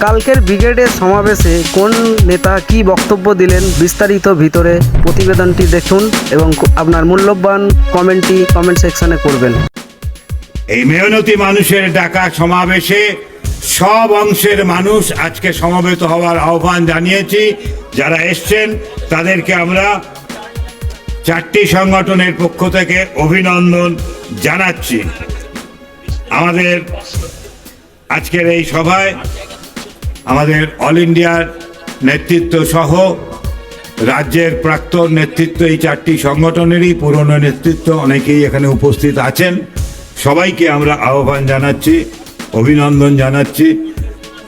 কালকের ব্রিগেডের সমাবেশে কোন নেতা কি বক্তব্য দিলেন বিস্তারিত ভিতরে প্রতিবেদনটি দেখুন এবং আপনার মূল্যবান কমেন্টটি কমেন্ট সেকশনে করবেন। এই মেহনতি মানুষের ডাকা সমাবেশে সব অংশের মানুষ আজকে সমবেত হওয়ার আহ্বান জানিয়েছি। যারা এসছেন তাদেরকে আমরা চারটি সংগঠনের পক্ষ থেকে অভিনন্দন জানাচ্ছি। আমাদের আজকের এই সভায় আমাদের অল ইন্ডিয়ার নেতৃত্ব সহ রাজ্যের প্রাক্তন নেতৃত্ব, এই চারটি সংগঠনেরই পুরনো নেতৃত্ব অনেকেই এখানে উপস্থিত আছেন। সবাইকে আমরা আহ্বান জানাচ্ছি, অভিনন্দন জানাচ্ছি,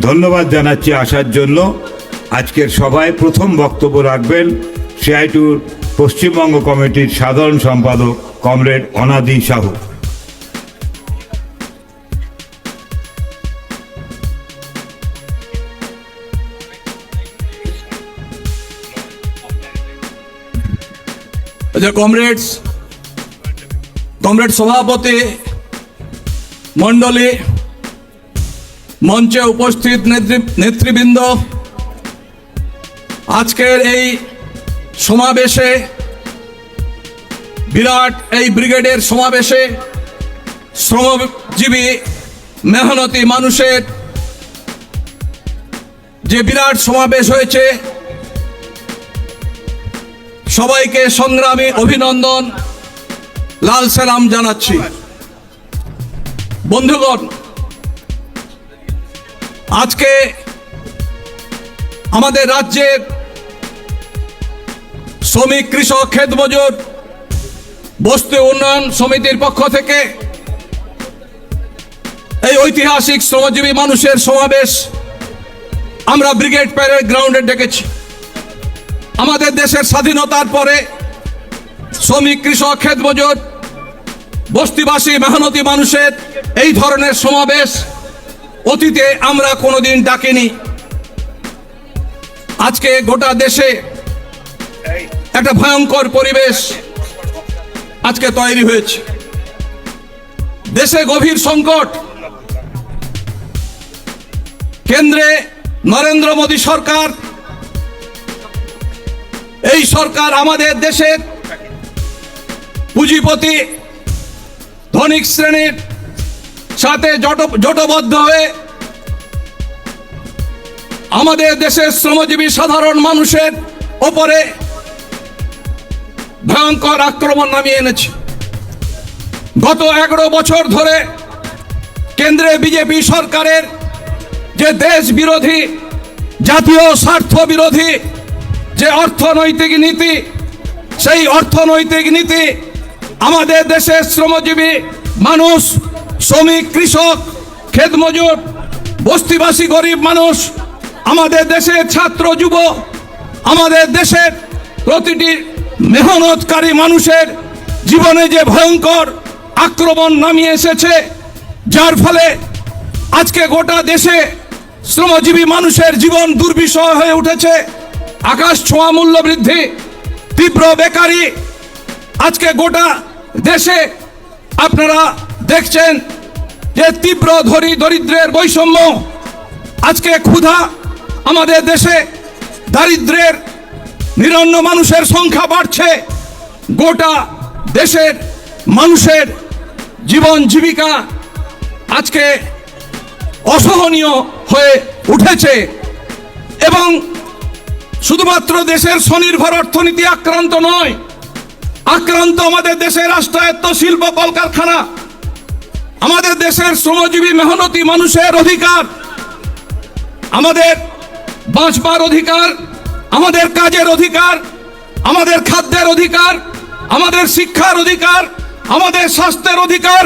ধন্যবাদ জানাচ্ছি আসার জন্য। আজকের সভায় প্রথম বক্তব্য রাখবেন সিআইটিউর পশ্চিমবঙ্গ কমিটির সাধারণ সম্পাদক কমরেড অনাদি সাহু। কমরেড সভাপতি মণ্ডলী, মঞ্চে উপস্থিত নেতৃবৃন্দ, আজকের এই সমাবেশে, বিরাট এই ব্রিগেডের সমাবেশে শ্রমজীবী মেহনতি মানুষের যে বিরাট সমাবেশ হয়েছে, সবাইকে সংগ্রামী অভিনন্দন, লাল সালাম জানাচ্ছি। বন্ধুগণ, আজকে আমাদের রাজ্যের শ্রমিক, কৃষক, ক্ষেত মজুর, বস্তি উন্নয়ন সমিতির পক্ষ থেকে এই ঐতিহাসিক শ্রমজীবী মানুষের সমাবেশ আমরা ব্রিগেড প্যারেড গ্রাউন্ডে ডেকেছি। আমাদের দেশের স্বাধীনতার পরে শ্রমিক, কৃষক, ক্ষেত মজুর, বস্তিবাসী মেহনতি মানুষের এই ধরনের সমাবেশ অতীতে আমরা কোনোদিন ডাকিনি। আজকে গোটা দেশে একটা ভয়ঙ্কর পরিবেশ আজকে তৈরি হয়েছে। দেশে গভীর সংকট, কেন্দ্রে নরেন্দ্র মোদী সরকার, এই সরকার আমাদের দেশের পুঁজিপতি ধনিক শ্রেণীর সাথে জোটবদ্ধ হয়ে আমাদের দেশের শ্রমজীবী সাধারণ মানুষের ওপরে ভয়ঙ্কর আক্রমণ নামিয়ে এনেছে। গত 11 বছর ধরে কেন্দ্রে বিজেপি সরকারের যে দেশ বিরোধী, জাতীয় স্বার্থ বিরোধী যে অর্থনৈতিক নীতি, সেই অর্থনৈতিক নীতি আমাদের দেশের শ্রমজীবী মানুষ, শ্রমিক, কৃষক, ক্ষেত মজুর, বস্তিবাসী গরিব মানুষ, আমাদের দেশের ছাত্র যুব, আমাদের দেশের প্রতিটি মেহনতকারী মানুষের জীবনে যে ভয়ঙ্কর আক্রমণ নামিয়ে এসেছে, যার ফলে আজকে গোটা দেশে শ্রমজীবী মানুষের জীবন দুর্বিষহ হয়ে উঠেছে। আকাশ ছোঁয়া মূল্য বৃদ্ধি, তীব্র বেকারি, আজকে গোটা দেশে আপনারা দেখছেন যে তীব্র দরিদ্রের বৈষম্য, আজকে ক্ষুধা, আমাদের দেশে দারিদ্রের নিরন্ন মানুষের সংখ্যা বাড়ছে। গোটা দেশের মানুষের জীবন জীবিকা আজকে অসহনীয় হয়ে উঠেছে এবং শুধুমাত্র দেশের স্বনির্ভর অর্থনীতি আক্রান্ত নয়, আক্রান্ত আমাদের দেশের রাষ্ট্রায়ত্ত শিল্প কলকারখানা, আমাদের দেশের শ্রমজীবী মেহনতি মানুষের অধিকার, আমাদের বাঁচবার অধিকার, আমাদের কাজের অধিকার, আমাদের খাদ্যের অধিকার, আমাদের শিক্ষার অধিকার, আমাদের স্বাস্থ্যের অধিকার,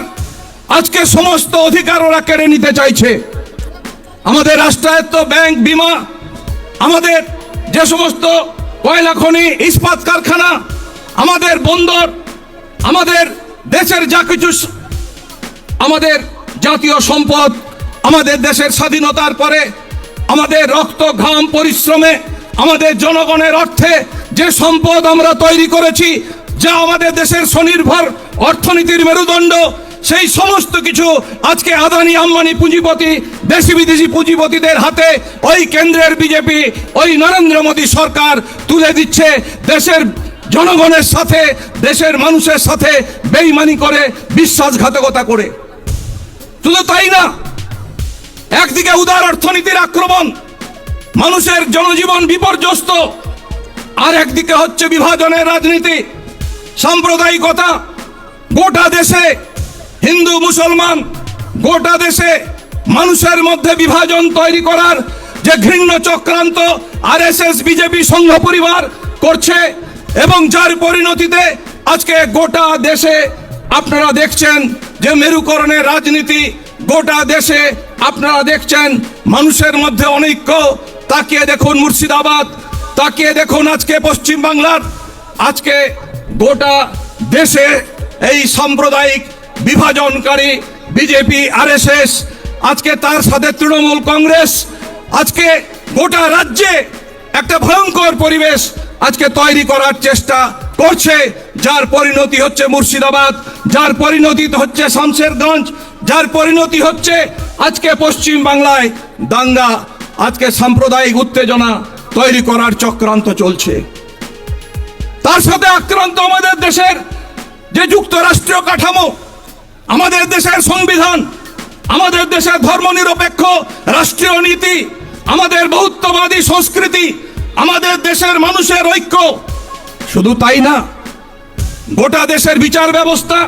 আজকে সমস্ত অধিকার ওরা কেড়ে নিতে চাইছে। আমাদের রাষ্ট্রায়ত্ত ব্যাংক, বিমা, আমাদের যে সমস্ত কয়লা খনি, ইস্পাত কারখানা, আমাদের বন্দর, আমাদের দেশের যা কিছু আমাদের জাতীয় সম্পদ, আমাদের দেশের স্বাধীনতার পরে আমাদের রক্ত, ঘাম, পরিশ্রমে, আমাদের জনগণের অর্থে যে সম্পদ আমরা তৈরি করেছি, যা আমাদের দেশের স্বনির্ভর অর্থনীতির মেরুদণ্ড, সেই সমস্ত কিছু আজকে আদানি আম্বানি পুঁজিপতি দেশি বিদেশি পুঁজিপতিদের হাতে ওই কেন্দ্রের বিজেপি, ওই নরেন্দ্র মোদী সরকার তুলে দিচ্ছে। দেশের জনগণের সাথে, দেশের মানুষের সাথে বেইমানি করে, বিশ্বাসঘাতকতা করে। শুধু তাই না, একদিকে উদার অর্থনীতির আক্রমণ, মানুষের জনজীবন বিপর্যস্ত, আর একদিকে হচ্ছে বিভাজনের রাজনীতি, সাম্প্রদায়িকতা। গোটা দেশে হিন্দু মুসলমান, গোটা দেশে মানুষের মধ্যে বিভাজন তৈরি করার যে ঘৃণ্য চক্রান্ত আরএসএস বিজেপি সংঘ পরিবার করছে, এবং যার পরিণতিতে আজকে গোটা দেশে আপনারা দেখছেন যে মেরুকরণের রাজনীতি, গোটা দেশে আপনারা দেখছেন মানুষের মধ্যে অনৈক্য। তাকিয়ে দেখুন মুর্শিদাবাদ, তাকিয়ে দেখুন আজকে পশ্চিম বাংলার, আজকে গোটা দেশে এই সাম্প্রদায়িক বিভাজনকারী বিজেপি আরএসএস, আজকে তার সাথে তৃণমূল কংগ্রেস, আজকে গোটা রাজ্যে একটা ভয়ঙ্কর পরিবেশ আজকে তৈরি করার চেষ্টা করছে, যার পরিণতি হচ্ছে মুর্শিদাবাদ, যার পরিণতি হচ্ছে শামশেরগঞ্জ, যার পরিণতি হচ্ছে আজকে পশ্চিম বাংলায় দাঙ্গা, আজকে সাম্প্রদায়িক উত্তেজনা তৈরি করার চক্রান্ত চলছে। তার সাথে আক্রান্ত আমাদের দেশের যে যুক্তরাষ্ট্রীয় কাঠামো, আমাদের দেশের সংবিধান, আমাদের দেশের ধর্মনিরপেক্ষ রাষ্ট্রীয় নীতি, আমাদের বহুত্ববাদী সংস্কৃতি, আমাদের দেশের মানুষের ঐক্য। শুধু তাই না, গোটা দেশের বিচার ব্যবস্থা,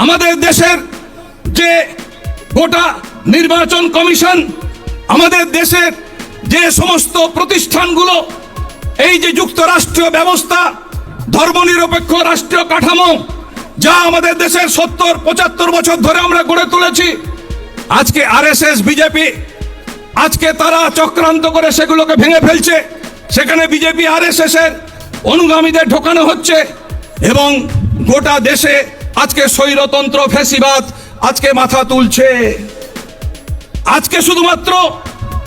আমাদের দেশের যে গোটা নির্বাচন কমিশন, আমাদের দেশের যে সমস্ত প্রতিষ্ঠানগুলো, এই যে যুক্তরাষ্ট্রীয় ব্যবস্থা, ধর্মনিরপেক্ষ রাষ্ট্রীয় কাঠামো, যা আমাদের দেশের 70-75 বছর ধরে আমরা গড়ে তুলেছি, আজকে আরএসএস বিজেপি আজকে তারা চক্রান্ত করে সেগুলোকে ভেঙে ফেলছে। সেখানে বিজেপি আরএসএস এর অনুগামীদের ঢোকানো হচ্ছে, এবং গোটা দেশে আজকে স্বৈরতন্ত্র ফ্যাসিবাদ আজকে মাথা তুলছে। আজকে শুধুমাত্র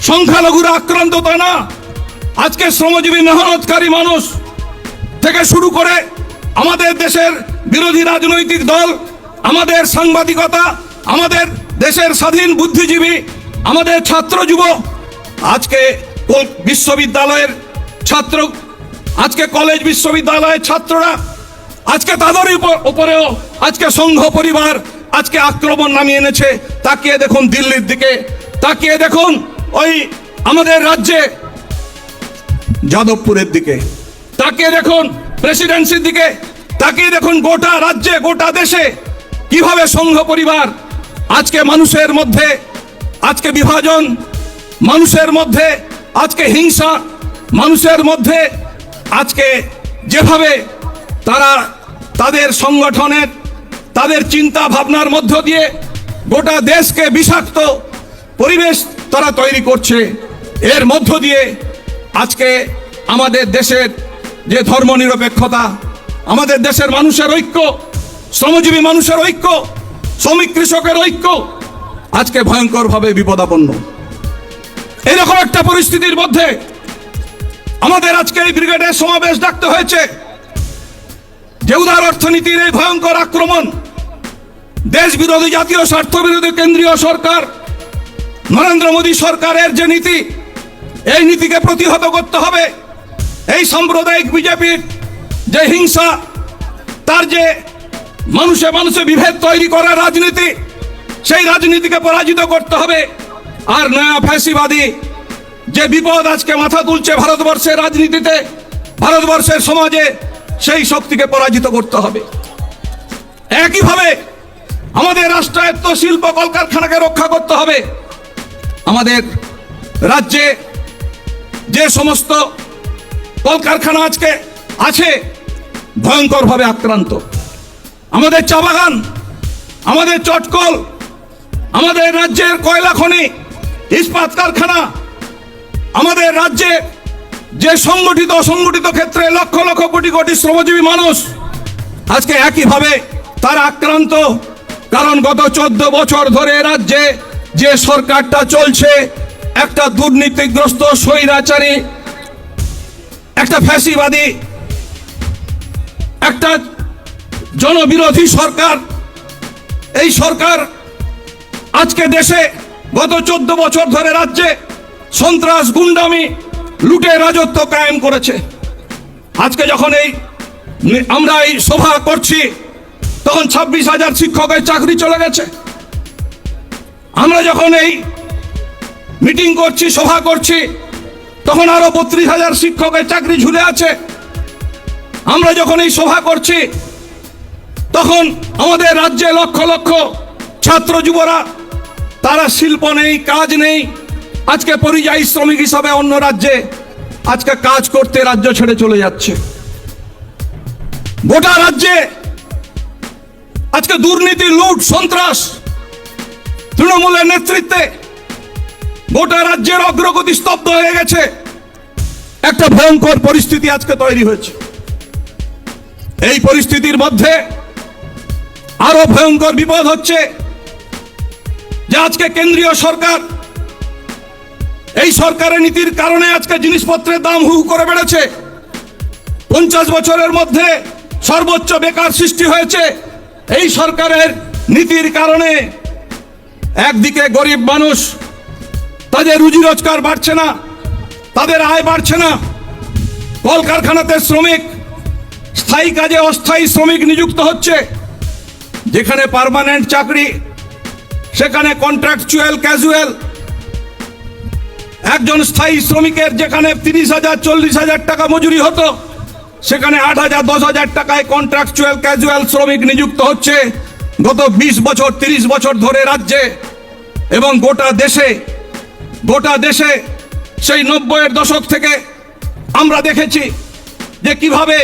সংখ্যালঘুরা আক্রান্ত তা না, আজকে শ্রমজীবী মেহনতকারী মানুষ থেকে শুরু করে আমাদের দেশের বিরোধী রাজনৈতিক দল, আমাদের সাংবাদিকতা, আমাদের দেশের স্বাধীন বুদ্ধিজীবী, আমাদের ছাত্র যুব, আজকে বিশ্ববিদ্যালয়ের ছাত্র, আজকে কলেজ বিশ্ববিদ্যালয়ের ছাত্ররা, আজকে তাদের উপরেও আজকে সংঘ পরিবার আজকে আক্রমণ নামিয়ে এনেছে। তাকিয়ে দেখুন দিল্লির দিকে, তাকিয়ে দেখুন ওই আমাদের রাজ্যে যাদবপুরের দিকে, তাকিয়ে দেখুন প্রেসিডেন্সির দিকে, তাকিয়ে দেখুন গোটা রাজ্যে, গোটা দেশে কিভাবে সংঘ পরিবার আজকে মানুষের মধ্যে আজকে বিভাজন, মানুষের মধ্যে আজকে হিংসা, মানুষের মধ্যে আজকে যেভাবে তারা তাদের সংগঠনের, তাদের চিন্তা ভাবনার মধ্য দিয়ে গোটা দেশকে বিষাক্ত পরিবেশ তারা তৈরি করছে। এর মধ্য দিয়ে আজকে আমাদের দেশের যে ধর্মনিরপেক্ষতা, আমাদের দেশের মানুষের ঐক্য, শ্রমজীবী মানুষের ঐক্য, শ্রমিক কৃষকের ঐক্য আজকে ভয়ঙ্করভাবে বিপদাপন্ন। এরকম একটা পরিস্থিতির মধ্যে আমাদের আজকে এই ব্রিগেডের সমাবেশ ডাকতে হয়েছে, যে উদার অর্থনীতির এই ভয়ঙ্কর আক্রমণ, দেশ বিরোধী, জাতীয় স্বার্থ বিরোধী কেন্দ্রীয় সরকার নরেন্দ্র মোদী সরকারের যে নীতি, এই নীতিকে প্রতিহত করতে হবে। এই সাম্প্রদায়িক বিজেপির যে হিংসা, তার যে মানুষে মানুষে বিভেদ তৈরি করার রাজনীতি, সেই রাজনীতিকে পরাজিত করতে হবে। আর নয়া ফ্যাসিবাদী যে বিপদ আজকে মাথা তুলছে ভারতবর্ষের রাজনীতিতে, ভারতবর্ষের সমাজে, সেই শক্তিকে পরাজিত করতে হবে। একইভাবে আমাদের রাষ্ট্রায়ত্ত শিল্প কলকারখানাকে রক্ষা করতে হবে। আমাদের রাজ্যে যে সমস্ত কলকারখানা আজকে আছে ভয়ঙ্করভাবে আক্রান্ত, আমাদের চা বাগান, আমাদের চটকল, আমাদের রাজ্যের কয়লা খনি, ইস্পাত কারখানা, আমাদের রাজ্যে যে সংগঠিত অসংগঠিত ক্ষেত্রে লক্ষ লক্ষ কোটি কোটি শ্রমজীবী মানুষ আজকে একইভাবে তারা আক্রান্ত। কারণ গত 14 বছর ধরে রাজ্যে যে সরকারটা চলছে, একটা দুর্নীতিগ্রস্ত, স্বৈরাচারী, একটা ফ্যাসিবাদী, একটা জনবিরোধী সরকার। এই সরকার আজকে দেশে গত 14 বছর ধরে রাজ্যে সন্ত্রাস, গুন্ডামি, লুটে রাজত্ব কায়েম করেছে। আজকে যখন আমরা এই সভা করছি, তখন 26,000 শিক্ষকের চাকরি চলে গেছে। আমরা যখন এই মিটিং করছি, সভা করছি, তখন আরো 32,000 শিক্ষকের চাকরি ঝুলে আছে। আমরা যখন এই সভা করছি, তখন আমাদের রাজ্যে লক্ষ লক্ষ ছাত্র যুবরা, তারা শিল্প নেই, কাজ নেই, আজকে পরিযায়ী শ্রমিক হিসাবে অন্য রাজ্যে আজকে কাজ করতে রাজ্য ছেড়ে চলে যাচ্ছে। গোটা রাজ্যে আজকে দুর্নীতি, লুট, সন্ত্রাস, তৃণমূলের নেতৃত্বে গোটা রাজ্যের অগ্রগতি স্তব্ধ হয়ে গেছে। একটা ভয়ঙ্কর পরিস্থিতি আজকে তৈরি হয়েছে। এই পরিস্থিতির মধ্যে আরো ভয়ঙ্কর বিপদ হচ্ছে যে আজকে কেন্দ্রীয় সরকার, এই সরকারের নীতির কারণে আজকে জিনিসপত্রের দাম হু হু করে বেড়েছে। 50 বছরের মধ্যে সর্বোচ্চ বেকার সৃষ্টি হয়েছে এই সরকারের নীতির কারণে। একদিকে গরিব মানুষ, তাদের রুজি রোজগার বাড়ছে না, তাদের আয় বাড়ছে না। কলকারখানাতে শ্রমিক, স্থায়ী কাজে অস্থায়ী শ্রমিক নিযুক্ত হচ্ছে। যেখানে পার্মানেন্ট চাকরি, সেখানে কন্ট্রাকচুয়াল, ক্যাজুয়াল। একজন স্থায়ী শ্রমিকের যেখানে 30,000, 40,000 টাকা মজুরি হতো, সেখানে 8,000, 10,000 টাকায় কন্ট্রাকচুয়াল, ক্যাজুয়াল শ্রমিক নিযুক্ত হচ্ছে গত 20 বছর, 30 বছর ধরে রাজ্যে এবং গোটা দেশে সেই 90-এর দশক থেকে আমরা দেখেছি যে কিভাবে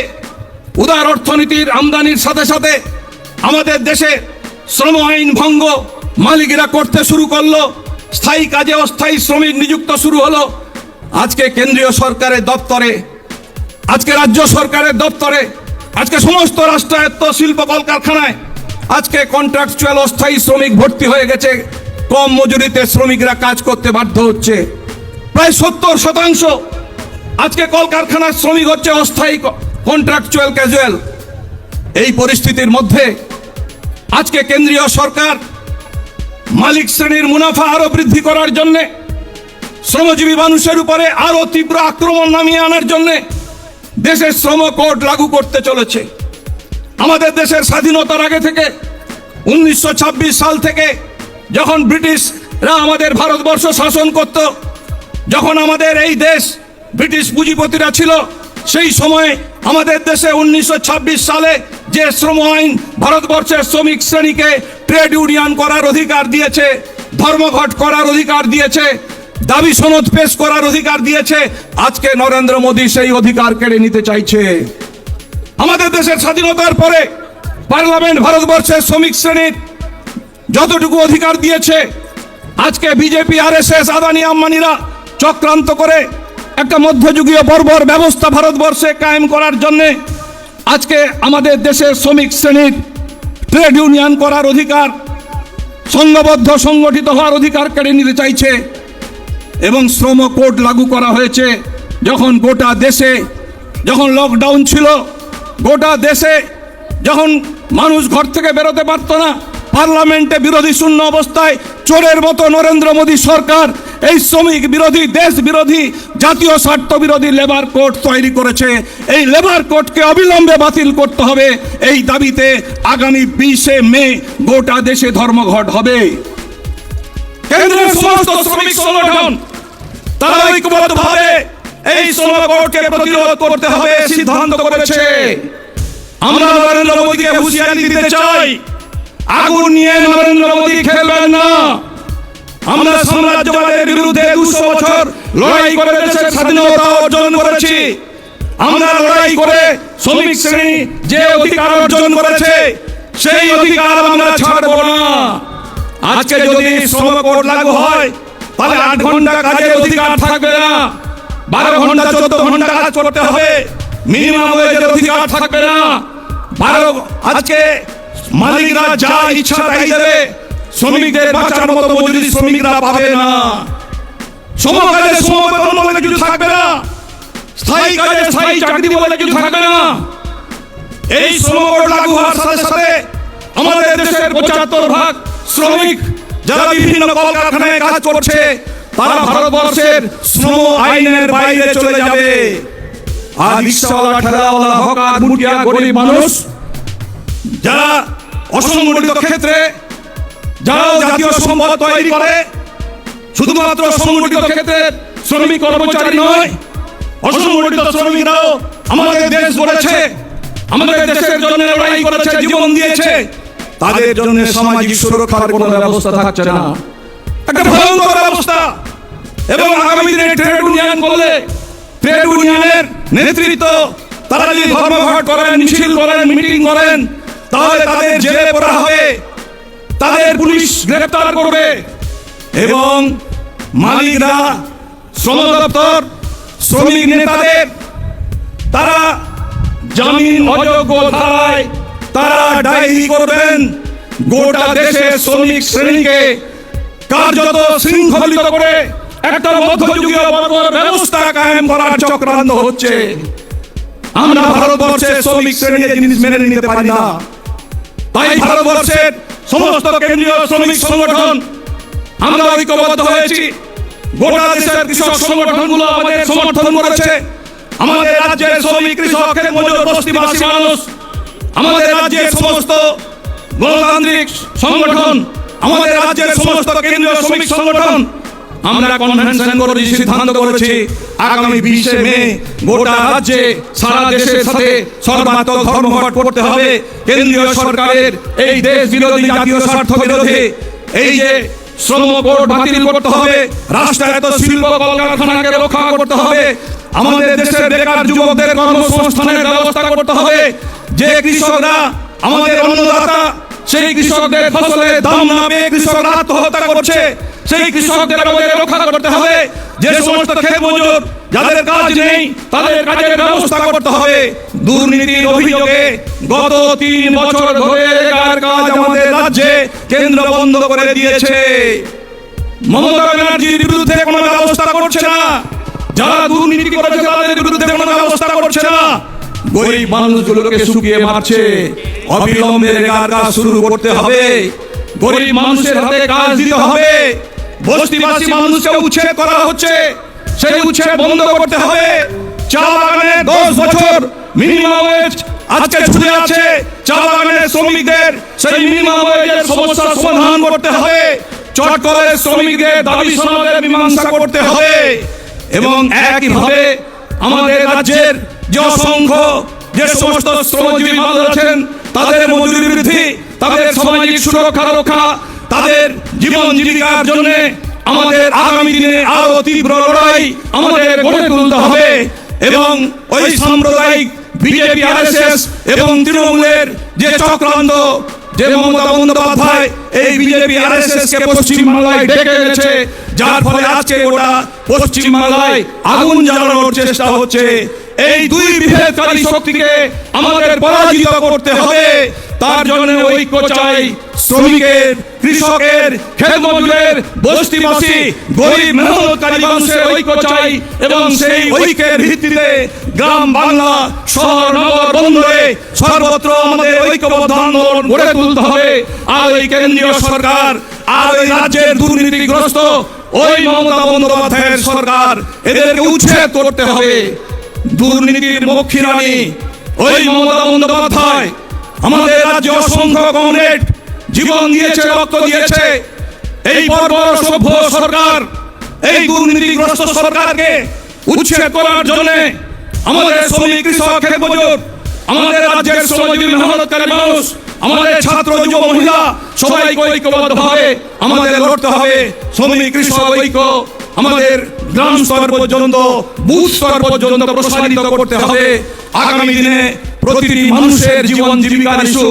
উদার অর্থনীতির আমদানির সাথে সাথে আমাদের দেশে শ্রম আইন ভঙ্গ মালিকেরা করতে শুরু করলো, স্থায়ী কাজে অস্থায়ী শ্রমিক নিযুক্ত শুরু হলো। আজকে কেন্দ্রীয় সরকারের দপ্তরে, আজকে রাজ্য সরকারের দপ্তরে, আজকে সমস্ত রাষ্ট্রায়ত্ত শিল্প কলকারখানায় আজকে কন্ট্রাকচুয়াল অস্থায়ী শ্রমিক ভর্তি হয়ে গেছে। কম মজুরিতে শ্রমিকরা কাজ করতে বাধ্য হচ্ছে। প্রায় 70% আজকে কলকারখানার শ্রমিক হচ্ছে অস্থায়ী, কন্ট্রাকচুয়াল, ক্যাজুয়াল। এই পরিস্থিতির মধ্যে আজকে কেন্দ্রীয় সরকার মালিক শ্রেণীর মুনাফা আরো বৃদ্ধি করার জন্য, শ্রমজীবী মানুষের উপরে আরো তীব্র আক্রমণ নামিয়ে আনার জন্য দেশের শ্রম কোড লাগু করতে চলেছে। আমাদের দেশের স্বাধীনতার আগে থেকে 1926 সাল থেকে যখন ব্রিটিশরা আমাদের ভারতবর্ষ শাসন করত, যখন আমাদের এই দেশ ব্রিটিশ পুঁজিপতিরা ছিল, সেই সময় আমাদের দেশে 1926 সালে যে শ্রম আইন ভারতবর্ষের শ্রমিক শ্রেণীকে ট্রেড ইউনিয়ন করার অধিকার দিয়েছে, ধর্মঘট করার অধিকার দিয়েছে, দাবি সনদ পেশ করার অধিকার দিয়েছে, আজকে নরেন্দ্র মোদী সেই অধিকার কেড়ে নিতে চাইছে। আমাদের দেশের স্বাধীনতার পরে পার্লামেন্ট ভারতবর্ষের শ্রমিক শ্রেণীর যতটুকু অধিকার দিয়েছে, আজকে বিজেপি, আরএসএস, আদানি, আম্বানিরা চক্রান্ত করে একটা মধ্যযুগীয় বর্বর ব্যবস্থা ভারতবর্ষে কায়েম করার জন্য আজকে আমাদের দেশের শ্রমিক শ্রেণীর ট্রেড ইউনিয়ন করার অধিকার, সংঘবদ্ধ সংগঠিত হওয়ার অধিকার কেড়ে নিতে চাইছে। এবং শ্রম কোড লাগু করা হয়েছে। যখন গোটা দেশে, যখন লকডাউন ছিল, গোটা দেশে যখন মানুষ ঘর থেকে বেরোতে পারতো না, পার্লামেন্টে বিরোধী শূন্য অবস্থায় চোরের মতো নরেন্দ্র মোদী সরকার এই শ্রমিক বিরোধী, দেশ বিরোধী, জাতীয় স্বার্থ বিরোধী লেবার কোড তৈরি করেছে। এই লেবার কোডকে অবিলম্বে বাতিল করতে হবে। এই দাবিতে আগামী 20শে মে গোটা দেশে ধর্মঘট হবে। কেন্দ্রের সমস্ত শ্রমিক সংগঠন তারা ঐক্যবদ্ধভাবে এই শ্রম কোডকে প্রতিরোধ করতে হবে সিদ্ধান্ত করেছে। আমরা নরেন্দ্র মোদীকে হুঁশিয়ারি দিতে চাই, আগুন নিয়ে নরেন্দ্র মোদী খেলবেন না। আমরা সাম্রাজ্যবাদের বিরুদ্ধে 200 বছর লড়াই করে দেশের স্বাধীনতা অর্জন করেছি। আমরা লড়াই করে শ্রমিক শ্রেণী যে অধিকার অর্জন করেছে, সেই অধিকার আমরা ছাড়ব না। আজকে যদি শ্রম কোড লাগু হয়, তাহলে 8 ঘন্টা কাজের অধিকার থাকবে না, 12 ঘন্টা 14 ঘন্টা কাজ করতে হবে। মিনিমাম ওয়েজের অধিকার থাকবে না। আজকে মালিকরা যা ইচ্ছা তাই দেবে, শ্রমিকদের বাঁচার মতো মজুরি শ্রমিকরা পাবে না। সমকাজে সমবেতন বলে কিছু থাকবে না, স্থায়ী কাজে স্থায়ী চাকরি বলে কিছু থাকবে না। এই শ্রম কোড লাগু হওয়ার সাথে সাথে আমাদের দেশের 75% শ্রমিক যারা বিভিন্ন কলকারখানায় কাজ করছে তারা ভারতবর্ষের শ্রম আইনের বাইরে চলে যাবে। আর রিক্সাওয়ালা, ঠেলাওয়ালা, হকার, মুটিয়া, গরিব মানুষ যারা অসংগঠিত ক্ষেত্রে যারা জাতীয় সম্পদ তৈরি করে, শুধুমাত্র সংগঠিত ক্ষেত্রে শ্রমিক কর্মচারী নয়, অসংগঠিত শ্রমিকরাও আমাদের দেশ গড়েছে, আমাদের দেশের জন্য লড়াই করেছে, জীবন দিয়েছে, তাদের জন্য সামাজিক সুরক্ষার কোনো ব্যবস্থা থাকছে না। একটা ভয়ঙ্কর ব্যবস্থা। এবং আগামী দিনে ট্রেড ইউনিয়ন করলে ট্রেড ইউনিয়নের নেতৃত্ব তারা যদি ধর্মঘট করেন, মিছিল করেন, মিটিং করেন, তাহলে তাদের জেলে পড়া হবে, তাদের পুলিশ গ্রেফতার করবে এবং মালিকরা, শ্রম দপ্তর, শ্রমিক নেতাদের তারা জামিন অযোগ্য ধারায় তারা ডায়েরি করবেন। গোটা দেশের শ্রমিক শ্রেণীকে কার্যত শৃঙ্খলিত করে একটা মধ্যযুগীয় বর্বর ব্যবস্থা কায়েম করার চক্রান্ত হচ্ছে। আমরা ভারতবর্ষের শ্রমিক শ্রেণীর জিনিস মেনে নিতে পারি না। তাই ভারতবর্ষের সমস্ত কেন্দ্রীয় শ্রমিক সংগঠন আমরা ঐক্যবদ্ধ হয়েছি। গোটা দেশের কৃষক সংগঠনগুলো আমাদের সমর্থন করেছে। আমাদের রাজ্যের শ্রমিক, কৃষক, ক্ষেত মজুর, বস্তিবাসী মানুষ, আমাদের রাজ্যের সমস্ত গণতান্ত্রিক সংগঠন, আমাদের রাজ্যের সমস্ত কেন্দ্রীয় শ্রমিক সংগঠন আমরা কনভেনশন করেছি, সিদ্ধান্ত করেছি আগামী 20 মে গোটা রাজ্যে সারা দেশের সাথে সর্বাত্মক ধর্মঘট করতে হবে। কেন্দ্রীয় সরকারের এই দেশ বিরোধী, জাতীয় স্বার্থ বিরোধী এই যে শ্রম কোড বাতিল করতে হবে, রাষ্ট্রায়ত্ত শিল্প কলকারখানাকে রক্ষা করতে হবে, আমাদের দেশের বেকার যুবকদের কর্মসংস্থানের ব্যবস্থা করতে হবে। যে কৃষকরা আমাদের অন্নদাতা, সেই কৃষকদের ফসলের দাম না পেয়ে কৃষকরা আত্মহত্যা করছে, সেই কৃষকদের আমাদের রক্ষা করতে হবে। যে সমস্ত ক্ষেত মজুর যাদের কাজ নেই তাদের কাজের ব্যবস্থা করতে হবে। দুর্নীতির অভিযোগে গত 3 বছর ধরে কাজ আমাদের রাজ্যে কেন্দ্র বন্ধ করে দিয়েছে। মমতা ব্যানার্জির বিরুদ্ধে কোনো ব্যবস্থা করছে না, যারা দুর্নীতি করেছে তাদের বিরুদ্ধে কোনো ব্যবস্থা করছে না, গরিব মানুষগুলোকে শুকিয়ে মারছে। অবিলম্বে কাজ শুরু করতে হবে, গরিব মানুষের হাতে কাজ দিতে হবে। বস্তিবাসী মানুষকে উচ্ছেদ করা হচ্ছে, সেই উচ্ছেদ বন্ধ করতে হবে। চা বাগানে 10 বছর মিনিমাম ওয়েজ আজকে ছুটে আছে, চা বাগানের শ্রমিকদের সেই মিনিমাম ওয়েজের সমস্যার সমাধান করতে হবে। চট করে শ্রমিকদের দাবি সনদের মীমাংসা করতে হবে। এবং একইভাবে আমাদের রাজ্যের যে অসংখ্য যে সমস্ত শ্রমজীবী মানুষ আছেন তাদের মজুরি বৃদ্ধি, তাদের সামাজিক সুরক্ষা রক্ষা, তাদের জীবন জীবিকার জন্য আমাদের আগামী দিনে আরো তীব্র লড়াই আমাদের গড়ে তুলতে হবে। এবং ওই সাম্প্রদায়িক বিজেপি, আরএসএস এবং তৃণমূলের যে চক্রান্ত, যে মমতা বন্দ্যোপাধ্যায় এই বিজেপি আরএসএস কে পশ্চিমবাংলায় ডেকে এনেছে, যার ফলে আজকে ওটা পশ্চিমবাংলায় আগুন জ্বালানোর চেষ্টা হচ্ছে। এই দুই বিভেদকারী শক্তিকে আমাদের পরাজিত করতে হবে। তার জন্য ঐক্য চাই, শ্রমিকের, কৃষকের, ক্ষেত মজুরের, বস্তিবাসী, গরিব মেহনতকারী মানুষের ঐক্য চাই। এবং সেই ঐক্যের ভিত্তিতে গ্রাম বাংলা, শহর নগর বন্দরে সর্বত্র আমাদের ঐক্যবদ্ধ আন্দোলন গড়ে তুলতে হবে। আর ওই কেন্দ্রীয় সরকার আর ওই রাজ্যের দুর্নীতিগ্রস্ত ওই মমতা বন্দ্যোপাধ্যায়ের সরকার, এদেরকে উচ্ছেদ করতে হবে। দুর্নীতির মক্ষিরানী ওই মমতা বন্দ্যোপাধ্যায় আমাদের রাজ্যে অসংখ্য কমরেড জীবন দিয়েছে, রক্ত দিয়েছে। এই বর্বর সভ্য সরকার, এই দুর্নীতিগ্রস্ত সরকারকে উচ্ছেদ করার জন্য আমাদের শ্রমিক, কৃষক, ক্ষেত মজুর, আমাদের রাজ্যের শ্রমজীবী মেহনতকারী মানুষ, আমাদের ছাত্র, যুব, মহিলা সবাইকে ঐক্যবদ্ধভাবে আমাদের লড়তে হবে। শ্রমিক, কৃষক ঐক্য আমাদের গ্রাম স্তর পর্যন্ত, বুথ স্তর পর্যন্ত প্রসারিত করতে হবে। আগামী দিনে প্রতিটি মানুষের জীবন জীবিকার ইস্যু,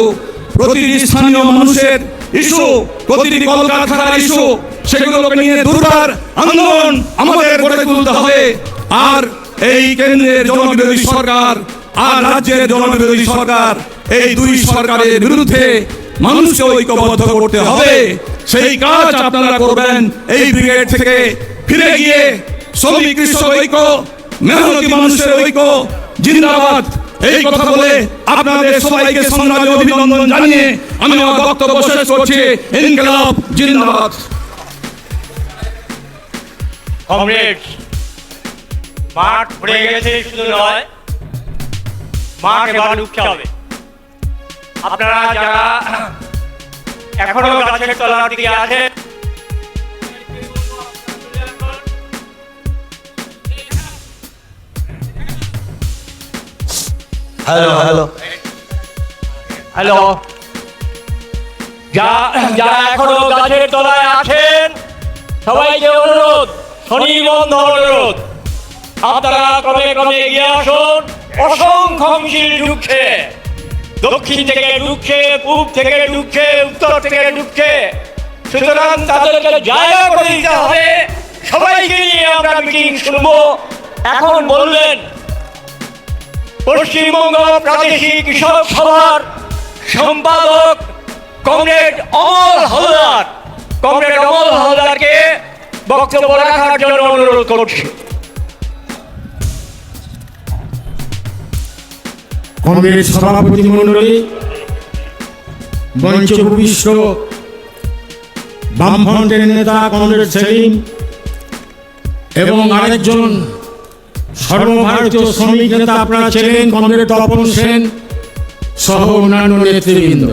প্রতিটি স্থানীয় মানুষের ইস্যু, প্রতিটি কলকারখানার ইস্যু, সেগুলোকে নিয়ে দুর্বার আন্দোলন আমাদের গড়ে তুলতে হবে। আর এই কেন্দ্রের জনবিরোধী সরকার আর রাজ্যের জনবিরোধী সরকার, এই দুই সরকারের বিরুদ্ধে মানুষকে ঐক্যবদ্ধ করতে হবে। সেই কাজ আপনারা করবেন এই ব্রিগেড থেকে ফিরে গিয়ে। শ্রমিক, কৃষক ঐক্য, মেহনতি মানুষের ঐক্য জিন্দাবাদ। এই কথা বলে আপনাদের সবাইকে সংগ্রামী অভিনন্দন জানিয়ে আমি আমার বক্তব্য শেষ করছি। ইনকিলাব জিন্দাবাদ। কমরেড, মাঠ ভরে গেছে, শুধু নয় মাঠ এবার ঢুকতে হবে। আপনারা যারা এখনো গাছের তলার দিকে আছে, হ্যালো হ্যালো হ্যালো, যারা এখনো গাছের তলায় আছেন সবাইকে অনুরোধ, স্বনির্বন্ধ অনুরোধ, আপনারা ক্রমে ক্রমে এগিয়ে আসুন। অসংখ্য মিছিল ঢুকছে, দক্ষিণ থেকে ঢুকছে, পূব থেকে ঢুকছে, উত্তর থেকে ঢুকছে। সুতরাং তাদেরকে জায়গা করে দিতে হবে। সবাইকে নিয়ে আমরা মিটিং শুনবো। এখন বললেন পশ্চিমবঙ্গ প্রাদেশিক কৃষক সভার সম্পাদক কমরেড অমল হালদার। কমরেড অমল হালদারকে বক্তব্য রাখার জন্য অনুরোধ করছি। কংগ্রেস সভাপতি মণ্ডলী, মঞ্চে উপবিষ্ট বামফ্রন্টের নেতা কমরেড সেলিম এবং আরেকজন সর্বভারতীয় শ্রমিক নেতা আপনারা ছিলেন কমরেড তপন সেন সহ অন্যান্য নেতৃবৃন্দ।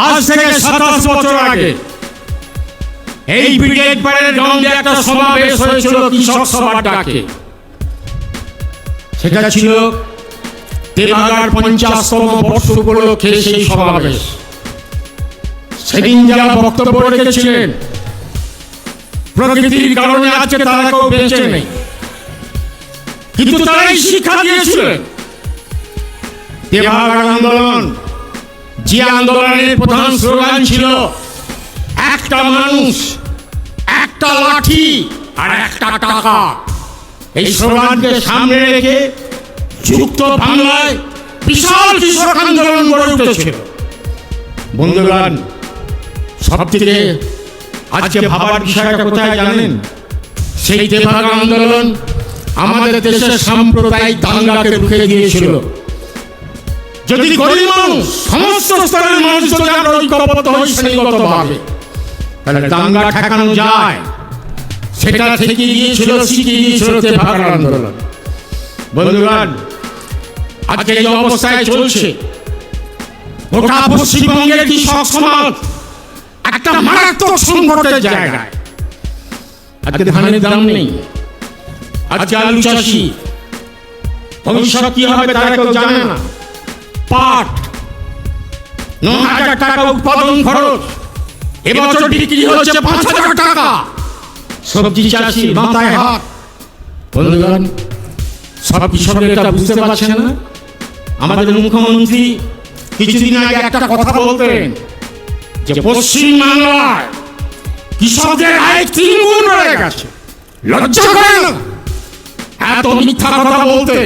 আজ থেকে 27 বছর আগে এই ব্রিগেড প্যারেড গ্রাউন্ডে একটা সমাবেশ হয়েছিল কৃষক সভার ডাকে। সেটা ছিল তেভাগার 50তম বর্ষ উপলক্ষে সেই সমাবেশ। সেদিন যারা বক্তব্য রেখেছিলেন প্রকৃতির কারণে আজকে তারা কেউ বেঁচে নেই, কিন্তু তারাই শিক্ষা দিয়েছিলেন। তেভাগার আন্দোলন, যে আন্দোলনের প্রধান স্লোগান ছিল একটা মানুষ, একটা লাঠি আর একটা টাকা। এই স্লোগানকে সামনে রেখে যুক্ত বাংলায় বিশাল কৃষক আন্দোলন গড়ে উঠেছিল। বন্ধুগণ, সব থেকে আজকে ভাবার বিষয়টা কোথায় জানেন? সেই তেভাগা আন্দোলন আমাদের দেশের সাম্প্রদায়িক দাঙ্গাকে রুখে দিয়েছিল। যদি গরিব মানুষ, সমস্ত স্তরের মানুষ যদি আমরা ঐক্যবদ্ধ হই শ্রেণীগতভাবে, তাহলে দাঙ্গা ঠেকানো যায়। সেটা থেকে গিয়েছিল, শিখিয়ে দিয়েছিল তেভাগা আন্দোলন। বন্ধুগণ, আজকে এই অবস্থায় চলছে গোটা পশ্চিমবঙ্গের কৃষক সমাজ একটা মারাত্মক সংকটের জায়গায়। আজকে ধানের দাম নেই, আজকে আলু চাষি ভবিষ্যৎ কি হবে তারা কেউ জানে না। পাট 9,000 টাকা উৎপাদন খরচ, এবছর বিক্রি হচ্ছে 5,000 টাকা। সবজি চাষি মাথায় হাত। বন্ধুগণ, সব কৃষকের এটা বুঝতে পারছে না। আমাদের মুখ্যমন্ত্রী কিছুদিন আগে একটা কথা বলতেন যে পশ্চিম বাংলায় কৃষকদের আয় 3 গুণ বেড়ে গেছে। লজ্জা করে না এত মিথ্যা কথা বলতে?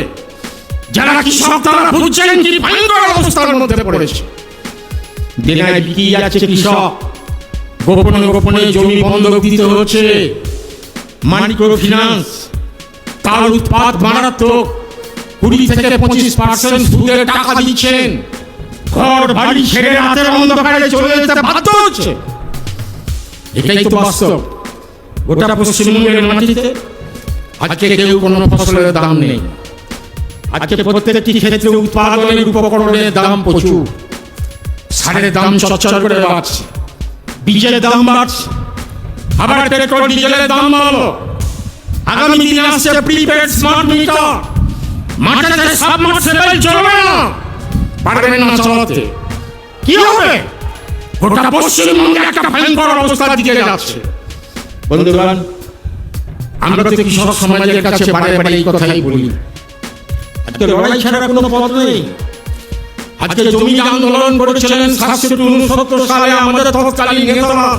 যারা কৃষক তারা বুঝছেন কি ভয়ঙ্কর অবস্থার মধ্যে পড়েছে। দিনায় বিক্রি যাচ্ছে কৃষক, গোপনে গোপনে জমি বন্ধক দিতে হচ্ছে। মাইক্রো ফিন্যান্স, তার উৎপাদ মারাত্মক, 20 থেকে 25% সুদের টাকা দিচ্ছেন। ঘর বাড়ি ছেড়ে রাতের অন্ধকারে চলে যেতে বাধ্য হচ্ছে। এটাই তো বাস্তব। গোটা পশ্চিমবঙ্গের মাটিতে আজকে কেউ কোনো ফসলের দাম নেই। আজকে প্রত্যেকটি ক্ষেত্রে উৎপাদনের উপকরণের দাম প্রচুর। সারের দাম চচ্চর করে বাড়ছে, বীজের দাম বাড়ছে, আবার পেট্রোল ডিজেলের দাম বাড়লো। আগামী দিনে আসছে প্রিপেড স্মার্ট মিটার। মাঠে সাবমার্সিবল চলবে না, পারবেন না চালাতে। কি হবে? গোটা পশ্চিমবঙ্গে একটা ভয়ঙ্কর অবস্থার দিকে যাচ্ছে। বন্ধুগণ, আমরা তো কৃষক সমাজের কাছে বারে বারে এই কথাই বলি, আজকে লড়াই ছাড়া কোনো পথ নেই। আজকে জমি আন্দোলন করেছিলেন 769 সালে আমাদের তৎকালীন নেতারা।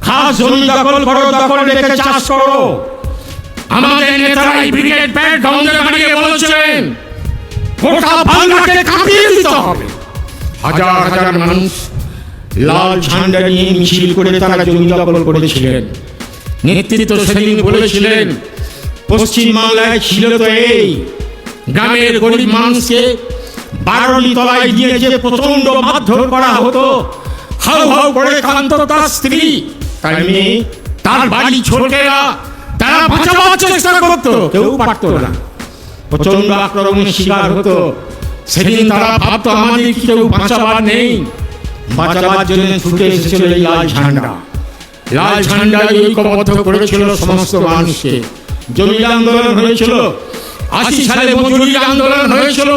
খাস জমি দখল করো, দখল রেখে চাষ করো। আমাদের নেতারা এই ব্রিগেড প্যারেড গ্রাউন্ডে দাঁড়িয়ে বলেছিলেন গোটা বাংলাকে কাঁপিয়ে দিতে হবে। হাজার হাজার মানুষ লাল ঝান্ডা নিয়ে মিছিল করে তারা জমি দখল করেছিলেন। নেতৃত্ব সেদিন বলেছিলেন পশ্চিম বাংলায় ছিল তো এই গ্রামের গরিব মানুষকে 12টি তলায় গিয়ে যে প্রচন্ড মারধর করা হতো, হাউ হাউ করে কাঁদতো তার স্ত্রী, তার মেয়ে, তার বাড়ি ছোটেরা, তারা বাঁচাবার চেষ্টা করতো, কেউ পারতো না, প্রচন্ড আক্রমণের শিকার হতো। সেদিন তারা ভাবতো আমাদের কি কেউ বাঁচাবার নেই, বাঁচাবার জন্য ছুটে এসেছিল এই লাল ঝান্ডা। লাল ঝান্ডা ঐক্যবদ্ধ করেছিল সমস্ত মানুষকে। জমির আন্দোলন হয়েছিল, 80 সালে মজুরি আন্দোলন হয়েছিল।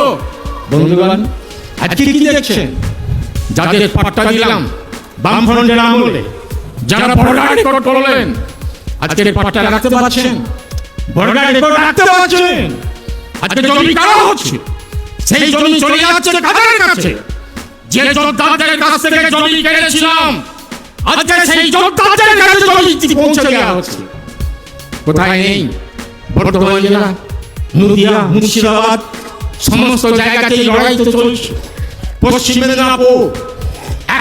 বন্ধুগণ, আজকে কি দেখছেন? যাদের পাট্টা দিলাম বামফ্রন্টের আমলে, যারা বর্ডার রেকর্ড করলেন, আজকের পাট্টা রাখতে পারছেন? বর্ডার রেকর্ড রাখতে পারছেন? আজকে জমি কারা হচ্ছে? সেই জমি চলে যাচ্ছে কাদের কাছে? যে যোদ্ধাদের কাছ থেকে জমি কেড়েছিলাম, আজকে সেই যোদ্ধাদের কাছে জমি পৌঁছে দেওয়া হচ্ছে। কোথায় নেই? বর্ধমান জেলা, নদিয়া, মুর্শিদাবাদ, সমস্ত জায়গাতে লড়াই তো চলছে। পশ্চিম মেদিনীপুর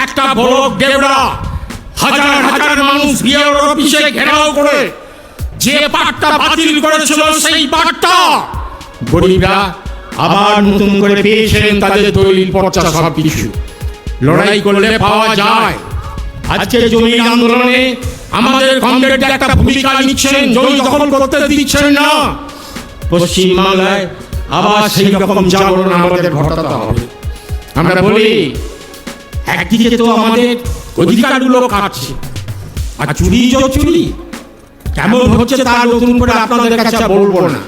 একটা বড় ডেবরা, হাজার হাজার মানুষ বিএলও অফিসে ঘেরাও করে যে পাট্টা বাতিল করেছিল, সেই পাট্টা গরিবরা আবার নতুন করে পেয়েছেন। তাদের দলিল পর্চা সব কিছু লড়াই করলে পাওয়া যায়। আজকে জমির আন্দোলনে আমাদের কমরেড একটা ভূমিকা নিচ্ছেন, জমি দখল করতে দিচ্ছেন না। পশ্চিম বাংলায় আবার সেই রকম জাগরণ আমাদের ঘটাতে হবে। আমরা বলি একদিকে তো আমাদের অধিকারগুলো কাটছে, আর চুরি চুরি কেমন হচ্ছে তার নতুন করে আপনাদের কাছে বলবো না।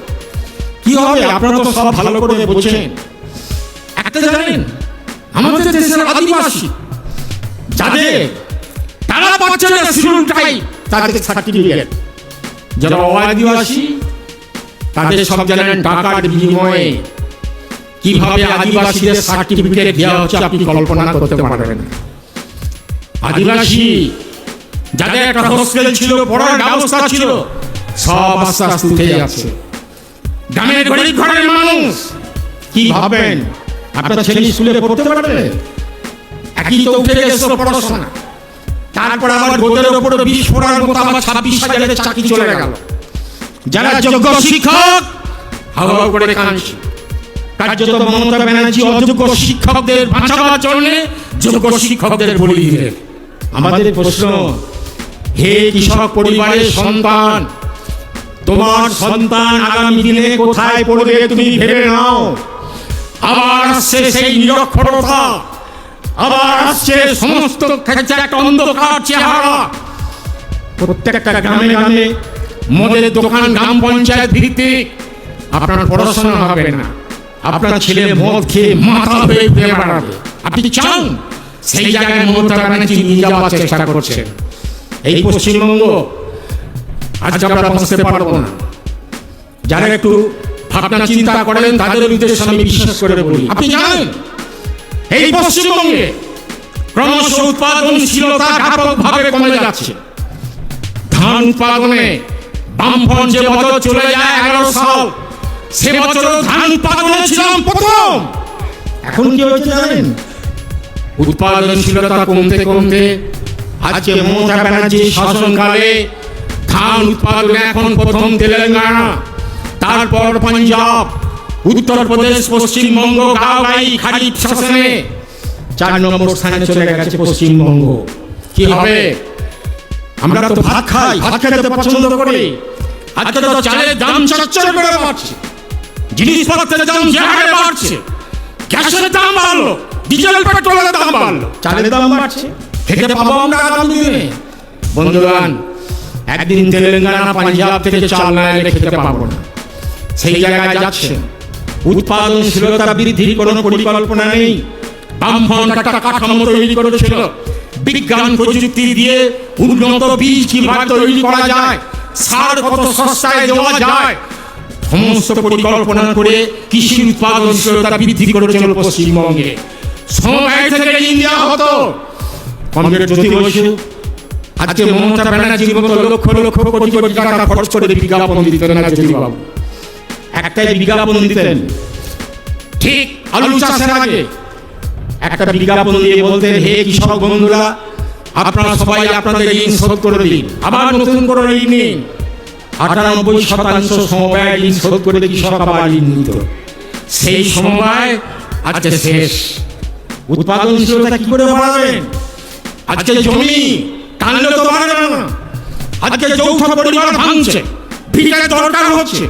কি হবে আপনারা তো সব ভালো করে বোঝেন। একটা জানেন, আমাদের দেশের আদিবাসী যাদের তারা পাচ্ছে না শিডিউল ট্রাইব, তাদের সার্টিফিকেট, যারা আদিবাসী তাদের সব জানেন টাকার বিনিময়ে কিভাবে আদিবাসীদের সার্টিফিকেট দেওয়া হচ্ছে আপনি কল্পনা করতে পারবেন। আদিবাসী যাদের একটা হোস্টেল ছিল, পড়ার ব্যবস্থা ছিল, সব আস্তে আস্তে উঠে যাচ্ছে। গ্রামের গরিব ঘরের মানুষ কি ভাবেন? আপনার ছেলে স্কুলে পড়তে পারবে? একই তো উঠে গেছে পড়াশোনা, তারপর আবার গোদের উপর 20 পড়ার মতো আবার 26,000 চাকরি চলে গেল। যারা যোগ্য শিক্ষক হাওয়া করে কাঁদছে। কার্যত মমতা ব্যানার্জি অযোগ্য শিক্ষকদের বাঁচাবার জন্য যোগ্য শিক্ষকদের বলি দিলেন। আমাদের প্রশ্ন, হে কৃষক পরিবারের সন্তান, তোমার সন্তান আগামী দিনে কোথায় পড়বে তুমি ভেবে নাও। আবার আসছে সেই নিরক্ষরতা, আবার আসছে সমস্ত ক্ষেত্রে একটা অন্ধকার চেহারা। প্রত্যেকটা গ্রামে গ্রামে মদের দোকান, গ্রাম পঞ্চায়েত ভিত্তিক। আপনার পড়াশোনা হবে না, আপনার ছেলে মদ খেয়ে মাথা হয়ে ঘুরে বেড়াবে। আপনি চান সেই জায়গায় মমতা ব্যানার্জি নিয়ে যাওয়ার চেষ্টা করছেন। এই পশ্চিমবঙ্গ আজকে আমরা বাঁচতে পারবো না। যারা একটু ভাবনা চিন্তা করেন তাদের উদ্দেশ্যে আমি বিশ্বাস করে বলি, আপনি জানেন এই পশ্চিমবঙ্গে ক্রমশ উৎপাদনশীলতা ব্যাপকভাবে কমে যাচ্ছে। ধান উৎপাদনে বামফ্রন্ট যে বছর চলে যায় 11 সাল, সে বছর ধান উৎপাদনে ছিলাম প্রথম। এখন কি হয়েছে জানেন? উৎপাদনশীলতা কমতে কমতে আজকে মমতা ব্যানার্জির শাসনকালে ধান উৎপাদনে এখন প্রথম তেলেঙ্গানা, তারপর পাঞ্জাব, উত্তরপ্রদেশ, পশ্চিমবঙ্গ গাওয়াই খারিফ শাসনে 4 নম্বর স্থানে চলে গেছে পশ্চিমবঙ্গ। কি হবে? আমরা তো ভাত খাই, ভাত খেতে পছন্দ করি। আজকে তো চালের দাম চচ্চর করে বাড়ছে, জিনিসপত্রের দাম যে হারে বাড়ছে, গ্যাসের দাম বাড়লো, ডিজেল পেট্রোলের দাম বাড়লো, চালের দাম বাড়ছে, খেতে পাবো আমরা আগামী দিনে? বন্ধুগণ, একদিন তেলেঙ্গানা পাঞ্জাব থেকে চাল না এলে খেতে পাবো না। সেই জায়গায় যাচ্ছে। উৎপাদনশীলতা বৃদ্ধির কোনো পরিকল্পনা নেই। বামফ্রন্ট একটা কাঠামো তৈরি করেছিল, বিজ্ঞান প্রযুক্তি দিয়ে উন্নত বীজ কিভাবে তৈরি করা যায়, সার কত সস্তায় দেওয়া যায়, সমস্ত পরিকল্পনা করে কৃষি উৎপাদনশীলতা বৃদ্ধি করেছিল পশ্চিমবঙ্গে। সমবায় থেকে ঋণ দেওয়া হতো। কমরেড জ্যোতি বসু আজকে মমতা ব্যানার্জির মতো লক্ষ লক্ষ কোটি কোটি টাকা খরচ করে বিজ্ঞাপন দিতেন না জ্যোতিবাবু। একটাই বিজ্ঞাপন দিতেন, ঠিক আলু চাষের আগে একটা বিজ্ঞাপন দিয়ে বলতেন, হে কৃষক বন্ধুরা, আপনারা সবাই আপনাদের ঋণ শোধ করে দিন, আবার নতুন করে ঋণ নিন। 98% সমবায় ঋণ শোধ করে কৃষক আবার ঋণ নিত। সেই সমবায় আজকে শেষ। উৎপাদনশীলতা কি করে বাড়াবেন? আজকে জমি টানলে তো বাড়বে না। আজকে যৌথ পরিবার ভাঙছে, ভিটার দরকার হচ্ছে,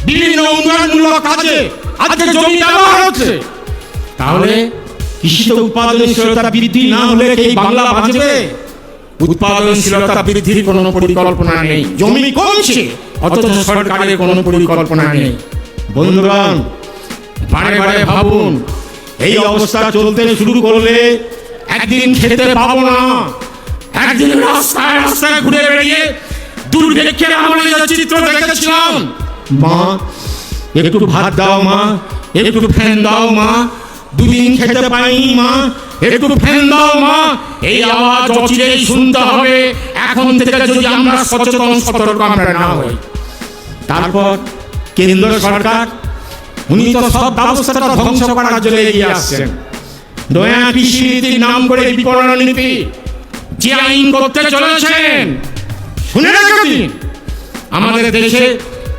বিভিন্ন উন্নয়নমূলক কাজে আজকে জমি ব্যবহার হচ্ছে। তাহলে কৃষিতে উৎপাদনশীলতা বৃদ্ধি না হলে কি এই বাংলা বাঁচবে? উৎপাদনশীলতা বৃদ্ধির কোনো পরিকল্পনা নেই, জমি কমছে অথচ সরকারের কোনো পরিকল্পনা নেই। বন্ধুগণ, বারে বারে ভাবুন, এই অবস্থা চলতে শুরু করলে একদিন খেতে পাবো না। একদিন রাস্তায় রাস্তায় ঘুরে বেরিয়ে দুর্ভিক্ষের আমরা যে চিত্র দেখেছিলাম, মা একটু ভাত দাও, মা একটু ফ্যান দাও, মা দুদিন খেতে পাইনি, মা একটু ফ্যান দাও, মা, এই আওয়াজ অচিরেই শুনতে হবে এখন থেকে যদি আমরা সচেতন সতর্ক আমরা না হই। তারপর কেন্দ্র সরকার, উনি তো সব ব্যবস্থাটা ধ্বংস করার জন্য এগিয়ে আসছেন। নয়া কৃষি নীতির নাম করে বিপণন নীতি যে আইন করতে চলেছেন, শুনে রাখবেন, আমাদের দেশে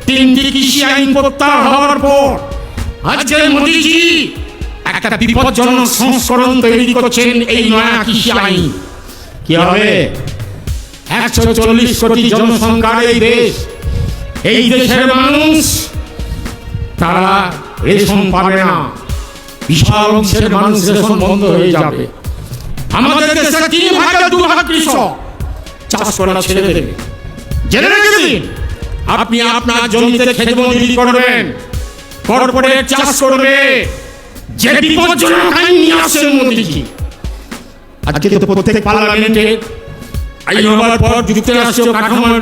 3টি কৃষি আইন প্রত্যাহার হওয়ার পর আজকে মোদীজি একটা বিপজ্জনক সংস্করণ তৈরি করছেন এই নয়া কৃষি আইন। কি হবে? 140 কোটি জনসংখ্যার এই দেশ, এই দেশের মানুষ তারা রেশন পাবে না। বিশাল অংশের মানুষ রেশন বন্ধ হয়ে যাবে। আমাদের দেশে 3 ভাগের 2 ভাগ কৃষক চাষ করা ছেড়ে দেবে। জেনে রেখে দিন, আপনি আপনার জমিতে খেত মজুরি করবেন, কর্পোরেট চাষ করবে, যে বিপজ্জনক আইন নিয়ে আসছেন মোদীজি। আজকে তো প্রত্যেক পার্লামেন্টে আইন হওয়ার পর যুক্তরাষ্ট্রীয় কাঠামোর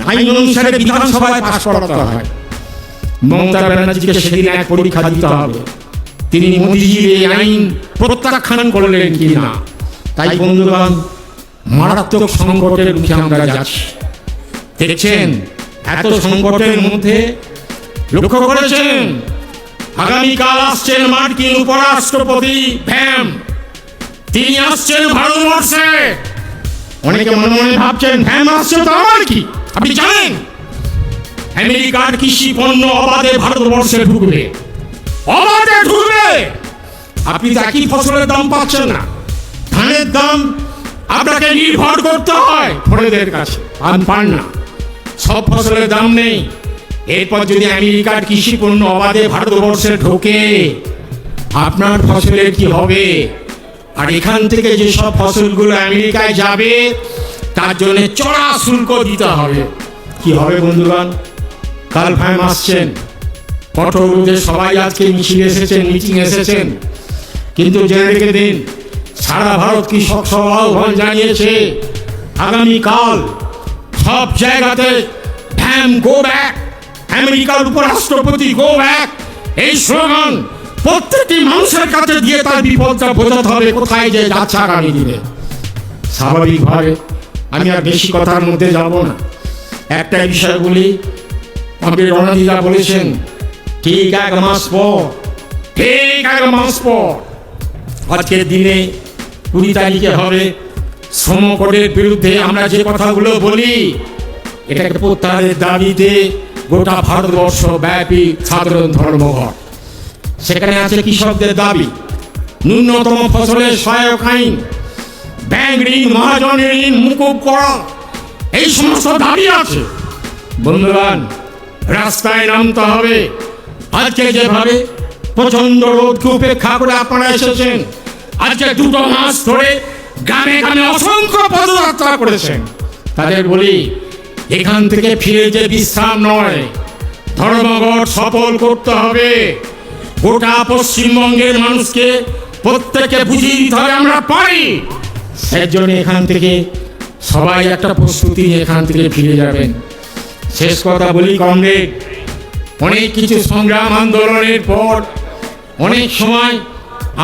আইন অনুসারে বিধানসভায় পাশ করাতে হয়। মমতা ব্যানার্জিকে সেদিন এক পরীক্ষা দিতে হবে, তিনি মোদীজির এই আইন প্রত্যাখ্যান করলেন কিনা। তাই বন্ধুগণ, মারাত্মক সংকটের মুখে আমরা যাচ্ছি। দেখছেন, এত সংকটের মধ্যে লক্ষ্য করেছেন, আগামীকাল আসছেন মার্কিন উপরাষ্ট্রপতি ভ্যাম, তিনি আসছেন ভারতবর্ষে। অনেকে মনে মনে ভাবছেন, ভ্যাম আসছে তো আমার কি? আপনি জানেন আমেরিকার কৃষি পণ্য অবাধে ভারতবর্ষে ঢুকবে, অবাধে ঢুকবে। আপনি তো একই ফসলের দাম পাচ্ছেন না। ধানের দাম আপনাকে নির্ভর করতে হয় ফরেদের কাছে, পান না, সব ফসলের দাম নেই। এরপর যদি আমেরিকার কৃষি পণ্য অবাধে ভারতবর্ষে ঢোকে, আপনার ফসলের কি হবে? আর এখান থেকে যেসব ফসলগুলো আমেরিকায় যাবে তার জন্য চড়া শুল্ক দিতে হবে। কি হবে বন্ধুগণ? কাল ভ্যাম আসছেন, কঠোর রোদে সবাই আজকে মিছিল এসেছেন, মিটিং এসেছেন, কিন্তু জেনে রেখে দিন, সারা ভারত কৃষক সভা আহ্বান জানিয়েছে, আগামীকাল সব জায়গাতে ভ্যাম গো ব্যাক, আমেরিকার উপরাষ্ট্রপতি গো ব্যাক, এই স্লোগান প্রত্যেকটি মানুষের কাছে দিয়ে তার বিপদটা বোঝাতে হবে কোথায় যে যাচ্ছে আগামী দিনে। স্বাভাবিকভাবে আমি আর বেশি কথার মধ্যে যাব না। একটা বিষয়গুলি আমাকে রণদিদা বলেছেন, ঠিক 1 মাস পর, ঠিক 1 মাস পর আজকের দিনে 20 তারিখে হবে শ্রম কোডের বিরুদ্ধে আমরা যে কথাগুলো বলি, এটাকে প্রত্যাহারের দাবিতে গোটা ভারতবর্ষ ব্যাপী সাধারণ ধর্মঘট। সেখানে আছে কৃষকদের দাবি, ন্যূনতম ফসলের সহায়ক আইন, ব্যাংক ঋণ, মহাজনের ঋণ মুকুব করা, এই সমস্ত দাবি আছে। বন্ধুগণ, রাস্তায় নামতে হবে। আজকে যেভাবে প্রচন্ড রোদকে উপেক্ষা করে আপনারা এসেছেন, আজকে 2 মাস ধরে গ্রামে গ্রামে অসংখ্য পদযাত্রা করেছেন, তাদের বলি এখান থেকে ফিরে যে বিশ্রাম নয়, ধর্মঘট সফল করতে হবে। গোটা পশ্চিমবঙ্গের মানুষকে প্রত্যেকে বুঝিয়ে দিতে হবে আমরা পারি। সেজন্য এখান থেকে সবাই একটা প্রস্তুতি নিয়ে এখান থেকে ফিরে যাবেন। শেষ কথা বলি, কমরেড, অনেক কিছু সংগ্রাম আন্দোলনের পর অনেক সময়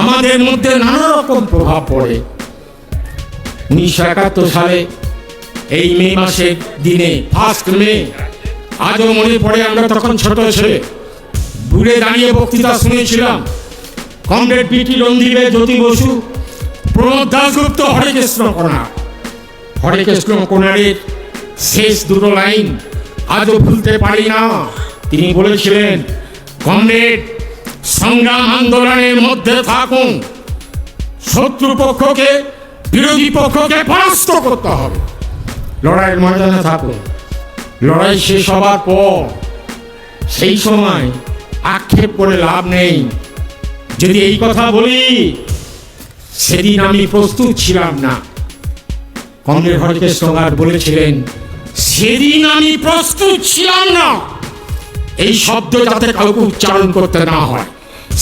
আমাদের মধ্যে নানা রকম প্রভাব পড়ে। 1971 সালে এই মে মাসের দিনে, 1 মে, আজও মনে পড়ে, আমরা তখন ছোট ছেলে, দূরে দাঁড়িয়ে বক্তৃতা শুনেছিলাম। কমরেড পিটি রঞ্জিবে, জ্যোতি বসু, প্রমোদ দাশগুপ্ত, হরেকৃষ্ণ কোনার। হরেকৃষ্ণ কোনারের শেষ 2 লাইন আজও ভুলতে পারি না। তিনি বলেছিলেন, কমরেড, সংগ্রাম আন্দোলনের মধ্যে থাকুন। শত্রু পক্ষকে, বিরোধী পক্ষকে পরাস্ত করতে হবে। লড়াইয়ের ময়দানে থাকুন। লড়াই শেষ হবার পর সেই সময় আক্ষেপ করে লাভ নেই। যদি এই কথা বলি, সেদিন আমি প্রস্তুত ছিলাম না। কমরেড হরকেশ সোগার বলেছিলেন, সেদিন আমি প্রস্তুত ছিলাম না। এই শব্দ যাতে কাউকে উচ্চারণ করতে না হয়,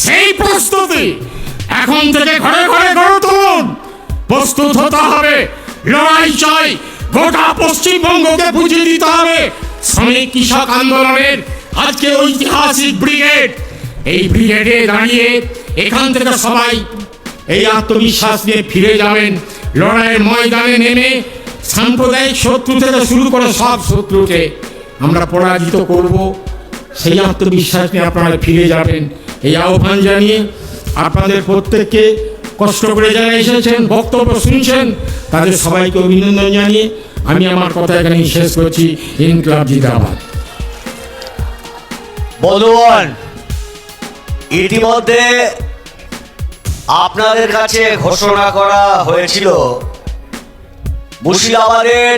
সেই প্রস্তুতি এখন থেকে ঘরে ঘরে গড়ে তুলুন। প্রস্তুত হতে হবে। লড়াই চাই। গোটা পশ্চিমবঙ্গকে বুঝিয়ে দিতে হবে শ্রমিক কৃষক আন্দোলনের আজকে ঐতিহাসিক ব্রিগেড। এই ব্রিগেডে দাঁড়িয়ে এখান থেকে সবাই এই আত্মবিশ্বাস নিয়ে ফিরে যাবেন। লড়াইয়ের ময়দানে নেমে সাম্প্রদায়িক শত্রু থেকে শুরু করে সব শত্রুকে আমরা পরাজিত করব। সেই আত্মবিশ্বাস নিয়ে আপনারা ফিরে যাবেন, এই আহ্বান জানিয়ে আপনাদের প্রত্যেককে, কষ্ট করে যারা এসেছেন, বক্তব্য শুনছেন, তাদের সবাইকে অভিনন্দন জানিয়ে আমি আমার কথা এখানেই শেষ করছি। ইনকলাব জিন্দাবাদ। বন্ধুগণ, ইতিমধ্যে আপনাদের কাছে ঘোষণা করা হয়েছিল মুর্শিদাবাদের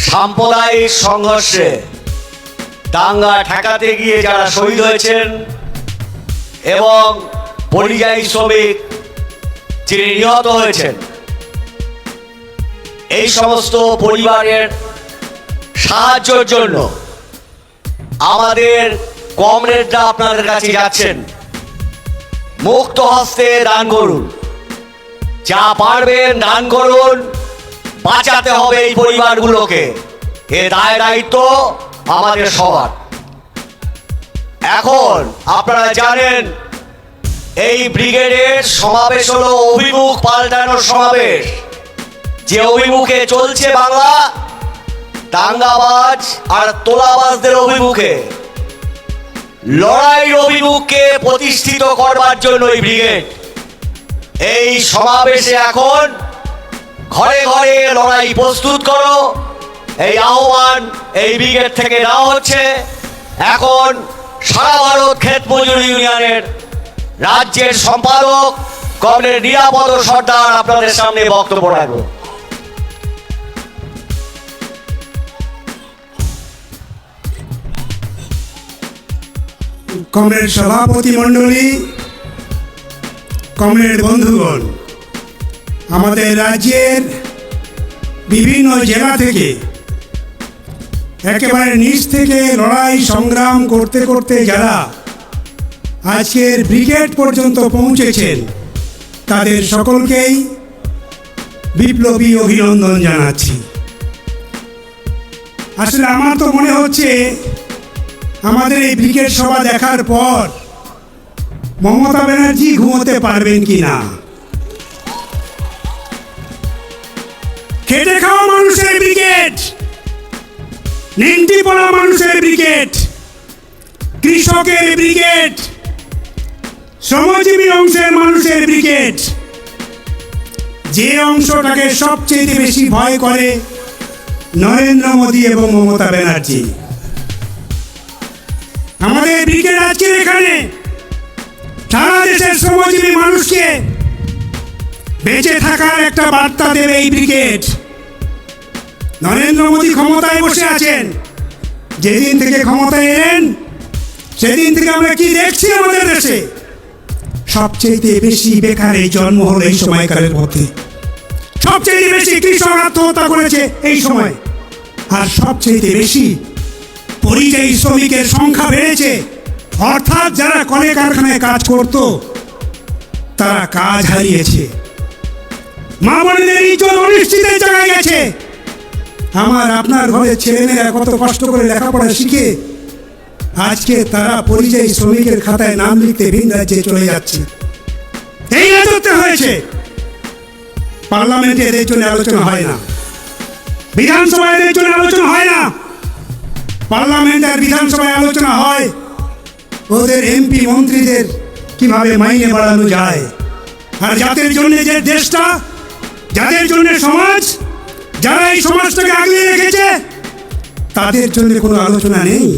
সাম্প্রদায়িক সংঘর্ষে দাঙ্গা ঠেকাতে গিয়ে যারা শহীদ হয়েছেন এবং পরিযায়ী শ্রমিক যিনি নিহত হয়েছেন, এই সমস্ত পরিবারের সাহায্যের জন্য আমাদের কমরেডরা আপনাদের কাছে যাচ্ছেন। মুক্ত হস্তে দান করুন, যা পারবেন দান করুন। বাঁচাতে হবে এই পরিবারগুলোকে। এ দায় দায়িত্ব আমাদের সবার। এখন আপনারা জানেন এই ব্রিগেডের সমাবেশ হলো অভিমুখ পাল্টানোর সমাবেশ। যে অভিমুখে চলছে বাংলা, দাঙ্গাবাজ আর তোলাবাজদের অভিমুখে, লড়াইয়ের অভিমুখকে প্রতিষ্ঠিত করবার জন্য এই ব্রিগেড। এই সমাবেশে এখন ঘরে ঘরে লড়াই প্রস্তুত করো, এই আহ্বান এই ব্রিগেড থেকে নেওয়া হচ্ছে। এখন সারা ভারত ক্ষেত মজুর ইউনিয়নের রাজ্যের সম্পাদক কমরেড নিরাপদ সর্দার আপনাদের সামনে বক্তব্য রাখবো। কমরেড সভাপতি মণ্ডলী, কমরেড বন্ধুগণ, আমাদের রাজ্যের বিভিন্ন জেলা থেকে একেবারে নিচ থেকে লড়াই সংগ্রাম করতে করতে যারা আজকের ব্রিগেড পর্যন্ত পৌঁছেছেন, তাদের সকলকেই বিপ্লবী অভিনন্দন জানাচ্ছি। আসলে আমার তো মনে হচ্ছে আমাদের এই ব্রিগেড সভা দেখার পর মমতা ব্যানার্জি ঘুমোতে পারবেন কিনা। খেটে খাওয়া মানুষের ব্রিগেড, নিমটি পড়া মানুষের ব্রিগেড, কৃষকের ব্রিগেড, শ্রমজীবী অংশের মানুষের ব্রিগেড, যে অংশটাকে সবচেয়ে বেশি ভয় করে নরেন্দ্র মোদী এবং মমতা ব্যানার্জি। আমাদের ব্রিগেড আজকের এখানে সারা দেশের শ্রমজীবী মানুষকে বেঁচে থাকার একটা বার্তা দেবে এই ব্রিগেড। নরেন্দ্র মোদী ক্ষমতায় বসে আছেন, যেদিন থেকে ক্ষমতায় এলেন সেদিন থেকে আমরা কি দেখছি আমাদের দেশে? সবচেয়ে বেশি বেকারের জন্ম হলো এই সময়কালের মধ্যে, সবচেয়ে বেশি কৃষক আত্মহত্যা করেছে এই সময়, আর সবচেয়ে বেশি পরিযায়ী শ্রমিকের সংখ্যা বেড়েছে। অর্থাৎ যারা কলে কারখানায় কাজ করত তারা কাজ হারিয়েছে, মা বোনেদের ইজ্জত অনিশ্চিতের জায়গায় গেছে। আমার আপনার ঘরে ছেলেমেয়েরা কত কষ্ট করে লেখাপড়া শিখে আজকে তারা পরিযায়ী শ্রমিকের খাতায় নাম লিখতে ভিন রাজ্যে চলে যাচ্ছে। এই রাজত্বে হয়েছে। পার্লামেন্টে এদের জন্য আলোচনা হয় না, বিধানসভায় এদের জন্য আলোচনা হয় না। পার্লামেন্ট আর বিধানসভায় আলোচনা হয় ওদের এমপি মন্ত্রীদের কিভাবে মাইনে বাড়ানো যায়। আর যাদের জন্য যে দেশটা, যাদের জন্য সমাজ, যারা এই সমাজটাকে আগলে রেখেছে, তাদের জন্য কোনো আলোচনা নেই।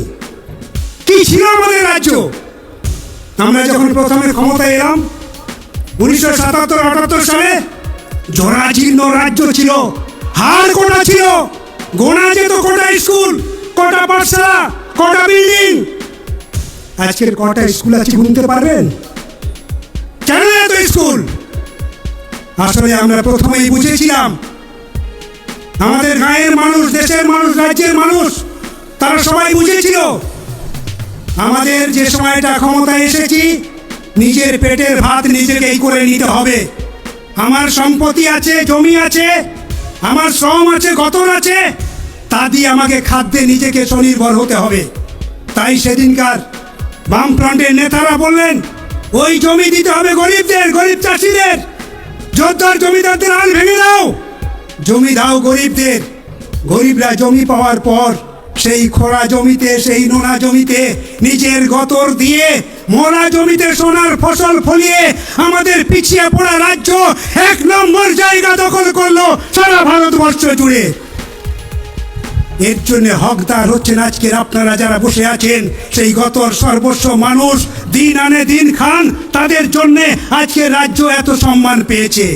কি কি ছিল আমাদের রাজ্য? আমরা যখন প্রথমে ক্ষমতায় এলাম 1977-78 সালে, জরাজীর্ণ রাজ্য ছিল, হাড় কোটা ছিল, গোনা যেত কটা স্কুল, কটা পাঠশালা, কটা বিল্ডিং। আজকের কটা স্কুল আছে গুনতে পারবেন? কেন এত স্কুল? আসলে আমরা প্রথমেই বুঝেছিলাম আমাদের গাঁয়ের মানুষ, দেশের মানুষ, রাজ্যের মানুষ, তারা সবাই বুঝেছিল আমাদের যে সময়টা ক্ষমতায় এসেছি, নিজের পেটের ভাত নিজেকেই করে নিতে হবে। আমার সম্পত্তি আছে, জমি আছে, আমার শ্রম আছে, গতর আছে, তা দিয়ে আমাকে খাদ্যে নিজেকে স্বনির্ভর হতে হবে। তাই সেদিনকার বামফ্রন্টের নেতারা বললেন, ওই জমি দিতে হবে গরিবদের, গরিব চাষিদের। যোদ্ধার জমিদারদের আল ভেঙে দাও, জমি দাও গরিবদের। গরিবরা জমি পাওয়ার পর সেই খোঁড়া জমিতে, সেই নোনা জমিতে নিজের গতর দিয়ে মোরা জমিতে সোনার ফসল ফলিয়ে আমাদের পিছিয়ে পড়া রাজ্য 1 নম্বর জায়গা দখল করলো সারা ভারতবর্ষ জুড়ে। এর জন্য হকদার হচ্ছেন আজকের আপনারা যারা বসে আছেন, সেই গতর সর্বস্ব মানুষ, দিন আনে দিন খান, তাদের জন্য আজকে রাজ্য এত সম্মান পেয়েছে।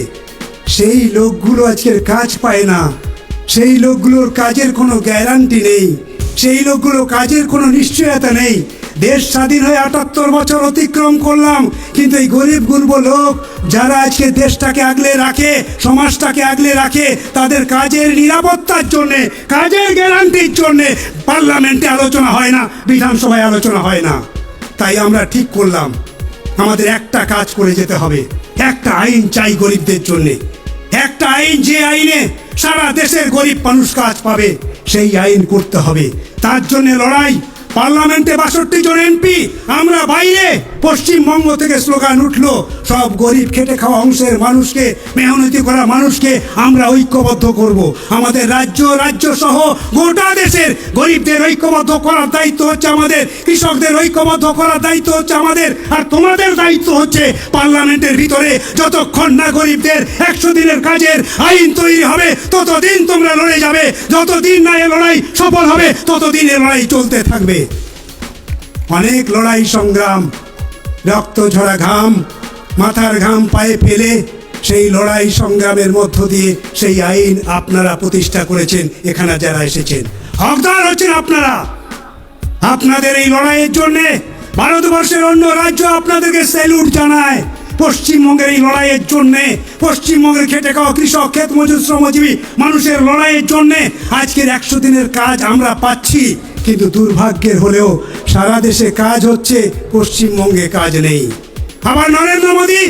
সেই লোকগুলো আজকের কাজ পায় না, সেই লোকগুলোর কাজের কোনো গ্যারান্টি নেই, সেই লোকগুলো কাজের কোনো নিশ্চয়তা নেই। দেশ স্বাধীন হয়ে 78 বছর অতিক্রম করলাম, কিন্তু এই গরিব গুরব লোক যারা আজকে দেশটাকে আগলে রাখে, সমাজটাকে আগলে রাখে, তাদের কাজের নিরাপত্তার জন্যে, কাজের গ্যারান্টির জন্যে পার্লামেন্টে আলোচনা হয় না, বিধানসভায় আলোচনা হয় না। তাই আমরা ঠিক করলাম আমাদের একটা কাজ করে যেতে হবে। একটা আইন চাই গরিবদের জন্যে, একটা আইন, যে আইনে সারা দেশের গরিব মানুষ কাজ পাবে, সেই আইন করতে হবে। তার জন্য লড়াই। পার্লামেন্টে 62 জন এমপি, আমরা বাইরে। পশ্চিমবঙ্গ থেকে স্লোগান উঠলো, সব গরিব খেটে খাওয়া অংশের মানুষকে, মেহনতি করা মানুষকে আমরা ঐক্যবদ্ধ করব। আমাদের রাজ্য সহ গোটা দেশের গরিবদের ঐক্যবদ্ধ করার দায়িত্ব হচ্ছে আমাদের, কৃষকদের ঐক্যবদ্ধ করার দায়িত্ব হচ্ছে আমাদের। আর তোমাদের দায়িত্ব হচ্ছে পার্লামেন্টের ভিতরে যতক্ষণ না গরিবদের 100 দিনের কাজের আইন তৈরি হবে, ততদিন তোমরা লড়ে যাবে। যতদিন না এ লড়াই সফল হবে, ততদিন এ লড়াই চলতে থাকবে। অনেক লড়াই সংগ্রাম, রক্ত ঝরা ঘাম, মাথার ঘাম পায়ে ফেলে সেই লড়াই সংগ্রামের মধ্য দিয়ে সেই আইন আপনারা প্রতিষ্ঠা করেছেন। এখানে যারা এসেছেন হকদার হচ্ছেন আপনারা। আপনাদের এই লড়াইয়ের জন্যে ভারতবর্ষের অন্য রাজ্য আপনাদেরকে স্যালুট জানায়। পশ্চিমবঙ্গের এই লড়াইয়ের জন্যে, পশ্চিমবঙ্গের খেটে খাওয়া কৃষক, ক্ষেত মজুর, শ্রমজীবী মানুষের লড়াইয়ের জন্যে আজকের 100 দিনের কাজ আমরা পাচ্ছি। কিন্তু দুর্ভাগ্যের হলেও সারা দেশে কাজ হচ্ছে, পশ্চিমবঙ্গে কাজ নেই। আবার নরেন্দ্র মোদী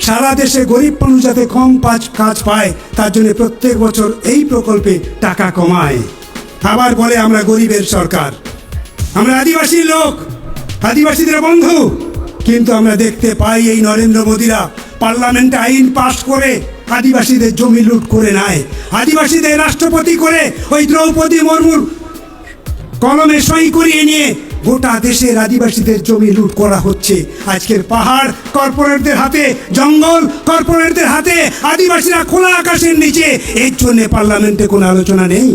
সারা দেশে গরিব মানুষ যাতে কম কাজ পায়, তার জন্য প্রত্যেক বছর এই প্রকল্পে টাকা কমায়। আবার বলে আমরা গরিবের সরকার, আমরা আদিবাসী লোক, আদিবাসীদের বন্ধু। কিন্তু আমরা দেখতে পাই এই নরেন্দ্র মোদীরা পার্লামেন্টে আইন পাশ করে আদিবাসীদের জমি লুট করে নেয়, আদিবাসীদের রাষ্ট্রপতি করে ওই দ্রৌপদী মুর্মুর কলমে সই করিয়ে নিয়ে গোটা দেশের আদিবাসীদের জমি লুট করা হচ্ছে। আজকের পাহাড় কর্পোরেটদের হাতে, জঙ্গল কর্পোরেটদের হাতে, আদিবাসীরা খোলা আকাশের নিচে। এর জন্য পার্লামেন্টে কোনো আলোচনা নেই।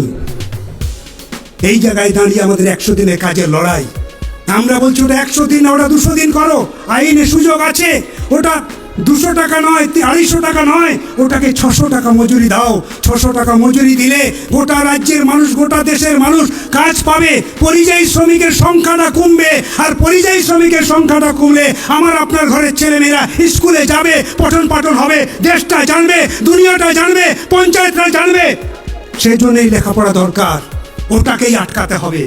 এই জায়গায় দাঁড়িয়ে আমাদের 100 দিনের কাজের লড়াই। আমরা বলছি ওটা 100 দিন, ওটা 200 দিন করো, আইনে সুযোগ আছে। ওটা 200 টাকা নয়, 250 টাকা নয়, ওটাকে 600 টাকা মজুরি দাও। 600 টাকা মজুরি দিলে গোটা রাজ্যের মানুষ, গোটা দেশের মানুষ কাজ পাবে। পরিযায়ী শ্রমিকের সংখ্যাটা কমবে, আর পরিযায়ী শ্রমিকের সংখ্যাটা কমলে আমার আপনার ঘরের ছেলেমেয়েরা স্কুলে যাবে, পঠন পাঠন হবে, দেশটা জানবে, দুনিয়াটা জানবে, পঞ্চায়েতরা জানবে। সেজন্যই লেখাপড়া দরকার, ওটাকেই আটকাতে হবে।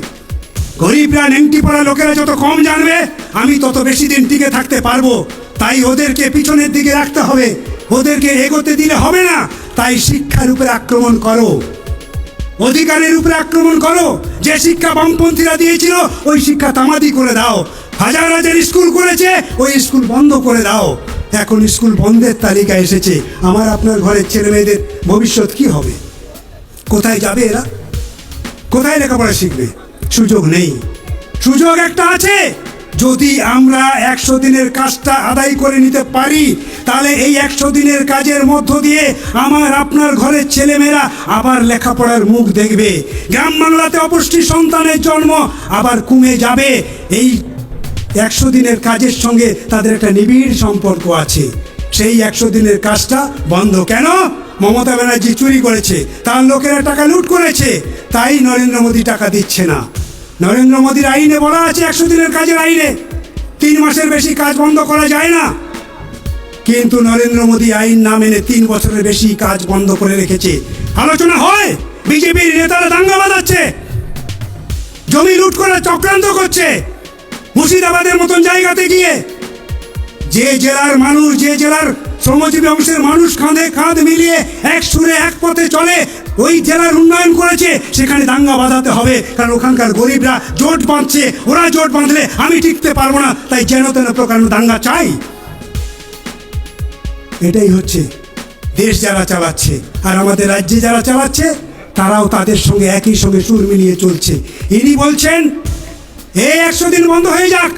গরিবরা, নেংটি পড়া লোকেরা যত কম জানবে, আমি তত বেশি দিন টিকে থাকতে পারবো। তাই ওদেরকে পিছনের দিকে রাখতে হবে, ওদেরকে এগোতে দিলে হবে না। তাই শিক্ষার উপরে আক্রমণ করো, অধিকারের উপরে আক্রমণ করো। যে শিক্ষা বামপন্থীরা দিয়েছিল ওই শিক্ষা তামাদি করে দাও। হাজার হাজার স্কুল করেছে, ওই স্কুল বন্ধ করে দাও। এখন স্কুল বন্ধের তালিকা এসেছে। আমার আপনার ঘরের ছেলে মেয়েদের ভবিষ্যৎ কি হবে? কোথায় যাবে এরা? কোথায় লেখাপড়া শিখবে? সুযোগ নেই। সুযোগ একটা আছে, যদি আমরা 100 দিনের কাজটা আদায় করে নিতে পারি, তাহলে এই 100 দিনের কাজের মধ্য দিয়ে আমার আপনার ঘরের ছেলেমেয়েরা আবার লেখাপড়ার মুখ দেখবে। গ্রাম বাংলাতে অপুষ্টি সন্তানের জন্ম আবার কমে যাবে। এই 100 দিনের কাজের সঙ্গে তাদের একটা নিবিড় সম্পর্ক আছে। সেই 100 দিনের কাজটা বন্ধ কেন? মমতা ব্যানার্জি চুরি করেছে, তার লোকেরা টাকা লুট করেছে, তাই নরেন্দ্র মোদী টাকা দিচ্ছে না। নরেন্দ্র মোদীর আইনে বলা আছে, 100 দিনের কাজের আইনে 3 মাসের বেশি কাজ বন্ধ করা যায় না। কিন্তু নরেন্দ্র মোদী আইন না মেনে 3 বছরের বেশি কাজ বন্ধ করে রেখেছে। আলোচনা হয়, বিজেপির নেতারা দাঙ্গা বাঁধাচ্ছে, জমি লুট করার চক্রান্ত করছে। মুর্শিদাবাদের মতন জায়গাতে গিয়ে যে জেলার মানুষ, যে জেলার শ্রমজীবী অংশের মানুষ কাঁধে কাঁধ মিলিয়ে এক সুরে এক পথে চলে, ওই জেলার উন্নয়ন করেছে, সেখানে দাঙ্গা বাঁধাতে হবে। কারণ ওখানকার গরিবরা জোট বাঁধছে, ওরা জোট বাঁধলে আমি টিকতে পারবো না, তাই যেন তেন প্রকার দাঙ্গা চাই। এটাই হচ্ছে দেশ যারা চালাচ্ছে। আর আমাদের রাজ্যে যারা চালাচ্ছে তারাও তাদের সঙ্গে একই সঙ্গে সুর মিলিয়ে চলছে। ইনি বলছেন এই 100 দিন বন্ধ হয়ে যাক,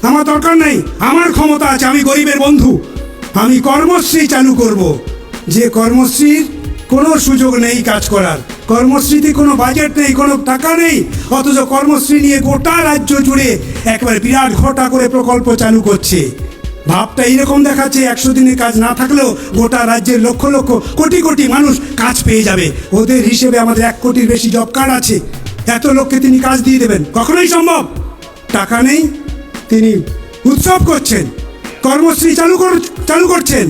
আমার দরকার নেই, আমার ক্ষমতা আছে, আমি গরিবের বন্ধু, আমি কর্মশ্রী চালু করব। যে কর্মশ্রীর কোনো সুযোগ নেই কাজ করার, কর্মশ্রীতে কোনো বাজেট নেই, কোনো টাকা নেই, অথচ কর্মশ্রী নিয়ে গোটা রাজ্য জুড়ে একবারে বিরাট ঘটা করে প্রকল্প চালু করছে। ভাবটা এইরকম দেখাচ্ছে 100 দিনে কাজ না থাকলেও গোটা রাজ্যের লক্ষ লক্ষ কোটি কোটি মানুষ কাজ পেয়ে যাবে। ওদের হিসেবে আমাদের 1 কোটির বেশি জব কার্ড আছে, এত লোককে তিনি কাজ দিয়ে দেবেন, কখনোই সম্ভব। টাকা নেই, তিনি উৎসব করছেন, কর্মশ্রী চালু করছেন।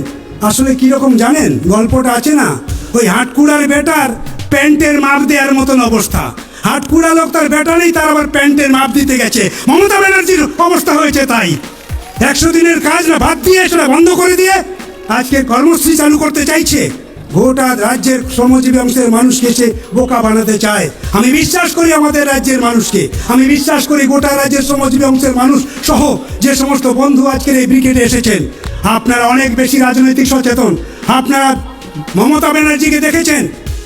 আসলে কীরকম জানেন, গল্পটা আছে না, ওই হাটকুড়ার বেটার প্যান্টের মাপ দেওয়ার মতন অবস্থা। হাটকুড়া লোক, তার বেটা নেই, তার আবার প্যান্টের মাপ দিতে গেছে। মমতা ব্যানার্জির অবস্থা হয়েছে তাই। 100 দিনের কাজ না বাদ দিয়ে, সেটা বন্ধ করে দিয়ে আজকে কর্মশ্রী চালু করতে চাইছে। গোটা রাজ্যের শ্রমজীবী অংশের মানুষকে সে বোকা বানাতে চায়। আমি বিশ্বাস করি আমাদের রাজ্যের মানুষকে, আমি বিশ্বাস করি গোটা রাজ্যের শ্রমজীবী অংশের মানুষ সহ যে সমস্ত বন্ধু আজকের এই ব্রিগেডে এসেছেন, আপনারা অনেক বেশি রাজনৈতিক সচেতন। আপনারা মমতা ব্যানার্জিকে দেখেছেন,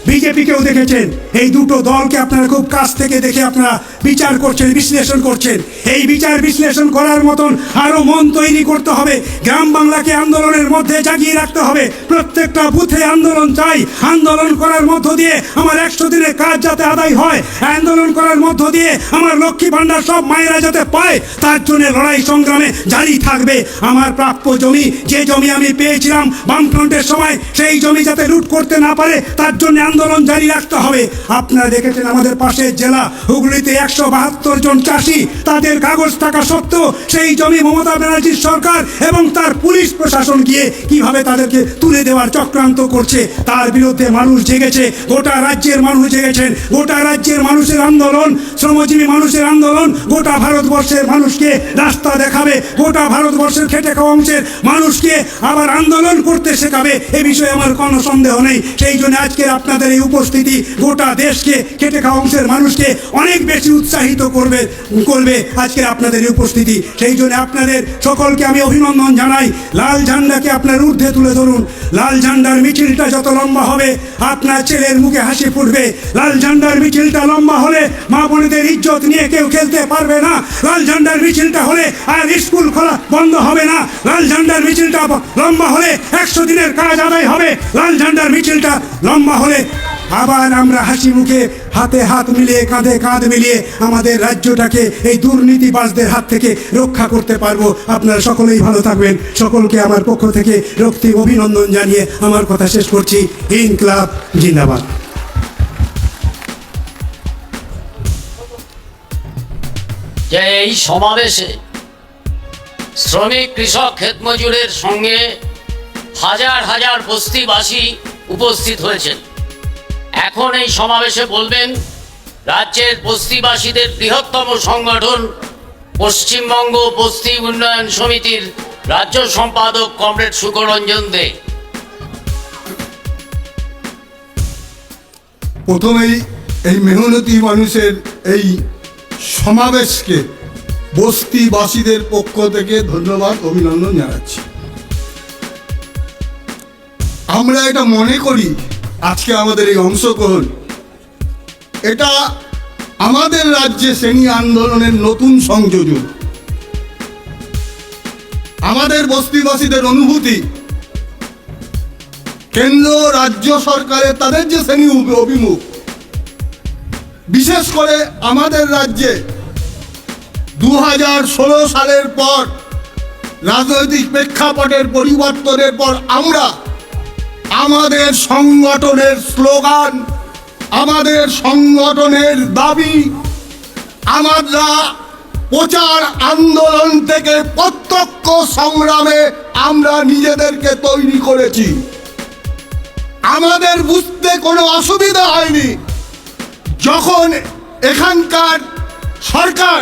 বিজেপিকেও দেখেছেন, এই দুটো দলকে আপনারা খুব কাছ থেকে দেখে আপনারা বিচার করছেন, বিশ্লেষণ করছেন। এই বিচার বিশ্লেষণ করার মতন আরও মন তৈরি করতে হবে। গ্রাম বাংলাকে আন্দোলনের মধ্যে জাগিয়ে রাখতে হবে। প্রত্যেকটা বুথে আন্দোলন চাই। আন্দোলন করার মধ্য দিয়ে আমার 100 দিনের কাজ যাতে আদায় হয়, আন্দোলন করার মধ্য দিয়ে আমার লক্ষ্মী ভাণ্ডার সব মায়েরা যাতে পায়, তার জন্য লড়াই সংগ্রামে জারি থাকবে। আমার প্রাপ্য জমি, যে জমি আমি পেয়েছিলাম বামফ্রন্টের সময়, সেই জমি যাতে লুট করতে না পারে, তার জন্য আন্দোলন জারি রাখতে হবে। আপনারা দেখেছেন আমাদের পাশের জেলা হুগলিতে 172 জন চাষি, তাদের কাগজ থাকা সত্ত্বেও সেই জমি মমতা ব্যানার্জির সরকার এবং তার পুলিশ প্রশাসন গিয়ে কিভাবে তাদেরকে তুলে দেওয়ার চক্রান্ত করছে, তার বিরুদ্ধে মানুষ জেগেছে। গোটা রাজ্যের মানুষ জেগেছেন। গোটা রাজ্যের মানুষের আন্দোলন, শ্রমজীবী মানুষের আন্দোলন গোটা ভারতবর্ষের মানুষকে রাস্তা দেখাবে। গোটা ভারতবর্ষের খেটে খাওয়া অংশের মানুষকে আবার আন্দোলন করতে শেখাবে, এ বিষয়ে আমার কোনো সন্দেহ নেই। সেই জন্য আজকে আপনাদের এই উপস্থিতি গোটা দেশকে, খেটে খাওয়া অংশের মানুষকে অনেক বেশি উৎসাহিত করবে আজকে আপনাদের এই উপস্থিতি। সেই জন্য আপনাদের সকলকে আমি অভিনন্দন জানাই। লাল ঝান্ডাকে আপনার ঊর্ধ্বে তুলে ধরুন। লাল ঝান্ডার মিছিলটা যত লম্বা হবে, আপনার ছেলের মুখে হাসি ফুটবে। লাল ঝান্ডার মিছিলটা লম্বা হলে মা বোনেদের ইজ্জত নিয়ে কেউ খেলতে পারবে না। লাল ঝান্ডার মিছিলটা হলে আর স্কুল খোলা বন্ধ হবে না। লাল ঝান্ডার মিছিলটা লম্বা হলে 100 দিনের কাজ আদায় হবে। লাল ঝান্ডার মিছিলটা লম্বা হলে আবার আমরা হাসি মুখে হাতে হাত মিলিয়ে, কাঁধে কাঁধ মিলিয়ে আমাদের রাজ্যটাকে এই দুর্নীতিবাজদের হাত থেকে রক্ষা করতে পারবো। আপনারা সকলেই ভালো থাকবেন। সকলকে আমার পক্ষ থেকে রক্তিম অভিনন্দন জানিয়ে আমার কথা শেষ করছি। ইনকলাব জিন্দাবাদ। যে এই সমাবেশে শ্রমিক, কৃষক, ক্ষেতমজুরের সঙ্গে হাজার হাজার বস্তিবাসী উপস্থিত হয়েছেন। এখন এই সমাবেশে বলবেন রাজ্যের বস্তিবাসীদের বৃহত্তম সংগঠন পশ্চিমবঙ্গ বস্তি উন্নয়ন সমিতির রাজ্য সম্পাদক কমরেড সুকরঞ্জন দে। প্রথমেই এই মেহনতি মানুষের এই সমাবেশকে বস্তিবাসীদের পক্ষ থেকে ধন্যবাদ, অভিনন্দন জানাচ্ছি। আমরা এটা মনে করি আজকে আমাদের এই অংশগ্রহণ, এটা আমাদের রাজ্যে শ্রেণী আন্দোলনের নতুন সংযোজন। আমাদের বস্তিবাসীদের অনুভূতি, কেন্দ্র রাজ্য সরকারের তাদের যে শ্রেণী অভিমুখ, বিশেষ করে আমাদের রাজ্যে 2016 সালের পর রাজনৈতিক প্রেক্ষাপটের পরিবর্তনের পর আমরা আমাদের সংগঠনের স্লোগান, আমাদের সংগঠনের দাবি, আমরা প্রচার আন্দোলন থেকে প্রত্যক্ষ সংগ্রামে আমরা নিজেদেরকে তৈরি করেছি। আমাদের বুঝতে কোনো অসুবিধা হয়নি যখন এখানকার সরকার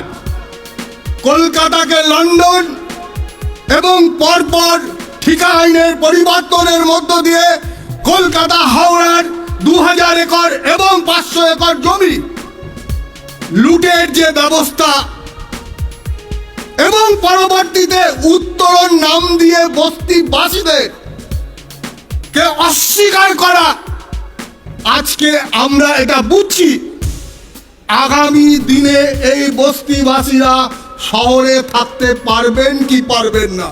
কলকাতাকে লন্ডন এবং পরপর ঠিকা আইনের পরিবর্তনের মধ্য দিয়ে কলকাতা হাওড়ার 2000 একর এবং 500 একর জমি লুটের যে ব্যবস্থা এবং পরবর্তীতে উত্তরণ নাম দিয়ে বস্তিবাসীদের কে অস্বীকার করা, আজকে আমরা এটা বুঝছি আগামী দিনে এই বস্তিবাসীরা শহরে থাকতে পারবেন কি পারবেন না,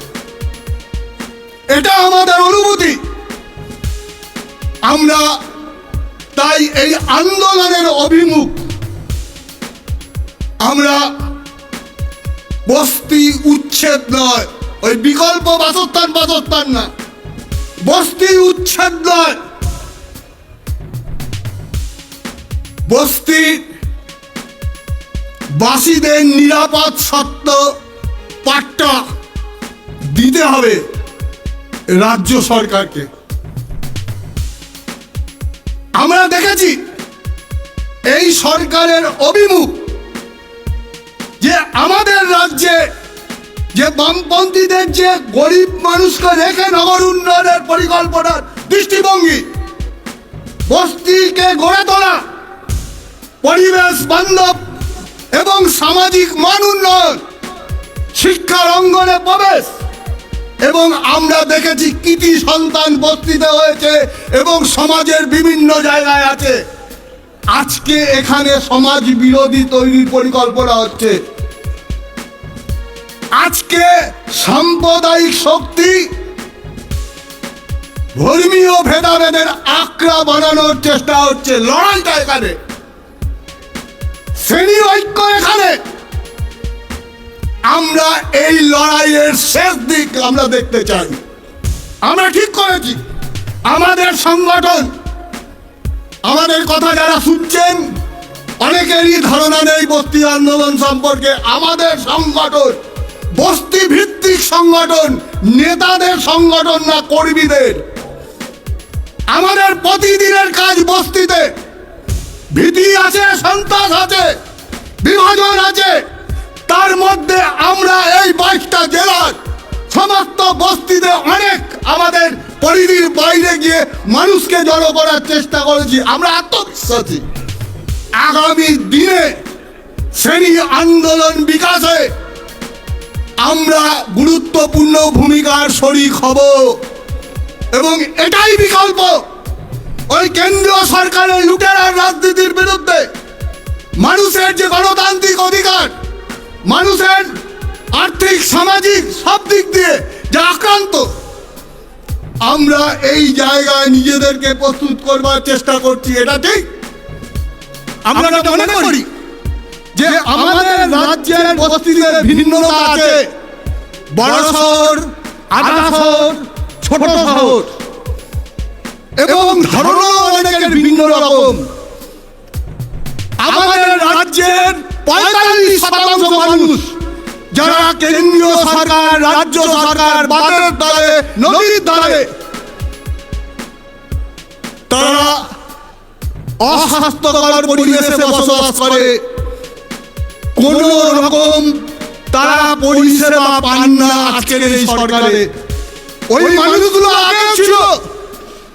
এটা আমাদের অনুভূতি। আমরা তাই এই আন্দোলনের অভিমুখ আমরা বস্তি উচ্ছেদ নয়, ওই বিকল্প বাসস্থান না, বস্তি উচ্ছেদ নয়, বস্তি বাসীদের নিরাপদ সত্ত্ব পাট্টা দিতে হবে রাজ্য সরকারকে। আমরা দেখেছি এই সরকারের অভিমুখ যে আমাদের রাজ্যে যে বামপন্থীদের যে গরিব মানুষকে রেখে নগর উন্নয়নের পরিকল্পনার দৃষ্টিভঙ্গি, বস্তিকে গড়ে তোলা, পরিবেশ বান্ধব এবং সামাজিক মান উন্নয়ন, শিক্ষার অঙ্গনে প্রবেশ, এবং আমরা দেখেছি কৃতি সন্তান বস্তিতে হয়েছে এবং সমাজের বিভিন্ন জায়গায় আছে। আজকে এখানে সমাজ বিরোধী তৈরির পরিকল্পনা হচ্ছে। আজকে সাম্প্রদায়িক শক্তি ধর্মীয় ভেদাভেদের আঁকড়া বানানোর চেষ্টা হচ্ছে। লড়াইটা এখানে, শ্রেণী ঐক্য এখানে। আমরা এই লড়াইয়ের শেষ দিক আমরা দেখতে চাই। আমরা ঠিক করেছি আমাদের সংগঠন, আমাদের কথা যারা শুনছেন অনেকেরই ধারণা নেই বস্তি আন্দোলন সম্পর্কে। আমাদের সংগঠন বস্তি ভিত্তিক সংগঠন, নেতাদের সংগঠন না, কর্মীদের। আমাদের প্রতিদিনের কাজ বস্তিতে। ভীতি আছে, সন্ত্রাস আছে, বিভাজন আছে, তার মধ্যে আমরা এই 22টা জেলার সমস্ত বস্তিতে অনেক আমাদের পরিধির বাইরে গিয়ে মানুষকে জড়ো করার চেষ্টা করেছি। আমরা আত্মবিশ্বাসী আগামী দিনে শ্রেণী আন্দোলন বিকাশে আমরা গুরুত্বপূর্ণ ভূমিকার শরিক হব এবং এটাই বিকল্প ওই কেন্দ্রীয় সরকারের লুটেরার রাজনীতির বিরুদ্ধে। মানুষের যে গণতান্ত্রিক অধিকার, মানুষের আর্থিক সামাজিক সব দিক দিয়ে যা আক্রান্ত, আমরা এই জায়গায় নিজেদেরকে প্রস্তুত করবার চেষ্টা করছি। এটা ঠিক। আমরা মনে করি যে আমাদের রাজ্যের বস্তিতে ভিন্নতা আছে, বড় শহর, আধা শহর, ছোট শহর, এবং ধারণা অনেকের ভিন্ন রকম। আমাদের রাজ্যের 45% মানুষ যারা কেন্দ্রীয় সরকার, রাজ্য সরকার, বাঁধের ধারে, নদীর ধারে, তারা অস্বাস্থ্যকর পরিবেশে বসবাস করে। কোন রকম তারা পরিষেবা পান না আজকের এই সরকারে। ওই মানুষগুলো আগে ছিল,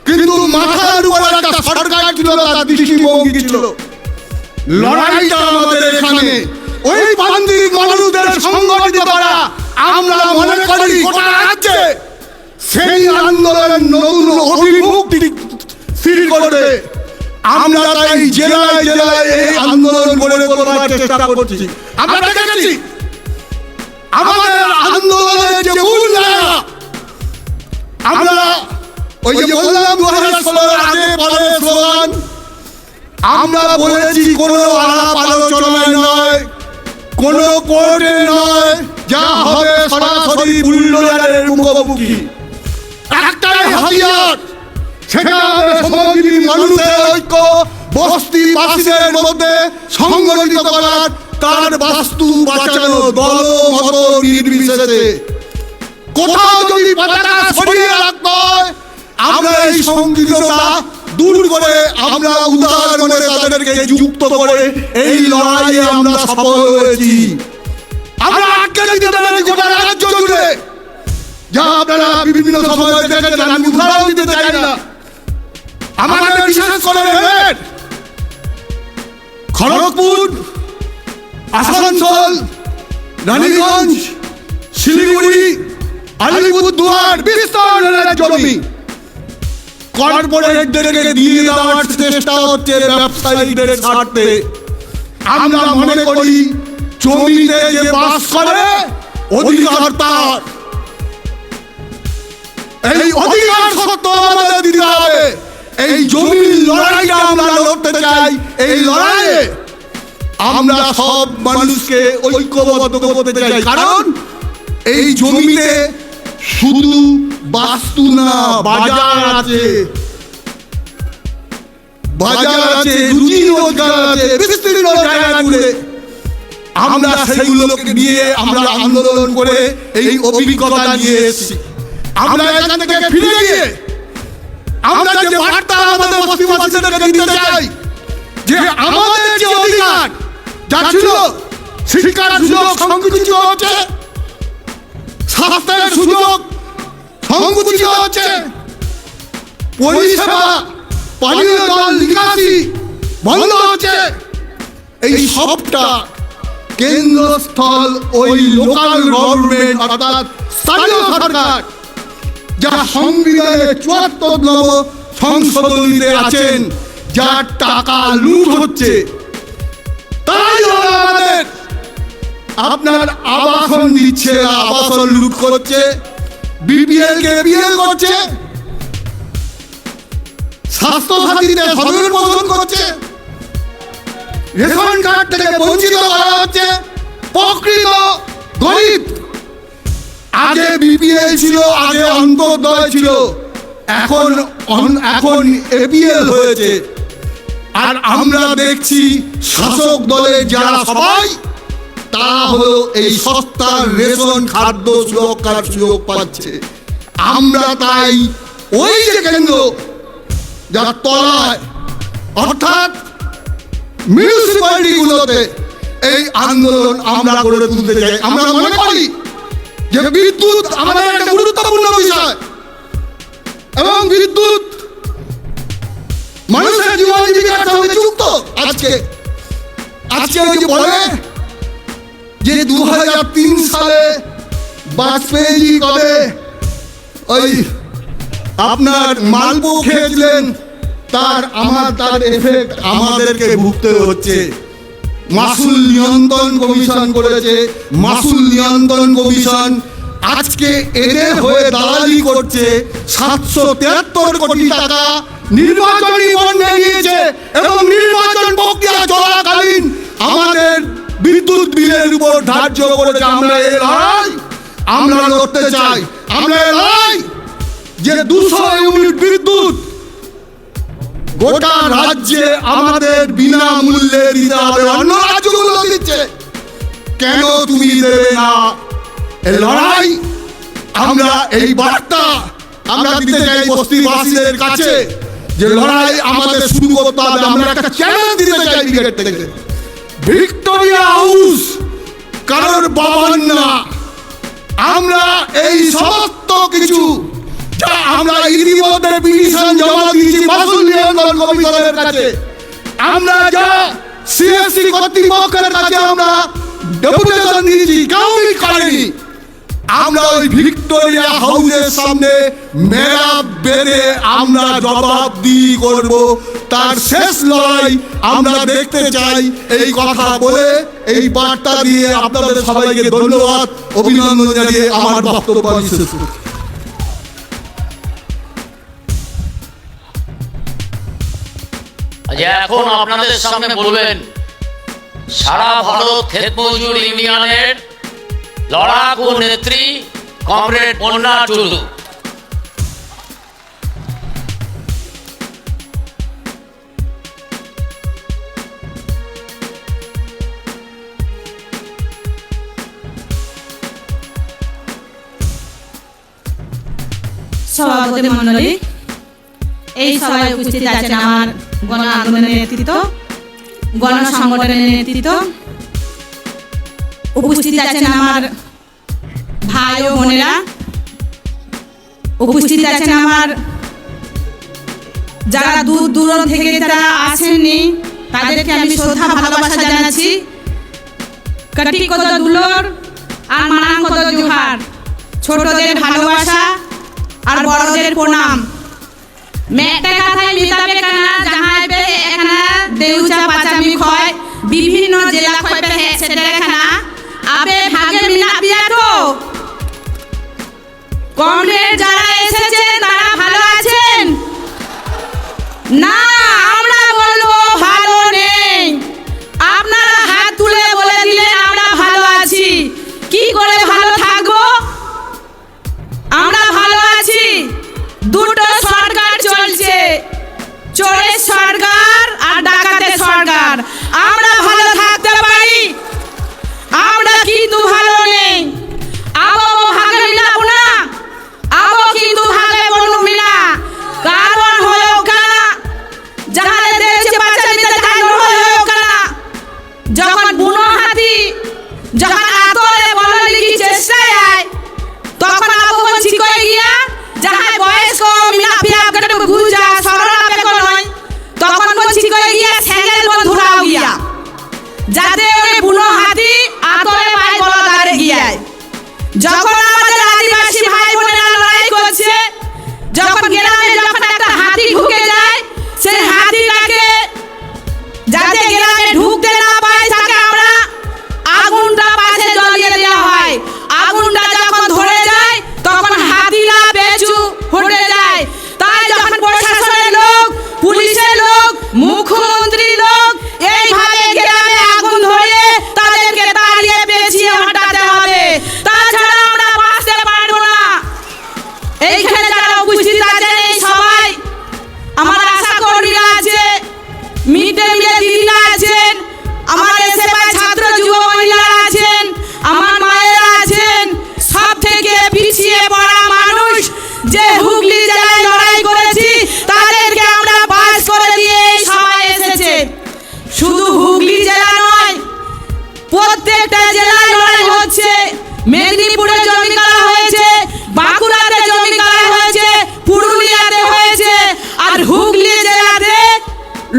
কিন্তু মাথার উপর একটা সরকার ছিল, তার দৃষ্টিভঙ্গি ছিল। লড়াইটা আমাদের এখানে ওই প্রান্তিক মানুষদের সংগঠিত করা। আমরা মনে করি গোটা রাজ্যে সেই আন্দোলনের নতুন অভিমুখ সৃষ্টি করবে। আমরা তাই জেলায় জেলায় এই আন্দোলন গড়ে তোলার চেষ্টা করছি। আমরা দেখেছি আমাদের আন্দোলনের যে মূল জায়গা, আমরা ওই যে বললাম 2016 আগে পরে স্লোগান, আমরা বলেছি কোনো আলাপ আলোচনায় নয়, কোনো কোর্টে নয়, যা হবে সরাসরি বুলডোজারের মুখোমুখি। একটাই হাতিয়ার, সেটা হবে শ্রমজীবী মানুষের ঐক্য, বস্তিবাসীদের মধ্যে সংগঠিত করার, তার বাস্তু বাঁচানো দল মত নির্বিশেষে। কোথাও যদি পতাকা সরিয়ে রাখতে হয়, আমরা এই সংকীর্ণতা দূর করে, আমরা উদার মনে তাদেরকে যুক্ত করে এই লড়াইয়ে আমরা সফল হয়েছি। আমরা আটকে দিতে পারি গোটা রাজ্য জুড়ে, যা আপনারা বিভিন্ন সময় দেখেছেন, আমি উদাহরণ দিতে চাই না। আমাদের বিশেষ করে খড়গপুর, আসানসোল, রানীগঞ্জ, শিলিগুড়ি, আলিপুরদুয়ার বিস্তারের জমি কর্পোরেটদেরকে দিয়ে দেওয়ার চেষ্টা হচ্ছে ব্যবসায়ীদের স্বার্থে। আমরা মনে করি জমিতে যে বাস করে অধিকার তার, এই অধিকার সত্য আমাদের দিতে হবে। এই জমির লড়াইটা আমরা লড়তে চাই। এই লড়াইয়ে আমরা সব মানুষকে ঐক্যবদ্ধ করতে চাই, কারণ এই জমিতে শুধু বাস্তু না, বাজার আছে, রুজি রোজগার আছে বিস্তীর্ণ জায়গা জুড়ে। আমরা সেইগুলোকে নিয়ে আমরা আন্দোলন করে এই অভিজ্ঞতা নিয়ে এসেছি। আমরা এখান থেকে ফিরে গিয়ে আমরা যে বার্তা আমাদের বস্তিবাসীদেরকে দিতে চাই, যে আমাদের যে অধিকার যা ছিল, শিক্ষার সুযোগ সংকুচিত হচ্ছে, স্বাস্থ্যের সুযোগ সংকুচিত হচ্ছে, পরিষেবা, পানীয় জল নিকাশি বন্ধ হচ্ছে। এই সবটা কেন্দ্রস্থল ওই লোকাল গভর্নমেন্ট অর্থাৎ স্থানীয় সরকার, যা সংবিধানের ৭৪তম সংশোধনীতে আছেন, যার টাকা লুট হচ্ছে। তাই আমাদের আপনার আবাসন দিচ্ছে না, আবাসন লুট করছে, বিপিএল কে বিএল করছে, স্বাস্থ্য সাথীতে সদর পোষণ করছে, রেশন কার্ড থেকে বঞ্চিত করা হচ্ছে প্রকৃত গরিব। আগে বিপিএল ছিল, আগে অন্তর্দয় ছিল, এখন এপিএল হয়েছে। আর আমরা দেখছি শাসক দলের যারা সবাই, তারা হলো এই সস্তার রেশন খাদ্য সুরক্ষার সুযোগ পাচ্ছে। আমরা তাই ওই যে কেন্দ্র যার তলায় অর্থাৎ মিউনিসিপ্যালিটিগুলোতে এই আন্দোলন আমরা গড়ে তুলতে চাই। আমরা মনে করি যে বিদ্যুৎ আমাদের একটা গুরুত্বপূর্ণ বিষয়, এবং বিদ্যুৎ মানুষের জীবন জীবিকার সঙ্গে যুক্ত। আজকে ওই যে বলে যে 2003 সালে বাজপেয়ী কবে ওই আপনার মালপো খেয়েছিলেন, তার এফেক্ট আমাদেরকে ভুগতে হচ্ছে। মাসুল নিয়ন্ত্রণ কমিশন করেছে, মাসুল নিয়ন্ত্রণ কমিশন আজকে এদের হয়ে দালালি করছে। 773 কোটি টাকা নির্বাচনী বন্ডে নিয়েছে, এবং নির্বাচন প্রক্রিয়া চলাকালীন আমাদের বিদ্যুৎ বিলের উপর ধার্য করেছে। আমরা এই লড়াই আমরা লড়তে চাই। আমরা এই লড়াই যে 200 ইউনিট বিদ্যুৎ গোটা রাজ্যে আমাদের বিনামূল্যে দিতে হবে। অন্য রাজ্যগুলো দিচ্ছে, কেন তুমি দেবে না? এই লড়াই আমরা, এই বার্তা আমরা দিতে চাই বস্তিবাসীদের কাছে, যে লড়াই আমাদের শুরু করতে হবে। আমরা একটা চ্যালেঞ্জ দিতে চাই ব্রিগেড থেকে, ভিক্টোরিয়া হাউস কারোর বাবার না। আমরা এই সমস্ত কিছু যা আমরা ইতিমধ্যে পিটিশন জমা দিয়েছি মাসুল নিয়ন্ত্রণ কমিশনের কাছে, আমরা যা সিএসসি কর্তৃপক্ষের কাছে আমরা ডেপুটেশন দিয়েছি, কাউই করেনি। আমরা ওই ভিক্টোরিয়া হাউসের সামনে মেরাব বেঁধে আমরা জবাবদিহি করব। তার শেষ লড়াই আমরা দেখতে চাই। এই কথা বলে, এই বার্তা দিয়ে আপনাদের সবাইকে ধন্যবাদ, অভিনন্দন জানিয়ে আমার বক্তব্য শেষ করছি। এখন আপনাদের সামনে বলবেন সারা ভারত ক্ষেত মজুর ইউনিয়নের লড়াকু নেত্রী কমরেড বন্যা টুডু। সভাপতি মণ্ডলী, এই সভায় উপস্থিত আছেন আমার গণ আন্দোলনের নেতৃত্ব, গণ সংগঠনের নেতৃত্ব, উপস্থিত আছেন আমার ভাই ও বোনেরা, উপস্থিত আছেন আমার যারা দূর দূরান্ত থেকে যারা আসেননি তাদেরকে আমি শ্রদ্ধা ভালোবাসা জানাচ্ছি। কাটি কত দুলর আর মানাং কত জোহার, ছোটদের ভালোবাসা আর বড়দের প্রণাম। মেয়েটা কথায় মিতাবে কানা যাহাই পে এখানা দেউচা পাচামি খয় বিভিন্ন জেলা খয় পে সেটা এখানা আবে ভাগে মিনা পিয়া তো কমরেড যারা এসেছেন তারা ভালো আছেন না? আমরা বলবো ভালো নেই। আপনারা হাত তুলে বলে দিলেন আমরা ভালো আছি। কি করে ভালো থাকবো? আমরা ভালো আছি। দুটো সরকার চলছে, চোরের সরকার আর ডাকাতের সরকার। আমরা ভালো থাকতে পারি? আমরা কিন্তু ভালো নেই। আবো ভাগে মিলাবো না, আবো কিন্তু ভাগে বলবো মিলা। কারণ হয়েও কানা যাহারে দেশে বাঁচা নিতে কারণ হয়েও কানা যখন বুনো হাতি যখন আতরে বলে লিখি চেষ্টায় আয় তখন আবো বলছি কই গিয়া যাহাই বয়স কম মিলা পিয়া কেটে গুজা সরলা পেকো নয় তখন বলছি কই গিয়া স্যান্ডেল বল ধরাও গিয়া যাতে ওই বুনো হাতি আতরে পায় বলা দাঁড়ে গিয়ায়। যখন আমাদের আদিবাসী ভাই বোনেরা লড়াই করছে, যখন গ্রামে যখন একটা হাতি ঢুকে যায় সেই হাতিটাকে যাতে গ্রামে ঢুকতে না পায় তাকে আমরা আগুনটা পাশে জ্বালিয়ে দেওয়া হয়। আগুনটা যখন ধরে যায় তখন হাতিরা বেচু হটে যায়। তাই যখন প্রশাসনের লোক, পুলিশের লোক, মুখ্যমন্ত্রীর লোক এইভাবে গ্রামে আগুন ধরে তাদেরকে তাড়িয়ে পেঁচিয়ে হটাতে হবে, তাছাড়া আমরা বাঁচতে পারবো না। এইখানে যারা উপস্থিত আছেন এই সবাই আমার আশা কর্মীরা আছে, মিড ডে মিলের দিদিরা আছেন, আমার এসএফআই ছাত্র যুব মহিলারা আছেন, আমার মায়েরা আছেন, সব থেকে পিছিয়ে পড়া মানুষ যে হুগলি জেলায় লড়াই করেছি তাদেরকে আমরা পাস করে দিয়ে এই সভায় এসেছে। শুধু হুগলি জেলা নয়, প্রত্যেকটা জেলায় লড়াই হচ্ছে। মেদিনীপুরে জমি করা হয়েছে, বাঁকুড়াতে জমি করা হয়েছে, পুরুলিয়াতে হয়েছে, আর হুগলি জেলাতে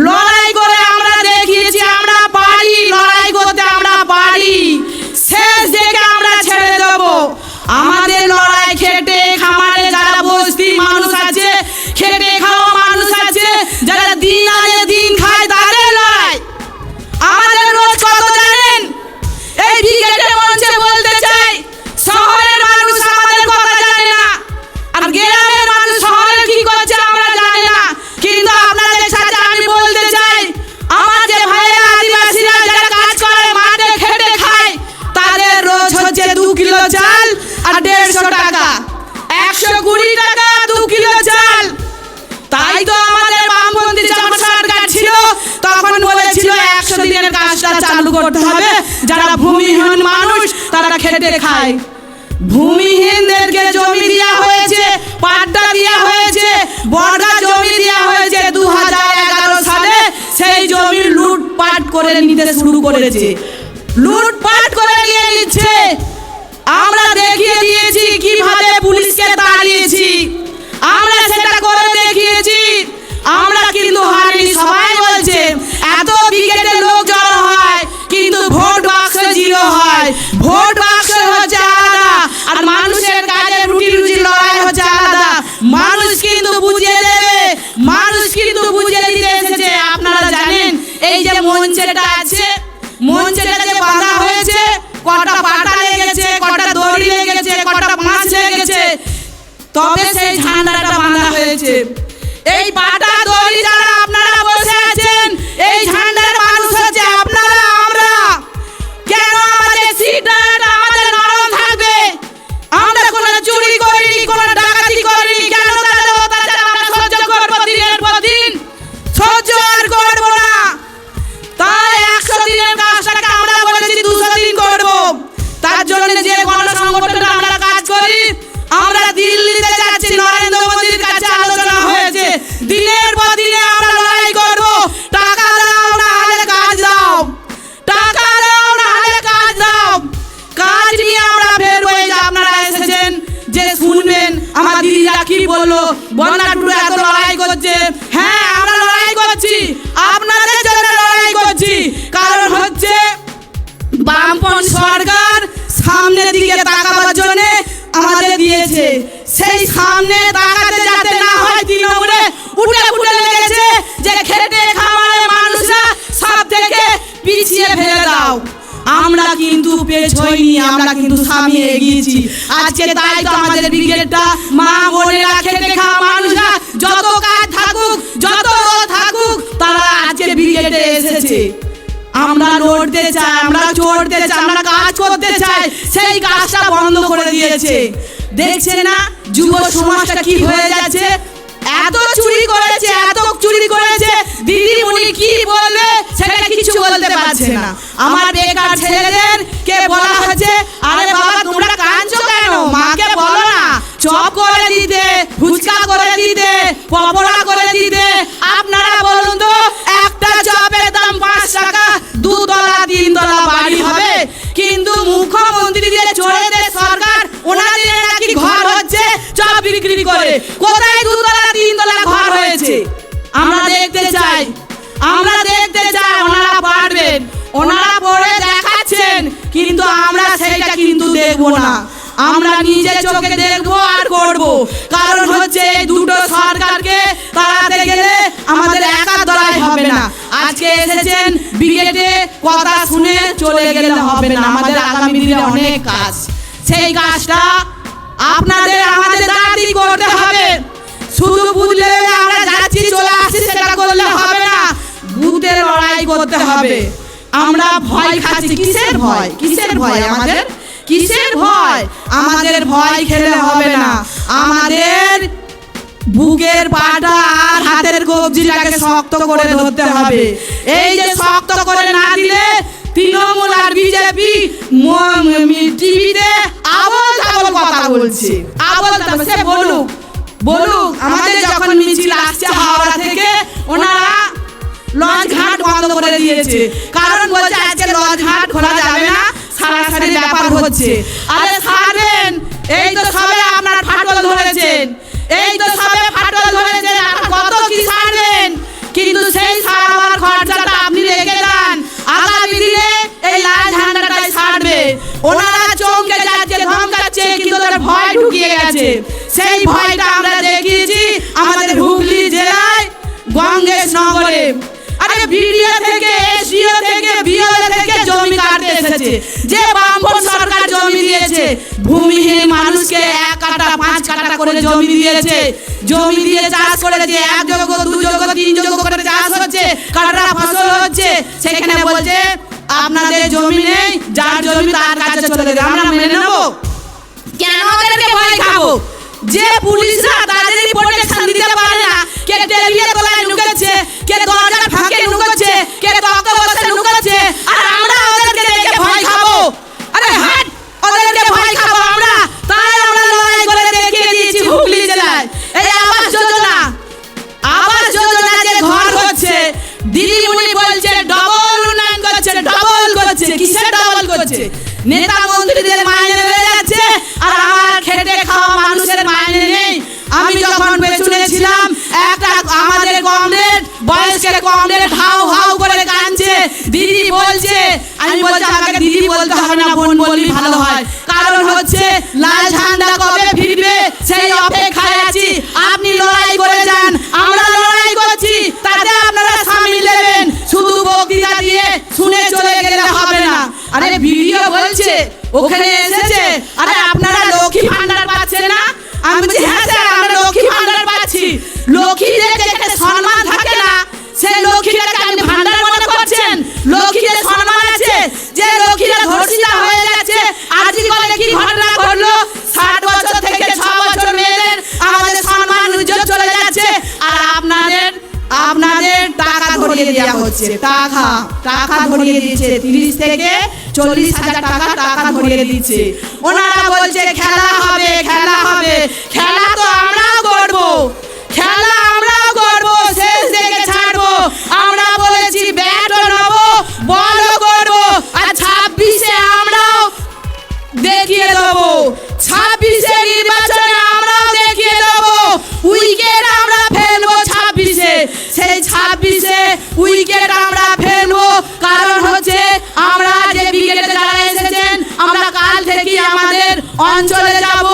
লড়াই করে আমরা দেখিয়েছি আমরা পারি, লড়াই করতে আমরা পারি। শেষ দেখে আমরা ছেড়ে দেব। আমাদের লড়াই খেটে খামারে যারা বস্তি মানুষ আছে, খেটে খাওয়া মানুষ আছে, যারা দিন আনে দিন খায় তাদের লড়াই। আমাদের রোজ কত জানেন? এই ব্রিগেডের মঞ্চে বলতে চাই, শহরের মানুষ আমাদের কথা জানে না, আর গ্রামের মানুষ শহরে কি করছে আমরা জানি না। কিন্তু আপনাদের সাথে আমি বলতে চাই, আমার যে ভাইয়েরা আদিবাসীরা যারা কাজ করে মাঠে খেটে খায় তাদের রোজ হচ্ছে 2 কিলো চাল আর 150 টাকা, 120 টাকা 2 কিলো চাল। তাই তো আমাদের বামপন্থী যখন সরকার ছিল তখন বলেছিল 100 দিনের কাজটা চালু করতে হবে, যারা ভূমিহীন মানুষ তারা খেটে খায়। ভূমিহীনদেরকে জমি দেওয়া হয়েছে, পাট্টা দেওয়া হয়েছে, বর্গা জমি দেওয়া হয়েছে 2011 সালে। সেই জমি লুটপাট করে নিতে শুরু করেছে, লুটপাট করে নিয়ে নিচ্ছে। আমরা দেখিয়ে দিয়েছি কিভাবে পুলিশকে তাড়িয়েছি, আমরা সেটা করে দেখিয়েছি। আমরা কিন্তু হারিনি। সবাই বলছে এত ব্রিগেডের লোক জড়ো হয় কিন্তু ভোট বাক্স 0 হয়। ভোট বাক্স হচ্ছে আলাদা আর মানুষের কাজে রুটি রুজি লড়াই হচ্ছে আলাদা। মানুষ কিন্তু বুঝিয়ে দেবে, মানুষ কিন্তু বুঝিয়ে দিতে এসেছে। আপনারা জানেন এই যে মঞ্চেটা আছে, মঞ্চেটা যে বাঁধা হয়েছে, কটা পাটা লেগেছে, কটা দড়ি লেগেছে, কটা মাছ লেগেছে, তবে সেই ঝান্ডাটা বাঁধা হয়েছে। এই পাটা দড়ি যারা আপনারা বসে আছেন, এই ঝান্ডার মানুষ হচ্ছে আপনারা, আমরা। দিল্লিতে যাচ্ছি, নরেন্দ্র মোদীর কাছে আলোচনা হয়েছে, দিনের পর দিনে আমরা লড়াই করব। টাকা দাও না হলে কাজ দাও, টাকা দাও না হলে কাজ দাও। কাজ নিয়ে আমরা বের হয়ে যে আপনারা এসেছেন যে শুনবেন আমার দিদিরা কি বললো, বন্যা টুটু এত লড়াই করছে। হ্যাঁ, আমরা লড়াই করছি, আপনাদের জন্য লড়াই করছি। কারণ হচ্ছে বামপন্থী সরকার সামনের দিকে তাকাবার জন্য আমাদের দিয়েছে, সেই সামনে তাকাতে যাতে না হয় তৃণমূলে উঠে উঠে লেগেছে যে খেটে খামারে মানুষরা সব থেকে পিছিয়ে ফেলে দাও। আমরা কিন্তু পেছইনি, আমরা কিন্তু সামনে এগিয়েছি। আজকে তাই তো আমাদের ব্রিগেডটা মা বোনেরা খেটে খাওয়া মানুষরা যত কাজ থাকুক যত থাকুক তারা আজকে ব্রিগেডে এসেছে। আমরা লড়তে চাই, আমরা চড়তে চাই, আমরা কাজ করতে চাই, সেই কাজটা বন্ধ করে দিয়েছে। দেখছে না যুব সমাজটা কি হয়ে যাচ্ছে, এত চুরি করেছে, এত চুরি করেছে, দিদিমণি কি বলবে সেটা কিছু বলতে পারছে না। আমার বেকার ছেলেদের কে বলা হচ্ছে, আরে বাবা তোমরা কাঁদছো কেন, মাকে বলো না চপ করে দিতে, ফুচকা করে দিতে, পকোড়া করে দিতে। আপনারা বলুন তো, একটা চপের দাম 5 টাকা, 2 তলা 3 তলা বাড়ি হবে, কিন্তু মুখ্যমন্ত্রী যে চোরেদের সরকার, ওনাদের নাকি ঘর হচ্ছে চপ বিক্রি করে। কোথায় 2 তলা 3 তলা ঘর হয়েছে? আমরা দেখতে চাই, আমরা দেখতে চাই ওনারা পারবেন, ওনারা পড়ে দেখাচ্ছেন, কিন্তু আমরা সেইটা কিন্তু দেখবো না। আমরা নিজে চোখে দেখবো আর করবো। কারণ হচ্ছে এই দুটো সরকারকে তাড়াতে গেলে আমাদের একা দলাই হবে না। আজকে এসেছেন ব্রিগেডে, কথা শুনে চলে গেলে হবে না, আমাদের আগামী দিনে অনেক কাজ, সেই কাজটা আপনাদের আমাদের দাঁড়ি করতে হবে। শুধু বুঝলে আমরা যাচ্ছি চলে আসছি সেটা করলে হবে না, বুথের লড়াই করতে হবে। আমরা ভয় খাচ্ছি, কিসের ভয়, কিসের ভয় আমাদের, কিসের ভয়? আমাদের ভয় খেলে হবে না, আমাদের বুকের পাটা আর হাতের কবজিটাকে শক্ত করে ধরতে হবে। এই যে শক্ত করে না দিলে তৃণমূল আর বিজেপি টিভিতে আবল তাবল কথা বলছে, আবল তাবল। সে বলুক বলুক, আমাদের যখন মিছিল আসছে হাওড়া থেকে, ওনারা লঞ্চ ঘাট বন্ধ করে দিয়েছে, কারণ বলছে আজকে লঞ্চ ঘাট খোলা যাবে না, সারাসারি ব্যাপার হচ্ছে। আরে ছাড়বেন, এই তো সবে আপনার ফাটল ধরেছেন, এই তো সবে ফাটল ধরেছেন, কত কি ছাড়বেন, কিন্তু সেই সারাবার খরচাটা আপনি রেখে দেন, আগামী দিনে এই লাল ঝান্ডাটাই ছাড়বে। ওনারা চমকে যাচ্ছে, ধমকাচ্ছে, কিন্তু ওদের ভয় ঢুকিয়ে গেছে। সেই ভয়টা আমরা দেখিয়েছি আমাদের হুগলি জেলায় গঙ্গেশ নগরে। আরে বিডিও থেকে, এসডিও থেকে, বিএলও থেকে জমি কাটতে এসেছে, যে বামপন্থী সরকার জমি দিয়েছে, ভূমিহীন মানুষকে 1 কাঠা 5 কাঠা করে জমি দিয়েছে, জমি দিয়ে চাষ করেছে, 1 যোগ্য 2 যোগ্য 3 যোগ্য করে চাষ হচ্ছে, কাটা ফসল হচ্ছে, সেখানে বলছে আপনাদের জমি নেই, যার জমি তার কাছে চলে যাবে। আমরা মেনে নেব? কেন আমাদেরকে ভয় খাবো? যে পুলিশরা তাদেরই প্রোটেকশন দিতে পারে না, কে টেবিলের তলায় ঢুকেছে, কে দরজার ফাঁকে ঢুকেছে, কে তক্তা বসে ঢুকেছে, আর আমরা ওদেরকে দেখে ভয় খাবো? আরে হাট, ওদেরকে ভয় খাবো আমরা? তাই আমরা লড়াই করে দেখিয়ে দিয়েছি হুগলি জেলায়। এই আবাস যোজনা, আবাস যোজনা যে ঘর হচ্ছে, দিদিমণি বলছে ডবল উন্নয়ন করছে, ডবল করছে। কিসের ডবল করছে? নেতা মন্ত্রীদের মাইনে বেড়ে যাচ্ছে, আর আমার খেটে খাওয়া মানুষের মাইনে নেই। আমি যখন পেছনে ছিলাম, একটা আমাদের কমরেড, বয়স্কের কমরেড হাউ হাউ করে কাঁদছে, দিদি বলছে। আমি বলছি আমাকে দিদি বলতে হবে না, বোন বললেই ভালো হয়। কারণ হচ্ছে লাল ঝান্ডা কবে ফিরবে সেই অপেক্ষায় আছি। আপনি লড়াই করে যান, আমরা লড়াই করছি, তাতে আপনারা সামিল নেবেন। শুধু বক্তৃতা দিয়ে শুনে চলে গেলে হবে না। আরে ভিডিও বলছে, ওখানে এসেছে, আরে আপনারা লক্ষ্মী ভান্ডার পাচ্ছেন না? আমি বলছি হ্যাঁ স্যার, আমরা লক্ষ্মী ভান্ডার পাচ্ছি। লক্ষ্মীদের যেখানে সম্মান থাকে না, সেই লক্ষ্মীদেরকে আপনি ভান্ডার মনে করছেন? লক্ষ্মীদের সম্মান আছে, যে লক্ষ্মীরা ধর্ষিতা হয়ে যাচ্ছে। আজই বলে কি ঘটনা ঘটলো, 60 বছর থেকে 6 বছর মেয়েদের আমাদের সম্মান উজ্জ্বল চলে যাচ্ছে, আর আপনাদের টাকা ধরিয়ে দেওয়া হচ্ছে। টাকা ধরিয়ে দিচ্ছে, 30 থেকে 40,000 টাকা ধরিয়ে দিচ্ছে। ওনারা বলছে খেলা হবে, খেলা হবে। খেলা তো আমরাও করবো, খেলা আমরাও করবো, শেষ দেখে ছাড়বো। আমরা বলেছি ব্যাটও নেবো, বলও করবো, আর 26-এ আমরাও দেখিয়ে দেবো। 26-এ নির্বাচনে আমরাও দেখিয়ে দেবো। উইকেট আমরা ফেলবো 26-এ, সেই 26-এ উইকেট আমরা ফেলবো। কারণ হচ্ছে আমরা যে ব্রিগেডে যারা এসেছেন, আমরা কাল থেকে আমাদের অঞ্চলে যাব,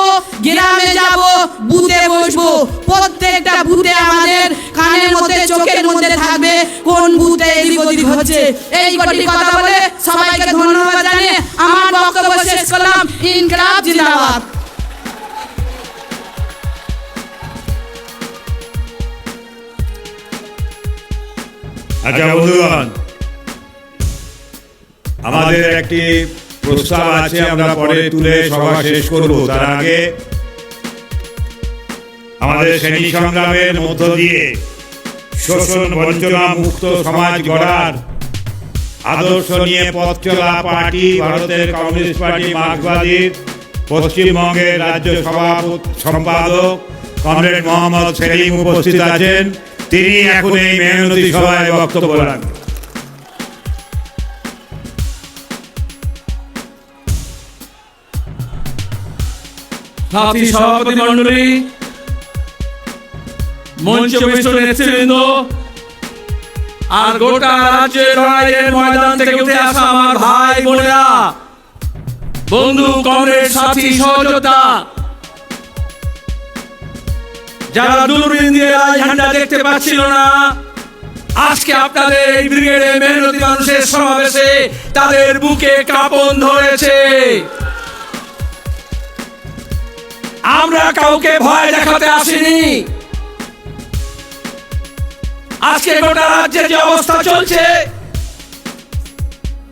গ্রামে যাব, বুথে বসবো। প্রত্যেকটা বুথে আমাদের কানের মধ্যে, চোখের মধ্যে থাকবে কোন বুথে এদিক ওদিক হচ্ছে। এই কটি কথা বলে সবাইকে ধন্যবাদ জানিয়ে আমার বক্তব্য শেষ করলাম। ইনকলাব জিন্দাবাদ। আচ্ছা বন্ধুগণ, আমাদের একটি প্রস্তাব আছে, আমরা পরে তুলে সভা শেষ করব। তার আগে আমাদের শ্রেণী সংগ্রামের মধ্য দিয়ে শোষণ বঞ্চনা মুক্ত সমাজ গড়ার আদর্শ নিয়ে পথ চলা পার্টি ভারতের কমিউনিস্ট পার্টি মার্ক্সবাদীর পশ্চিমবঙ্গের রাজ্য সম্পাদক কমরেড মোহাম্মদ সেলিম উপস্থিত আছেন। তিনি এখন এই মেহনতি সভায় বক্তব্য রাখবেন। সাথী সভাপতি মন্ডলী, মঞ্চ বিশিষ্ট নেতৃবৃন্দ, আর গোটা রাজ্যের লড়াইয়ের ময়দান থেকে উঠে আসা আমার ভাই বোনেরা, বন্ধু, কমরেড, সাথী, সহযোদ্ধা, যারা দূরবীন দিয়ে ঝান্ডা দেখতে পাচ্ছিল না, আজকে আপনাদের এই ব্রিগেডে মেহনতি মানুষের সমাবেশে তাদের বুকে কাঁপন ধরেছে। আমরা কাউকে ভয় দেখাতে আসিনি। আজকে গোটা রাজ্যে যে অবস্থা চলছে,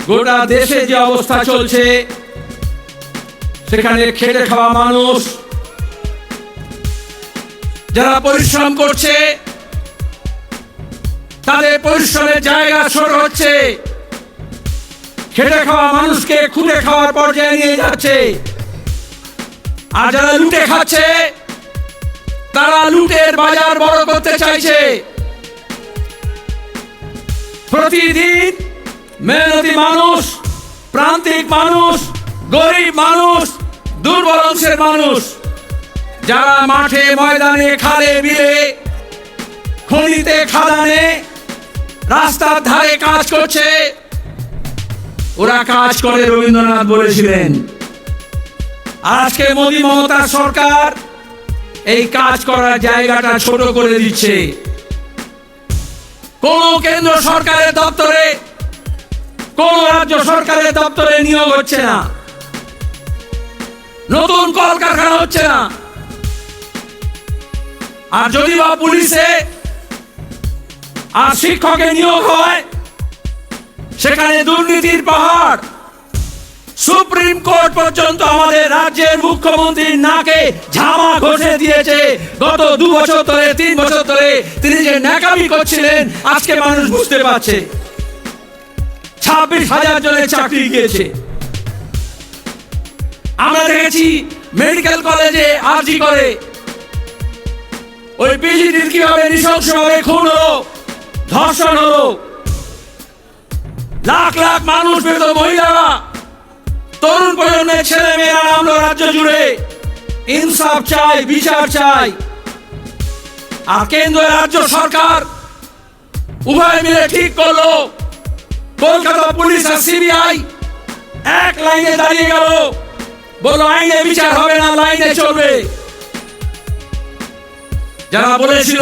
গোটা দেশে যে অবস্থা চলছে, সেখানে খেটে খাওয়া মানুষ যারা পরিশ্রম করছে, তাদের পরিশ্রমের জায়গা ছোট হচ্ছে, খেটে খাওয়া মানুষকে খুঁড়ে খাওয়ার পর্যায়ে নিয়ে যাচ্ছে। আর যারা লুটে খাচ্ছে, তারা লুটের বাজার বড় করতে চাইছে। প্রতিদিন মেহনতি মানুষ, প্রান্তিক মানুষ, গরিব মানুষ, দুর্বল অংশের মানুষ, যারা মাঠে ময়দানে, খালে বিলে, খনিতে খাদানে, রাস্তার ধারে কাজ করছে, ওরা কাজ করে রবীন্দ্রনাথ বলেছিলেন। আজকে মোদী মমতার সরকার এই কাজ করার জায়গাটা ছোট করে দিচ্ছে। কোন কেন্দ্র সরকারের দপ্তরে, কোন রাজ্য সরকারের দপ্তরে নিয়োগ হচ্ছে না, নতুন কলকারখানা হচ্ছে না। আর যদি বা পুলিশে আর শিক্ষকের নিয়োগ হয়, সেখানে দুর্নীতির পাহাড়। সুপ্রিম কোর্ট পর্যন্ত আমাদের রাজ্যের মুখ্যমন্ত্রীর নাকে ঝামা ঘষে দিয়েছে। গত 2 বছর ধরে, 3 বছর ধরে তিনি যে ন্যাকামি করছিলেন, আজকে মানুষ বুঝতে পারছে। 26,000 জনের চাকরি গিয়েছে। আমরা দেখেছি মেডিকেল কলেজে আরজি করে ওই পিজিটির কিভাবে নৃশংসভাবে খুন হলো, ধর্ষণ হলো। লাখ লাখ মানুষ, বেরোতো মহিলারা, তরুণ প্রজন্মের ছেলে মেয়েরা নামলো রাজ্য জুড়ে। ইনসাফ চাই, বিচার চাই। আর কেন্দ্র রাজ্য সরকার উভয় মিলে ঠিক করলো, কলকাতা পুলিশ আর সিবিআই এক লাইনে দাঁড়িয়ে গেল, বললো আইনে বিচার হবে না, লাইনে চলবে। যারা বলেছিল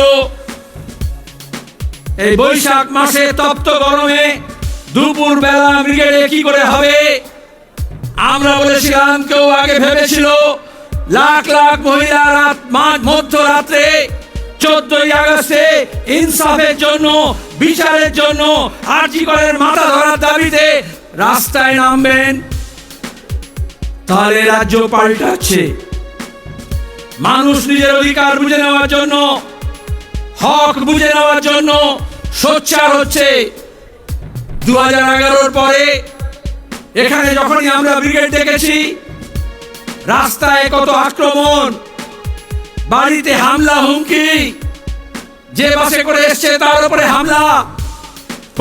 এই বৈশাখ মাসে তপ্ত গরমে দুপুর বেলা ব্রিগেডে কি করে হবে, আমরা বলেছিলাম, কেউ আগে ভেবেছিল লাখ লাখ মহিলা মধ্যরাত্রে 14ই আগস্টে ইনসাফের জন্য, বিচারের জন্য, আরজি করের মাথা ধরার দাবিতে রাস্তায় নামবেন। তাহলে রাজ্য পাল্টাচ্ছে। মানুষ নিজের অধিকার বুঝে নেওয়ার জন্য, হক বুঝে নেওয়ার জন্য সোচ্চার হচ্ছে। 2011-র পরে এখানে যখনই আমরা ব্রিগেড দেখেছি, রাস্তায় কত আক্রমণ, বাড়িতে হামলা, হুমকি, যে বাসে করে এসছে তার উপরে হামলা।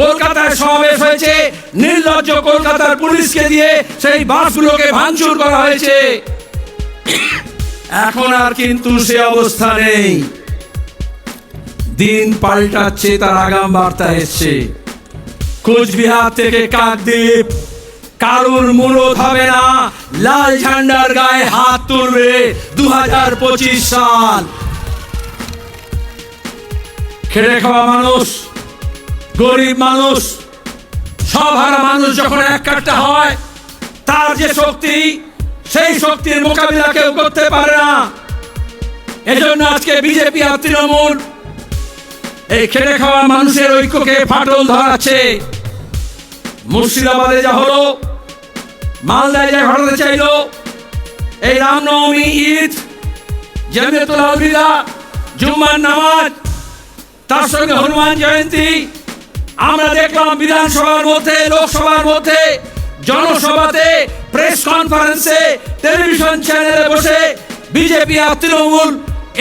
কলকাতায় সমাবেশ হয়েছে, নির্লজ্জ কলকাতার পুলিশকে দিয়ে সেই বাসগুলোকে ভাঙচুর করা হয়েছে। এখন আর কিন্তু সে অবস্থা নেই। দিন পাল্টাচ্ছে, তার আগাম বার্তা এসছে। কোচবিহার থেকে কাকদ্বীপ কারুর মূলত হবে না, লাল ঝান্ডার গায়ে হাত তুলবে 2025 সাল। খেটে খাওয়া মানুষ, গরিব মানুষ, সবহারা মানুষ যখন এক কাট্টা হয়, তার যে শক্তি, সেই শক্তির মোকাবিলা কেউ করতে পারে না। এজন্য আজকে বিজেপি আর তৃণমূল এই খেটে খাওয়া মানুষের ঐক্যকে ফাটল ধরাচ্ছে। মুর্শিদাবাদে যা হলো, মালদায় যা ঘটাতে চাইলো, এই রামনবমী, ঈদ, জামিয়াতুল আউলিয়া, জুম্মার নামাজ, তার সঙ্গে হনুমান জয়ন্তী, আমরা দেখলাম বিধানসভার মধ্যে, লোকসভার মধ্যে, জনসভাতে, প্রেস কনফারেন্সে, টেলিভিশন চ্যানেলে বসে বিজেপি আর তৃণমূল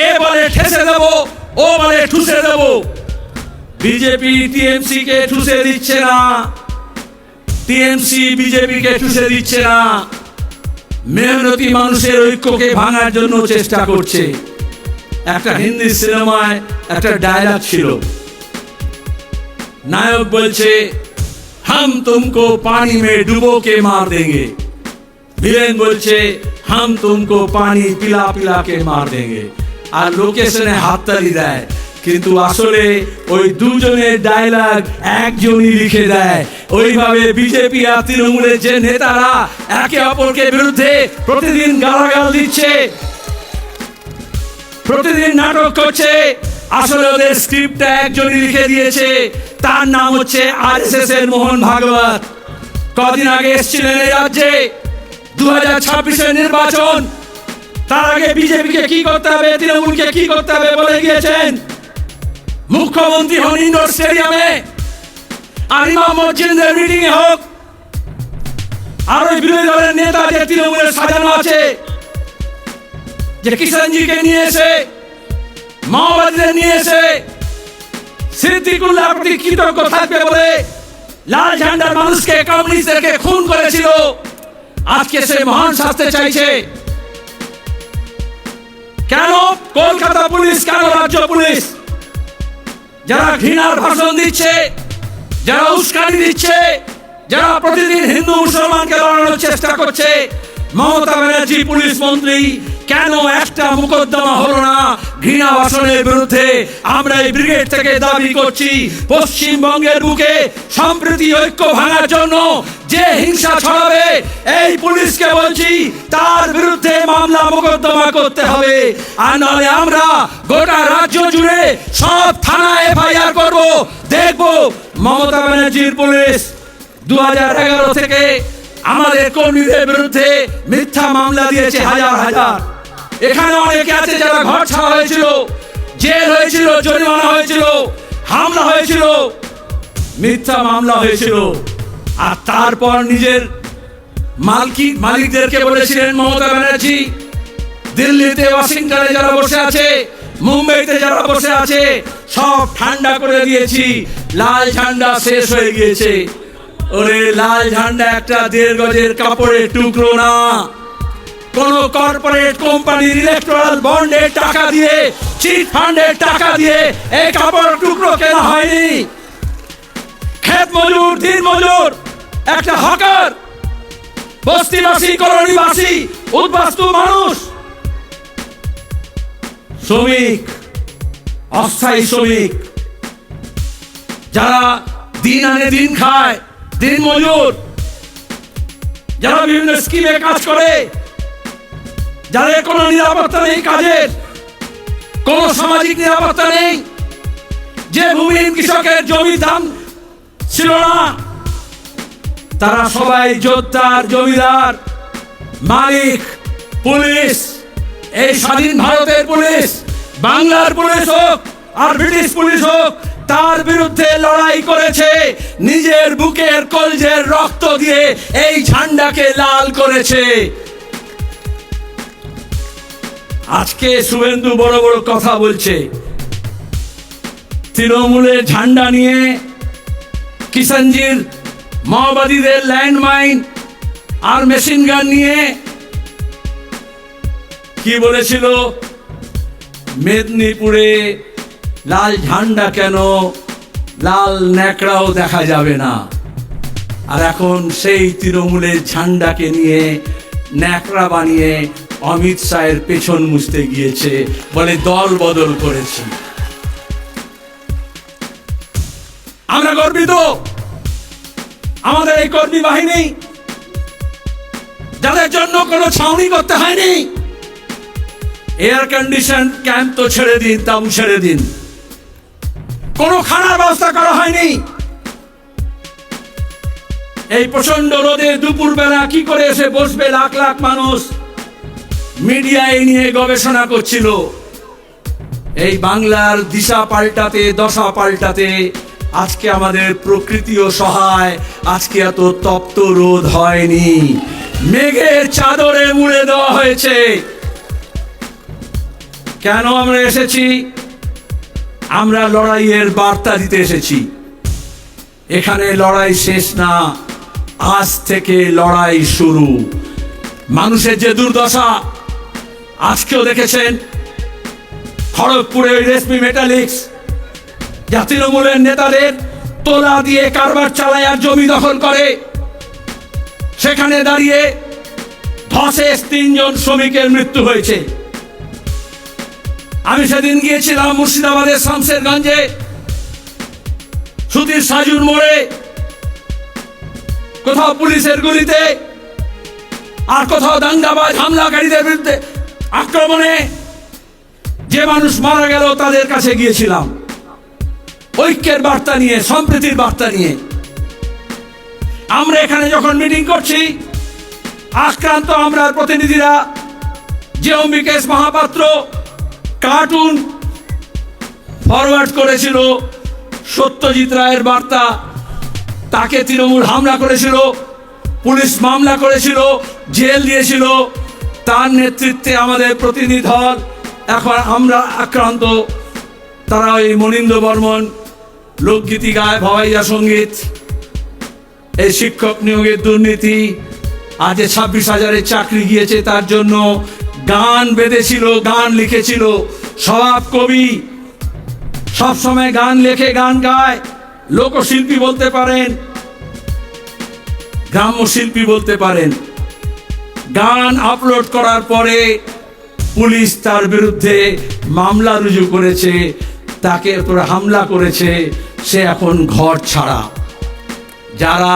এ বলে ঠেসে দেব, ও বলে ঠুসে দেব। বিজেপি টিএমসি কে ঠুসে দিচ্ছে না, টিএমসি বিজেপি কে ঠুসে দিচ্ছে না, মেহনতি মানুষের ঐক্যকে ভাঙার জন্য চেষ্টা করছে। একটা হিন্দি সিনেমায় একটা ডায়লগ ছিল, নায়ক বলছে হাম তুমকো পানি মে ডুবো কে মার দেंगे, ভিলেন বলছে হাম তুমকো পানি পিলা পিলা কে মার দেंगे। আর লোকেশনে হাততালি দেয়, কিন্তু আসলে ওই দুজনের ডায়লগ একজনই লিখে দেয়। ওইভাবে বিজেপি আর তৃণমূলের যে নেতারা একে অপরকে বিরুদ্ধে প্রতিদিন গালাগাল দিচ্ছে, প্রতিদিন নাটক করছে, আসলে ওদের স্ক্রিপ্টটা একজনই লিখে দিয়েছে। তার নাম হচ্ছে আরএসএস এর মোহন ভাগবত। কদিন আগে এসেছিলেন এই রাজ্যে, 2026 নির্বাচন, তার আগে বিজেপিকে কি করতে হবে, তৃণমূলকে কি করতে হবে বলে গিয়েছেন। মুখ্যমন্ত্রী হন ইন্ডোর স্টেডিয়ামে, আর ইমাম মসজিদের মিটিং এ হোক, আর ওই বিরোধী দলের নেতা যে তৃণমূলের সাজানো আছে, যে কিষাণজিকে নিয়ে এসে, মাওবাদীদের নিয়ে এসে সিদ্দিকুল্লাহ প্রতি কৃতজ্ঞ থাকবে বলে লাল ঝান্ডার মানুষকে, কমিউনিস্টদেরকে খুন করেছিল, আজকে সে মহান শাস্তি চাইছে। কেন কলকাতা পুলিশ, কেন রাজ্য পুলিশ, যারা ঘৃণার ভাষণ দিচ্ছে, যারা উস্কানি দিচ্ছে, যারা প্রতিদিন হিন্দু মুসলমানকে লড়ানোর চেষ্টা করছে, মমতা ব্যানার্জি পুলিশ মন্ত্রী, কেন একটা মোকদ্দমা হলো না ঘৃণা ভাষণের বিরুদ্ধে? আমরা এই ব্রিগেড থেকে দাবি করছি, পশ্চিমবঙ্গের বুকে সম্প্রীতি ঐক্য ভাঙার জন্য যে হিংসা ছড়াবে, এই পুলিশকে বলছি তার বিরুদ্ধে মামলা মোকদ্দমা করতে হবে। আর নাহলে আমরা গোটা রাজ্য জুড়ে সব থানায় এফআইআর করব। দেখবো মমতা ব্যানার্জির পুলিশ 2011 থেকে আমাদের কর্মীদের বিরুদ্ধে মিথ্যা মামলা দিয়েছে হাজার হাজার। এখানে অনেকে আছে যারা ঘর ছাড়া হয়েছিল, জেল হয়েছিল, জরিমানা হয়েছিল, হামলা হয়েছিল, মিথ্যা মামলা হয়েছিল। আর তারপর নিজের মালিকদেরকে বলেছিলেন মমতা ব্যানার্জি, দিল্লিতে, ওয়াশিংটনে যারা বসে আছে, মুম্বাইতে যারা বসে আছে, সব ঠান্ডা করে দিয়েছি, লাল ঝান্ডা শেষ হয়ে গিয়েছে। ওরে লাল ঝান্ডা একটা 1.5 গজের কাপড়ের টুকরো না, কোন কর্পোরেট কোম্পানির ইলেকট্রাল বন্ডের টাকা দিয়ে, চিট ফান্ডের টাকা দিয়ে এই কাপড়ের টুকরো কেনা হয়নি। ক্ষেত মজুর, দিন মজুর, একটা হকার, বস্তিবাসী, কলোনিবাসী, উদ্বাস্তু মানুষ, শ্রমিক, অস্থায়ী শ্রমিক, যারা দিন আনে দিন খায়, দিন মজুর, যারা বিভিন্ন স্কিমে কাজ করে, যাদের কোনো নিরাপত্তা নেই কাজের, কোনো সামাজিক নিরাপত্তা নেই, যে ভূমিহীন কৃষকের জমির দাম ছিল না, তারা সবাই জোরদার, জমিদার, মালিক, পুলিশ, এই স্বাধীন ভারতের পুলিশ, বাংলার পুলিশ হোক আর ব্রিটিশ পুলিশ হোক, তার বিরুদ্ধে লড়াই করেছে, নিজের বুকের কলজের রক্ত দিয়ে এই ঝান্ডাকে লাল করেছে। আজকে শুভেন্দু বড় বড় কথা বলছে, তৃণমূলের ঝান্ডা নিয়ে কিষানজির মাওবাদীদের ল্যান্ডমাইন আর মেশিন গান নিয়ে কি বলেছিল, মেদিনীপুরে লাল ঝান্ডা কেন, লাল ন্যাকড়াও দেখা যাবে না। আর এখন সেই তৃণমূলের ঝান্ডাকে নিয়ে ন্যাকড়া বানিয়ে অমিত শাহের পেছন মুছতে গিয়েছে, বলে দল বদল করেছি। আমরা গর্বিত, আমাদের এই কর্মী বাহিনী যাদের জন্য কোনো ছাউনি করতে হয়নি, এয়ার কন্ডিশন ক্যাম্প তো ছেড়ে দিন, দাম ছেড়ে দিন, কোনো খানার ব্যবস্থা করা হয়নি। এই প্রচন্ড রোদে দুপুর বেলা কি করে এসে বসবে লাখ লাখ মানুষ, মিডিয়া এই নিয়ে গবেষণা করছিল। এই বাংলার দিশা পাল্টাতে, দশা পাল্টাতে আজকে আমাদের প্রকৃতিও সহায়, আজকে এত তপ্ত রোদ হয়নি, মেঘের চাদরে মুড়ে দেওয়া হয়েছে। কেন আমরা এসেছি? আমরা লড়াইয়ের বার্তা দিতে এসেছি। এখানে লড়াই শেষ না, আজ থেকে লড়াই শুরু। মানুষের যে দুর্দশা আজকেও দেখেছেন, খড়গপুরে ওই রেশমি মেটালিক্স যা তৃণমূলের নেতাদের তোলা দিয়ে কারবার চালায় আর জমি দখল করে, সেখানে দাঁড়িয়ে ধসে 3 জন শ্রমিকের মৃত্যু হয়েছে। আমি সেদিন গিয়েছিলাম মুর্শিদাবাদের শামশেরগঞ্জে, সুধীর সাজুর মোড়ে, কোথাও পুলিশের গুলিতে আর কোথাও দাঙ্গাবাজ হামলাকারীদের বিরুদ্ধে আক্রমণে যে মানুষ মারা গেল তাদের কাছে গিয়েছিলাম ঐক্যের বার্তা নিয়ে, সম্প্রীতির বার্তা নিয়ে। আমরা এখানে যখন মিটিং করছি, আক্রান্ত আমরা প্রতিনিধিরা যে অম্বিকেশ মহাপাত্র কার্টুন ফরওয়ার্ড করেছিল সত্যজিৎ রায়ের বার্তা, তাকে তৃণমূল হামলা করেছিল, পুলিশ মামলা করেছিল, জেল দিয়েছিল, তার নেতৃত্বে আমাদের প্রতিনিধি দল। এখন আমরা আক্রান্ত, তারা ওই মনীন্দ্র বর্মন লোকগীতি গায়, ভাওয়াইয়া সঙ্গীত, এই শিক্ষক নিয়োগের দুর্নীতি, আজ 26,000-এর চাকরি গিয়েছে তার জন্য, গান বেঁধেছিল, গান লিখেছিল, স্বভাব কবি, সব সময় গান লেখে, গান গায়, লোকশিল্পী বলতে পারেন, গ্রাম্য শিল্পী বলতে পারেন। গান আপলোড করার পরে পুলিশ তার বিরুদ্ধে মামলা রুজু করেছে, তাকে তোরা হামলা করেছে, সে এখন ঘর ছাড়া। যারা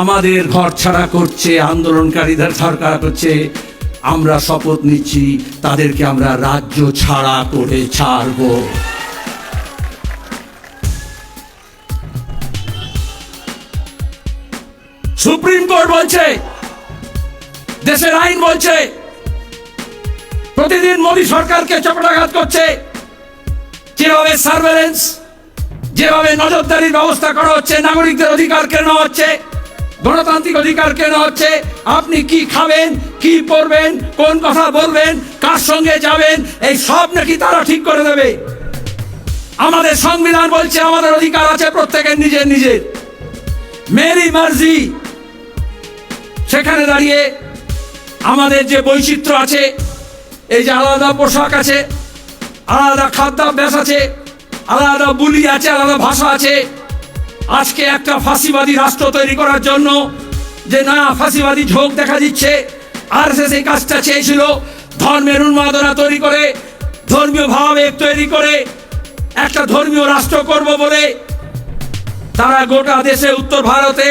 আমাদের ঘর ছাড়া করছে, আন্দোলনকারীদের সরকার করছে, আমরা শপথ নিচ্ছি তাদেরকে আমরা রাজ্য ছাড়া করে ছাড়ব। সুপ্রিম কোর্ট বলছে, দেশের আইন বলছে, প্রতিদিন মোদী সরকারকে চপেটাঘাত করছে। যেভাবে সার্ভেলেন্স, যেভাবে নজরদারির ব্যবস্থা করা হচ্ছে, নাগরিকদের অধিকার কেন হচ্ছে, গণতান্ত্রিক অধিকার কেন হচ্ছে, আপনি কি খাবেন, কি পরবেন, কোন কথা বলবেন, কার সঙ্গে যাবেন, এই সব নাকি তারা ঠিক করে দেবে। আমাদের সংবিধান বলছে আমাদের অধিকার আছে প্রত্যেকের নিজের নিজের, মেরি মার্জি। সেখানে দাঁড়িয়ে আমাদের যে বৈচিত্র্য আছে, এই যে আলাদা পোশাক আছে, আলাদা খাদ্যাভ্যাস আছে, আলাদা বুলি আছে, আলাদা ভাষা আছে, আজকে একটা ফাঁসিবাদী রাষ্ট্র তৈরি করার জন্য যে না ফাঁসিবাদী ঝোঁক দেখা দিচ্ছে, আরএসএস এই কাজটা চেয়েছিল, ধর্মের উন্মাদনা তৈরি করে, ধর্মীয় ভাবাবেগ তৈরি করে একটা ধর্মীয় রাষ্ট্র করব বলে তারা গোটা দেশে, উত্তর ভারতে,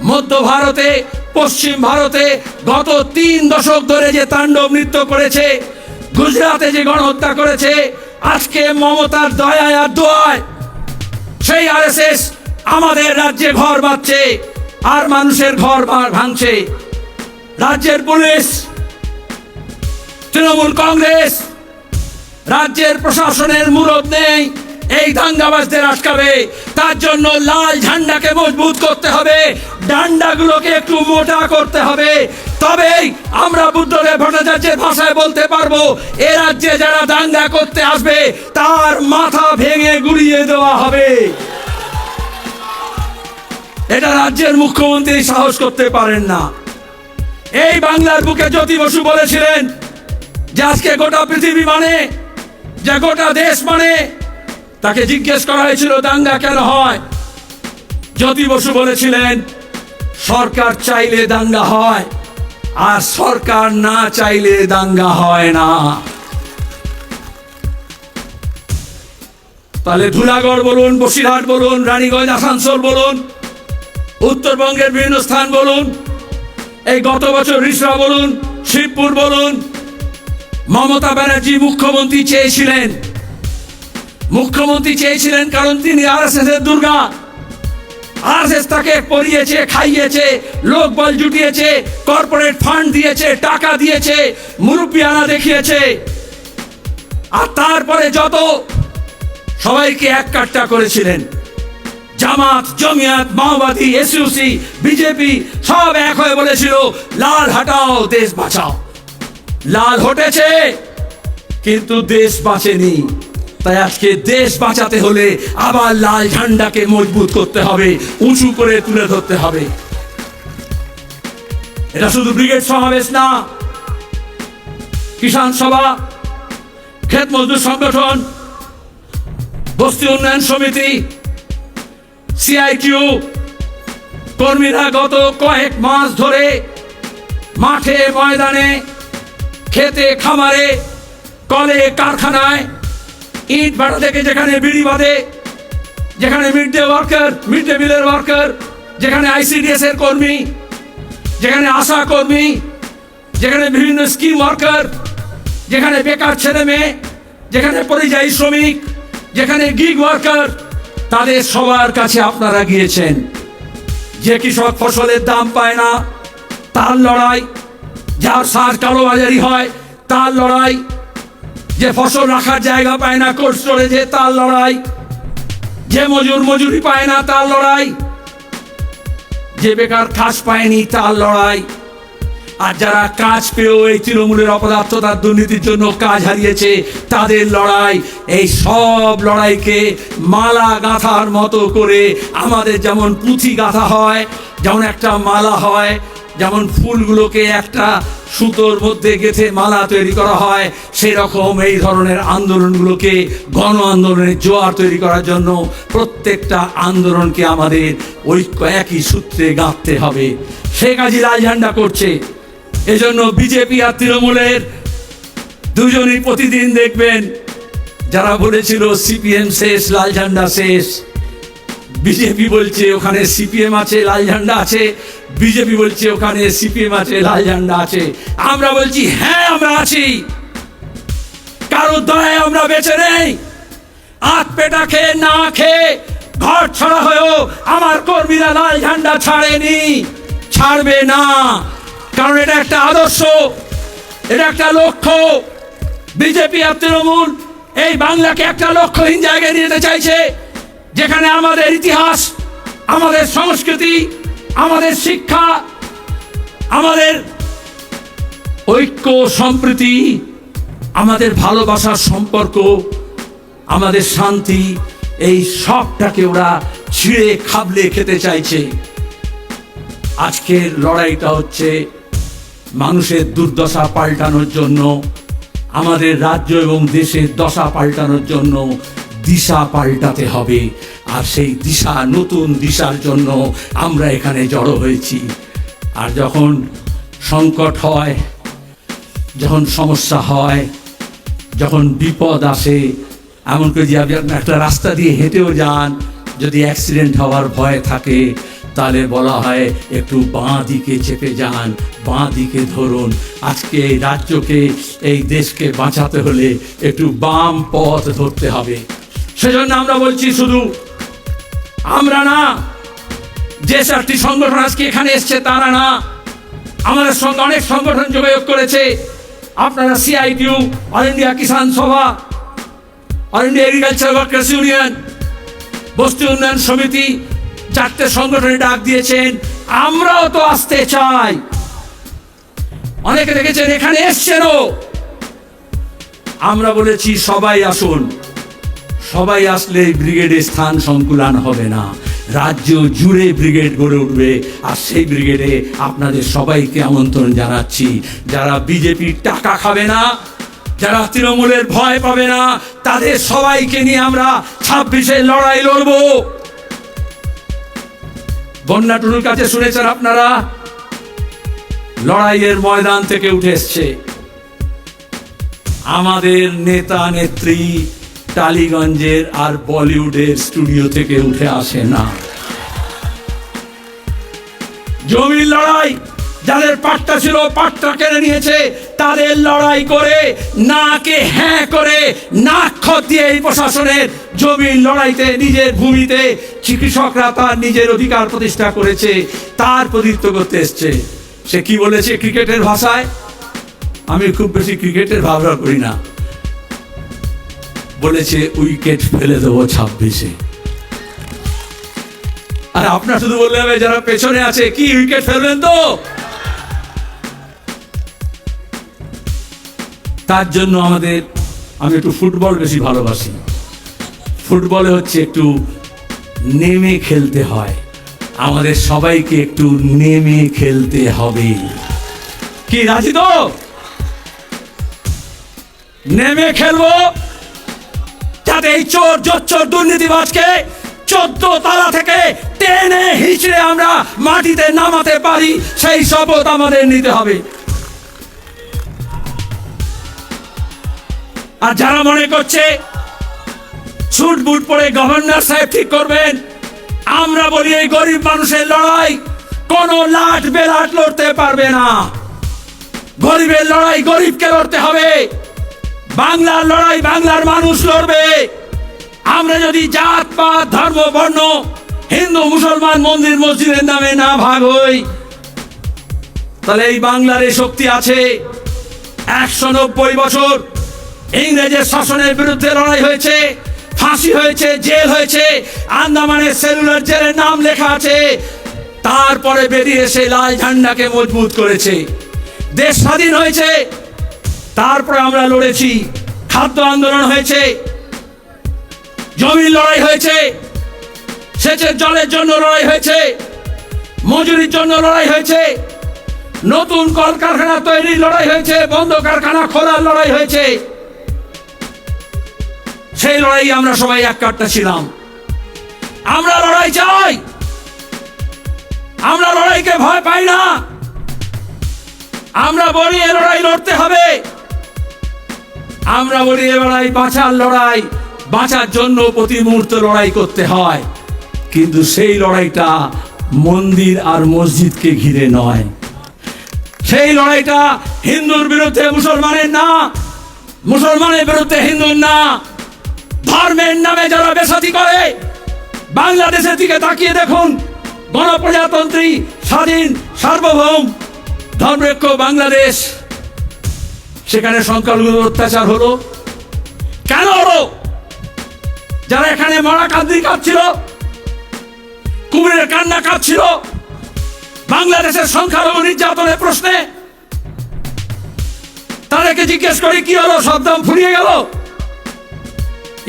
মধ্য ভারতে, পশ্চিম ভারতে গত 3 দশক ধরে যে তাণ্ডব নৃত্য করেছে, গুজরাটে যে গণহত্যা করেছে, আজকে মমতার দয়ায় আর দোয়ায় সেই আরএসএস আমাদের রাজ্যে ঘর বাঁধছে আর মানুষের ঘর ভাঙছে। রাজ্যের পুলিশ, তৃণমূল কংগ্রেস, রাজ্যের প্রশাসনের মুরদ নেই, এই দাঙ্গাবাজদের আটকাবে। তার জন্য লাল ঝান্ডাকে মজবুত করতে হবে, ডান্ডাগুলোকে একটু মোটা করতে হবে। তবেই আমরা বুদ্ধদেব ভট্টাচার্যের ভাষায় বলতে পারবো, এ রাজ্যে যারা দাঙ্গা করতে আসবে তার মাথা ভেঙে গুড়িয়ে দেওয়া হবে। এটা রাজ্যের মুখ্যমন্ত্রী সাহস করতে পারেন না। এই বাংলার বুকে জ্যোতি বসু বলেছিলেন যে আজকে গোটা পৃথিবী মানে, যে গোটা দেশ মানে। তাকে জিজ্ঞেস করা হয়েছিল দাঙ্গা কেন হয়, জ্যোতি বসু বলেছিলেন সরকার চাইলে দাঙ্গা হয়, আর সরকার না চাইলে দাঙ্গা হয় না। তাহলে ধুলাগড় বলুন, বসিরহাট বলুন, রানীগঞ্জ, আসানসোল বলুন, উত্তরবঙ্গের বিভিন্ন স্থান বলুন, এই গত বছর রিসরা বলুন, শিবপুর বলুন, মমতা ব্যানার্জি মুখ্যমন্ত্রী চেয়েছিলেন কারণ তিনি আরএসএস এর দুর্গা। আরএসএস তাকে পরিয়েছে, খাইয়েছে, লোকবল জুটিয়েছে, কর্পোরেট ফান্ড দিয়েছে, টাকা দিয়েছে, মুরব্বিয়ানা দেখিয়েছে। আর তারপরে যত সবাইকে এক কাট্টা করেছিলেন, জামাত, জমিয়াত, মাওবাদী, এসইউসি, বিজেপি সব এক হয়ে বলেছিল লাল হটাও, দেশ বাঁচাও। লাল হটেছে কিন্তু দেশ বাঁচেনি। তাই আজকে দেশ বাঁচাতে হলে আবার লাল ঝান্ডাকে মজবুত করতে হবে, উঁচু করে তুলে ধরতে হবে। এটা শুধু ব্রিগেড সমাবেশ না, কিষাণ সভা, ক্ষেত মজদুর সংগঠন, বস্তি উন্নয়ন সমিতি, সিআইটিউ কর্মীরা গত কয়েক মাস ধরে মাঠে, ময়দানে, খেতে, খামারে, কলে, কারখানায়, ইট ভাটা থেকে যেখানে বিড়ি বাঁধে, যেখানে মিড ডে মিলের ওয়ার্কার, যেখানে আইসিডিএস এর কর্মী, যেখানে আশা কর্মী, যেখানে বিভিন্ন স্কিম ওয়ার্কার, যেখানে বেকার ছেলে মেয়ে, যেখানে পরিযায়ী শ্রমিক, যেখানে গিগ ওয়ার্কার, তাদের সবার কাছে আপনারা গিয়েছেন। যে কৃষক ফসলের দাম পায় না তার লড়াই, যার সার কালোবাজারি হয় তার লড়াই, যে ফসল রাখার জায়গা পায় না কোল্ড স্টোরেজে তার লড়াই, যে মজুরি পায় না তার লড়াই, যে বেকার কাজ পায়নি তার লড়াই, আর যারা কাজ পেয়েও এই তৃণমূলের অপদার্থতার দুর্নীতির জন্য কাজ হারিয়েছে তাদের লড়াই। এই সব লড়াইকে মালা গাঁথার মতো করে আমাদের যেমন পুঁথি গাঁথা হয়, যেমন একটা মালা হয়, যেমন ফুলগুলোকে একটা সুতোর মধ্যে গেঁথে মালা তৈরি করা হয়, সেই রকম এই ধরনের আন্দোলনগুলোকে গণ আন্দোলনের জোয়ার তৈরি করার জন্য প্রত্যেকটা আন্দোলনকে আমাদের ঐক্য একই সূত্রে গাঁথতে হবে। শেখ হাসিনা লাল ঝান্ডা করছে, এজন্য বিজেপি আর তৃণমূলের দুজনই প্রতিদিন দেখবেন যারা বলেছিল সিপিএম শেষ, লাল ঝান্ডা শেষ, বিজেপি বলছে ওখানে সিপিএম আছে, লাল ঝান্ডা আছে, বিজেপি বলছে ওখানে সিপিএম আছে, লাল ঝান্ডা আছে। আমরা বলছি হ্যাঁ আমরা আছি, কারো দয়ায় আমরা বেঁচে নেই। আত পেটা খেয়ে না খেয়ে ঘর ছাড়া হয়েও আমার কর্মীরা লাল ঝান্ডা ছাড়েনি, ছাড়বে না। কারণ এটা একটা আদর্শ, এটা একটা লক্ষ্য। বিজেপি আর তৃণমূল এই বাংলাকে একটা লক্ষ্যহীন জায়গায় নিয়ে যেতে চাইছে, যেখানে আমাদের ইতিহাস, আমাদের সংস্কৃতি, আমাদের শিক্ষা, আমাদের ঐক্য, সম্প্রীতি, আমাদের ভালোবাসার সম্পর্ক, আমাদের শান্তি, এই সবটাকে ওরা ছিঁড়ে খাবলে খেতে চাইছে। আজকের লড়াইটা হচ্ছে মানুষের দুর্দশা পাল্টানোর জন্য, আমাদের রাজ্য এবং দেশের দশা পাল্টানোর জন্য দিশা পাল্টাতে হবে। আর সেই দিশা, নতুন দিশার জন্য আমরা এখানে জড়ো হয়েছি। আর যখন সংকট হয়, যখন সমস্যা হয়, যখন বিপদ আসে, এমনকি যদি আপনি একটা রাস্তা দিয়ে হেঁটেও যান, যদি অ্যাক্সিডেন্ট হওয়ার ভয় থাকে তাহলে বলা হয় একটু বাঁ দিকে চেপে যান, বাঁ দিকে ধরুন। আজকে এই রাজ্যকে, এই দেশকে বাঁচাতে হলে একটু বাম পথ ধরতে হবে। সেজন্য আমরা বলছি শুধু আমরা না, যে চারটি সংগঠন আজকে এখানে এসছে তারা না, আমাদের সঙ্গে অনেক সংগঠন যোগাযোগ করেছে। আপনারা সিআইটিউ, অল ইন্ডিয়া কিষাণ সভা, all India agriculture workers union, বস্তি উন্নয়ন সমিতি, 4টে সংগঠনে ডাক দিয়েছেন। আমরাও তো আসতে চাই। অনেকে দেখেছেন এখানে এসছেনও। আমরা বলেছি সবাই আসুন। সবাই আসলে ব্রিগেডে স্থান সংকুলান হবে না, রাজ্য জুড়ে ব্রিগেড গড়ে উঠবে। আর সেই ব্রিগেডে আপনাদের সবাইকে আমন্ত্রণ জানাচ্ছি। যারা বিজেপির টাকা খাবে না, যারা তৃণমূলের ভয় পাবে না, তাদের সবাইকে নিয়ে আমরা 26-এ লড়াই লড়ব। বন্যা টুলুর কাছে শুনেছেন আপনারা, লড়াইয়ের ময়দান থেকে উঠে এসছে। আমাদের নেতা নেত্রী টালিগঞ্জের আর বলিউডের স্টুডিও থেকে উঠে আসে না। জমির লড়াই, যাদের পাট্টা ছিল পাট্টা কেড়ে নিয়েছে, তাদের লড়াই করে নাকে হ্যাঁ করে নাক খত দিয়ে এই প্রশাসনের জমির লড়াইতে নিজের ভূমিতে কৃষকরা তার নিজের অধিকার প্রতিষ্ঠা করেছে, তার প্রতিনিধিত্ব করতে এসছে। সে কি বলেছে ক্রিকেটের ভাষায়? আমি খুব বেশি ক্রিকেটের ভাবনা করি না। বলেছে উইকেট ফেলে দেবো 26-এ। আর আপনার শুধু বললে হবে যারা পেছনে আছে, কি উইকেট ফেলবেন তো? তার জন্য আমি একটু ফুটবল বেশি ভালোবাসি। ফুটবলে হচ্ছে একটু নেমে খেলতে হয়। আমাদের সবাইকে একটু নেমে খেলতে হবে। কি রাজি তো? নেমে খেলবো, যাতে এই চোর জোচ্চোর দুর্নীতিবাজকে 14 তালা থেকে টেনে হিচড়ে আমরা মাটিতে নামাতে পারি, সেই শপথ আমাদের নিতে হবে। আর যারা মনে করছে স্যুট বুট পরে গভর্নর সাহেব ঠিক করবেন, আমরা বলি এই গরিব মানুষের লড়াই কোনো লাট বেলাট লড়তে পারবে না। গরিবের লড়াই গরিবকে লড়তে হবে। বাংলার লড়াই বাংলার মানুষ লড়বে। আমরা যদি জাত পাত ধর্ম বর্ণ হিন্দু মুসলমান মন্দির মসজিদের নামে না ভাগ হই, তাহলে এই বাংলার এই শক্তি আছে। 190 বছর ইংরেজের শাসনের বিরুদ্ধে লড়াই হয়েছে, ফাঁসি হয়েছে, জেল হয়েছে, আন্দামানের সেলুলার জেলের নাম লেখা আছে। তারপরে বেরিয়ে এসে লাল ঝান্ডাকে মজবুত করেছে, দেশ স্বাধীন হয়েছে। তারপরে আমরা লড়েছি, খাদ্য আন্দোলন হয়েছে, জমির লড়াই হয়েছে, সেচের জলের জন্য লড়াই হয়েছে, মজুরির জন্য লড়াই হয়েছে, নতুন কলকারখানা তৈরির লড়াই হয়েছে, বন্ধ কারখানা খোলার লড়াই হয়েছে। সেই লড়াই আমরা সবাই এক কাট্টা ছিলাম। আমরা লড়াই চাই, আমরা লড়াইকে ভয় পাই না। আমরা বলি এ লড়াই লড়তে হবে। আমরা বলি এ লড়াই বাঁচার লড়াই, বাঁচার জন্য প্রতি মুহূর্তে লড়াই করতে হয়। কিন্তু সেই লড়াইটা মন্দির আর মসজিদকে ঘিরে নয়। সেই লড়াইটা হিন্দুর বিরুদ্ধে মুসলমানের না, মুসলমানের বিরুদ্ধে হিন্দুর না। ধর্মের নামে যারা বেসাতি করে, বাংলাদেশের দিকে তাকিয়ে দেখুন, গণপ্রজাতন্ত্রী স্বাধীন সার্বভৌম ধর্মনিরপেক্ষ বাংলাদেশ, সেখানে সংখ্যালঘুদের অত্যাচার হলো কেন হলো? যারা এখানে মরা কান্দি কাঁদছিল, কুমিরের কান্না কাঁদছিল বাংলাদেশের সংখ্যালঘু নির্যাতনের প্রশ্নে, তাদেরকে জিজ্ঞেস করি কি হলো? সব দাম ফুরিয়ে গেল।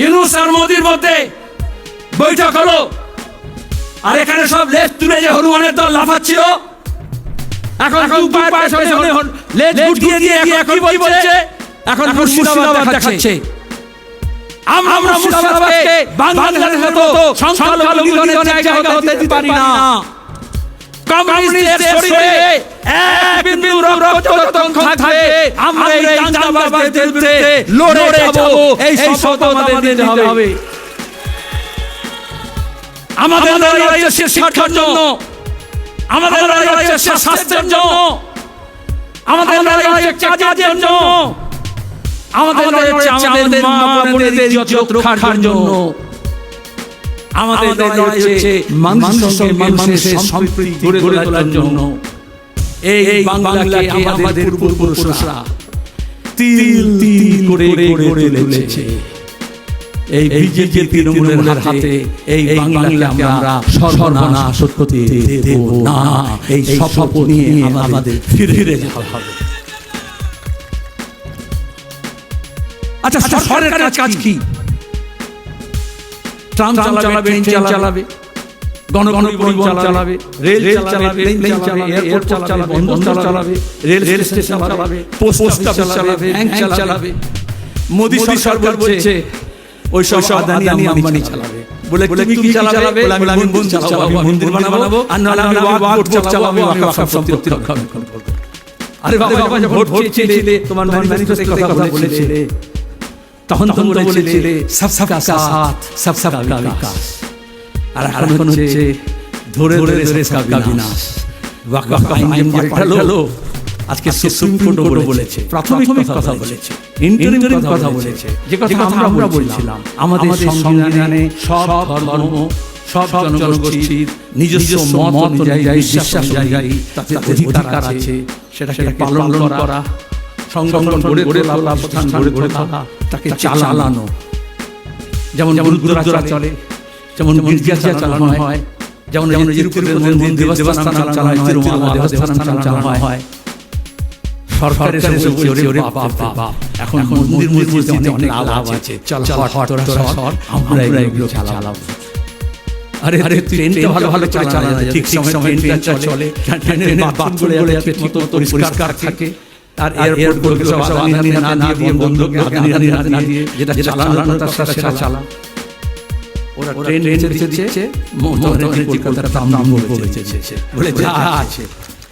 ইউনূস আর মোদির মধ্যে বৈঠক হলো, আর এখানে সব লেজ তুলে যে হনুমানের দল লাফাচ্ছিল, এখন লেজ গুটিয়ে দিয়ে এখন কি বলছে? এখন মুর্শিদাবাদ দেখাচ্ছে। আমরা মুর্শিদাবাদকে বাংলাদেশের মতো সংখ্যালঘুদের জায়গা হতে দিতে পারি না। কমিউনিস্টদের শরীরে এক বিন্দু রক্ত যতক্ষণ থাকবে, আমরা এই দাঙ্গাবাজদের বিরুদ্ধে লড়ে যাব, এই শপথ আমাদের নিতে হবে। আমাদের লড়াই হচ্ছে শিক্ষার জন্য, আমাদের লড়াই হচ্ছে স্বাস্থ্যের জন্য, আমাদের লড়াই হচ্ছে কাজের জন্য, আমাদের লড়াই হচ্ছে আমাদের মা বোনেদের ইজ্জত রক্ষার জন্য, আমাদের লড়াই হচ্ছে মানুষের সঙ্গে মানুষের সম্প্রীতি গড়ে তোলার জন্য। এই বাংলাকে আমাদের পূর্বপুরুষরা তিল তিল করে গড়ে তুলেছে। এই বিজেপি তৃণমূলের হাতে এই বাংলাকে আমরা সর্বনাশ করতে দেব না। এই শপথ নিয়ে আমাদের ফিরে যেতে হবে। আচ্ছা, সরকারের কাজ কি? ট্রাম চালাবে, ট্রেন চালাবে, গণপরিবহন চালাবে, রেল চালাবে, প্লেন চালাবে, এয়ারপোর্ট চালাবে, বন্দর চালাবে, রেল স্টেশন চালাবে, পোস্ট অফিস চালাবে, ব্যাংক চালাবে। মোদি সরকার বলছে ওই সব আদানি আম্বানি চালাবে। বলে তুমি কি চালাবে? আমি মন্দির চালাবো, আমি মন্দির বানাবো, আর নাহলে আমি ওয়াকফ চালাবো, আমি ওয়াকফ সম্পত্তি রক্ষণাবেক্ষণ করব। আরে বাবা, যখন ভোট চেয়েছিলে, তোমার ম্যানিফেস্টোতে কথা বলেছিলে, তখন তো বলেছিলে সবকা সাথ সবকা বিকাশ। আর এখন হচ্ছে ধরে ধরে সবকা বিনাশ। ওয়াকফ আইন যেমন পাল্টালো, আজকে সুপ্রিম কোর্টও বলেছে, প্রাথমিক কথা বলেছে, ইন্টারিম কথা বলেছে, যে কথা আমরা বলছিলাম আমাদের সংবিধানে সব ধর্ম, সব জনগোষ্ঠীর নিজস্ব মত অনুযায়ী, বিশ্বাস অনুযায়ী তাতে অধিকার আছে, সেটাকে পালন করা, সংগঠন গড়ে তোলা, প্রধান গড়ে তোলা, তাকে চালানো। যেমন গুরুদ্বারা চলে, যেমন গির্জা চালানো হয়, যেমন তিরুপতির মন্দির দেবস্থান চালানো হয়, তিরুমালা দেবস্থান চালানো হয়। সরকার এসে বলছে, ওরে বাপ, এখন মন্দির মসজিদে অনেক লাভ আছে, চল তোরা সর, আমরা এগুলো চালাবো। আরে ট্রেনটা ভালো করে চালানো যায়, ঠিক সময় ট্রেনটা চলে, ট্রেনের বাথরুমগুলো ঠিক মতো পরিষ্কার থাকে, আর এয়ারপোর্টগুলো সব আদানি না দিয়ে, বন্ধকে আদানি না দিয়ে, যেটা চালানো তার সাথে চালা। ওরা ট্রেন দিচ্ছে, মোটামুটি কলকাতার নাম বলেছে, বলে যা আছে।